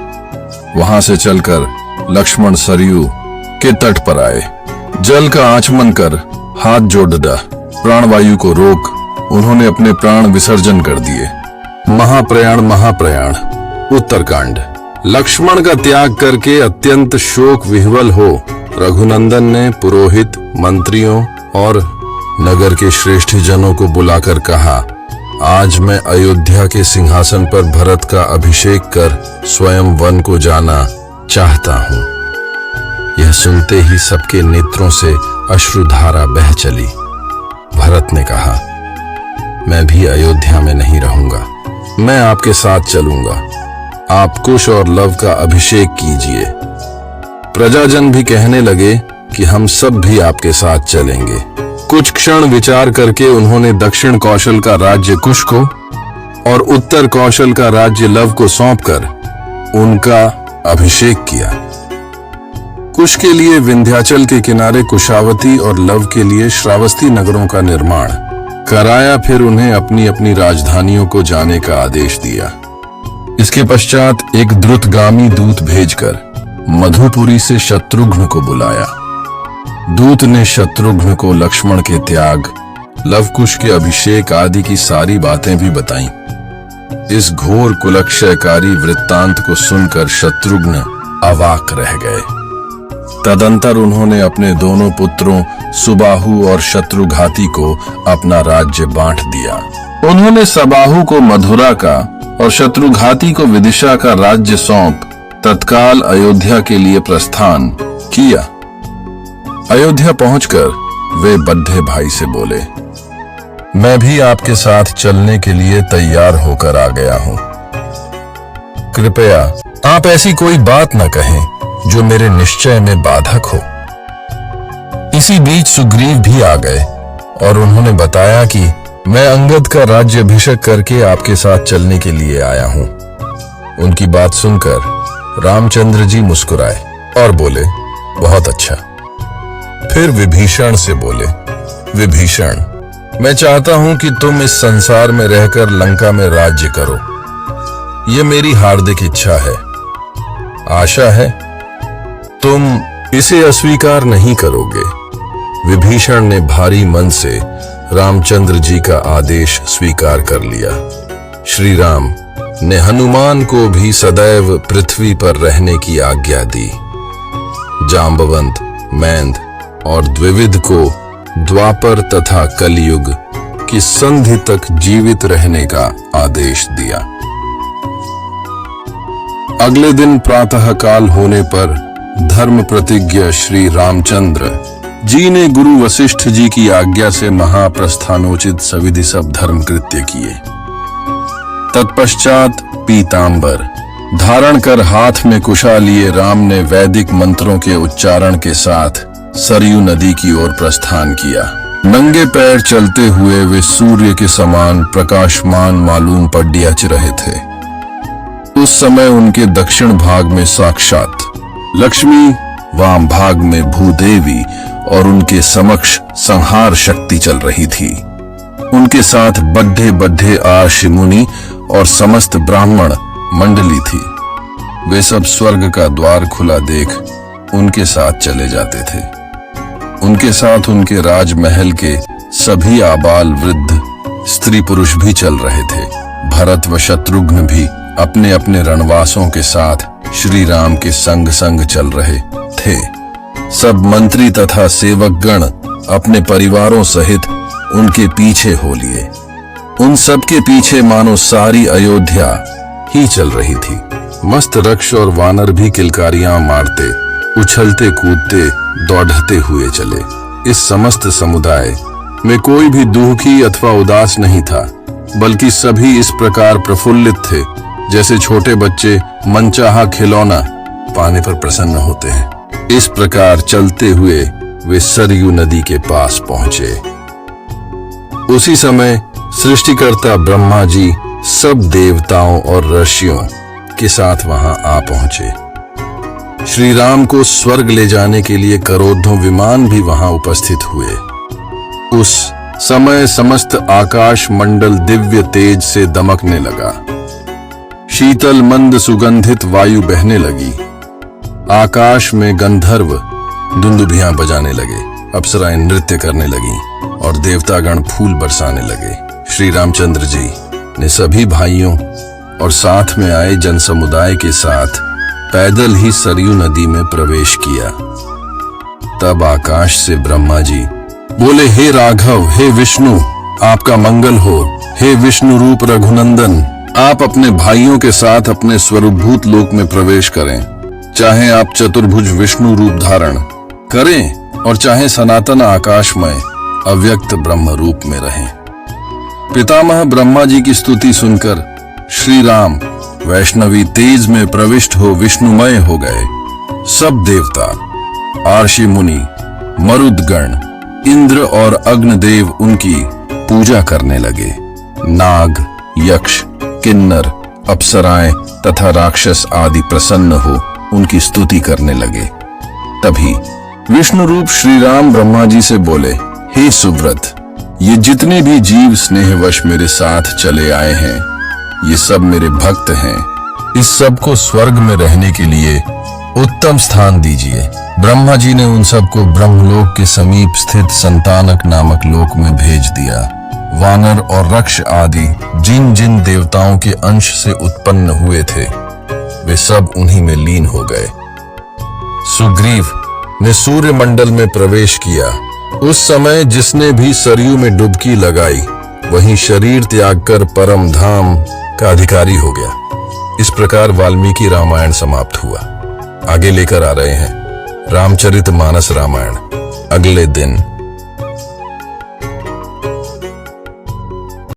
Speaker 1: वहां से चलकर लक्ष्मण सरयू के तट पर आए। जल का आचमन कर हाथ जोड़ डाला। प्राणवायु को रोक उन्होंने अपने प्राण विसर्जन कर दिए। महाप्रयाण महाप्रयाण उत्तरकांड। लक्ष्मण का त्याग करके अत्यंत शोक विह्वल हो रघुनंदन ने पुरोहित, मंत्रियों और नगर के श्रेष्ठ जनों को बुलाकर कहा, आज मैं अयोध्या के सिंहासन पर भरत का अभिषेक कर स्वयं वन को जाना चाहता हूं। यह सुनते ही सबके नेत्रों से अश्रुधारा बह चली। भरत ने कहा, मैं भी अयोध्या में नहीं रहूंगा, मैं आपके साथ चलूंगा। आप कुश और लव का अभिषेक कीजिए। प्रजाजन भी कहने लगे कि हम सब भी आपके साथ चलेंगे। कुछ क्षण विचार करके उन्होंने दक्षिण कौशल का राज्य कुश को और उत्तर कौशल का राज्य लव को सौंपकर उनका अभिषेक किया। कुश के लिए विंध्याचल के किनारे कुशावती और लव के लिए श्रावस्ती नगरों का निर्माण कराया। फिर उन्हें अपनी अपनी राजधानियों को जाने का आदेश दिया। इसके पश्चात एक द्रुतगामी दूत भेजकर मधुपुरी से शत्रुघ्न को बुलाया। दूत ने शत्रुघ्न को लक्ष्मण के त्याग, लवकुश के अभिषेक आदि की सारी बातें भी बताईं। इस घोर कुलक्षयकारी वृत्तांत को सुनकर शत्रुघ्न अवाक रह गए। तदंतर उन्होंने अपने दोनों पुत्रों सुबाहु और शत्रुघाती को अपना राज्य बांट दिया। उन्होंने सबाहु को मधुरा का और शत्रुघाती को विदिशा का राज्य सौंप तत्काल अयोध्या के लिए प्रस्थान किया। अयोध्या पहुंचकर वे बड्ढे भाई से बोले, मैं भी आपके साथ चलने के लिए तैयार होकर आ गया हूं। कृपया आप ऐसी कोई बात न कहें जो मेरे निश्चय में बाधक हो। इसी बीच सुग्रीव भी आ गए और उन्होंने बताया कि मैं अंगद का राज्य अभिषेक करके आपके साथ चलने के लिए आया हूं। उनकी बात सुनकर रामचंद्र जी मुस्कुराए और बोले, बहुत अच्छा। फिर विभीषण से बोले, विभीषण, मैं चाहता हूं कि तुम इस संसार में रहकर लंका में राज्य करो। यह मेरी हार्दिक इच्छा है। आशा है तुम इसे अस्वीकार नहीं करोगे। विभीषण ने भारी मन से रामचंद्र जी का आदेश स्वीकार कर लिया। श्री राम ने हनुमान को भी सदैव पृथ्वी पर रहने की आज्ञा दी। जांबवंत, मैंद और द्विविध को द्वापर तथा कलयुग की संधि तक जीवित रहने का आदेश दिया। अगले दिन प्रातः काल होने पर धर्म प्रतिज्ञ श्री रामचंद्र जी ने गुरु वशिष्ठ जी की आज्ञा से महाप्रस्थानोचित सविधि सब धर्म कृत्य किए। तत्पश्चात पीतांबर धारण कर हाथ में कुशा लिए राम ने वैदिक मंत्रों के उच्चारण के साथ सरयू नदी की ओर प्रस्थान किया। नंगे पैर चलते हुए वे सूर्य के समान प्रकाशमान मालूम पड़ रहे थे। उस समय उनके दक्षिण भाग में साक्षात लक्ष्मी, वाम भाग में भूदेवी और उनके समक्ष संहार शक्ति चल रही थी। उनके साथ बड्ढे बड्ढे आर्षि मुनि और समस्त ब्राह्मण मंडली थी। वे सब स्वर्ग का द्वार खुला देख उनके साथ चले जाते थे। उनके साथ उनके राजमहल के सभी आबाल वृद्ध स्त्री पुरुष भी चल रहे थे। भरत व शत्रुघ्न भी अपने अपने रणवासों के साथ श्री राम के संग संग चल रहे थे। सब मंत्री तथा सेवक गण अपने परिवारों सहित उनके पीछे हो लिए। उन सब के पीछे मानो सारी अयोध्या ही चल रही थी। मस्त रक्ष और वानर भी किलकारियां मारते, उछलते कूदते, दौड़ते हुए चले। इस समस्त समुदाय में कोई भी दुखी अथवा उदास नहीं था, बल्कि सभी इस प्रकार प्रफुल्लित थे जैसे छोटे बच्चे मनचाहा खिलौना पाने पर प्रसन्न होते हैं। इस प्रकार चलते हुए वे सरयू नदी के पास पहुंचे। उसी समय सृष्टिकर्ता ब्रह्मा जी सब देवताओं और ऋषियों के साथ वहां आ पहुंचे। श्री राम को स्वर्ग ले जाने के लिए करोड़ों विमान भी वहां उपस्थित हुए। उस समय समस्त आकाश मंडल दिव्य तेज से दमकने लगा। शीतल मंद सुगंधित वायु बहने लगी। आकाश में गंधर्व दुंदुभियां बजाने लगे, अप्सराएं नृत्य करने लगी और देवतागण फूल बरसाने लगे। श्री रामचंद्र जी ने सभी भाइयों और साथ में आए जन समुदाय के साथ पैदल ही सरयू नदी में प्रवेश किया। तब आकाश से ब्रह्मा जी बोले, हे राघव, हे विष्णु, आपका मंगल हो। हे विष्णु रूप रघुनंदन, आप अपने भाइयों के साथ अपने स्वरूपभूत लोक में प्रवेश करें। चाहे आप चतुर्भुज विष्णु रूप धारण करें और चाहे सनातन आकाशमय अव्यक्त ब्रह्म रूप में रहें। पितामह ब्रह्मा जी की स्तुति सुनकर श्री राम वैष्णवी तेज में प्रविष्ट हो विष्णुमय हो गए। सब देवता, आर्षि मुनि, मरुदगण, इंद्र और अग्निदेव उनकी पूजा करने लगे। नाग, यक्ष, किन्नर, अप्सराएं तथा राक्षस आदि प्रसन्न हो उनकी स्तुति करने लगे। तभी विष्णु रूप श्री राम ब्रह्मा जी से बोले, हे सुव्रत, ये जितने भी जीव स्नेहवश मेरे साथ चले आए हैं, ये सब मेरे भक्त हैं। इस सब को स्वर्ग में रहने के लिए उत्तम स्थान दीजिए। ब्रह्मा जी ने उन सबको ब्रह्मलोक के समीप स्थित संतानक नामक लोक में भेज दिया। वानर और रक्ष आदि जिन जिन देवताओं के अंश से उत्पन्न हुए थे, वे सब उन्हीं में लीन हो गए। सुग्रीव ने सूर्य मंडल में प्रवेश किया। उस समय जिसने भी सरयू में डुबकी लगाई, वहीं शरीर त्याग कर परम धाम का अधिकारी हो गया। इस प्रकार वाल्मीकि रामायण समाप्त हुआ। आगे लेकर आ रहे हैं रामचरितमानस रामायण अगले दिन।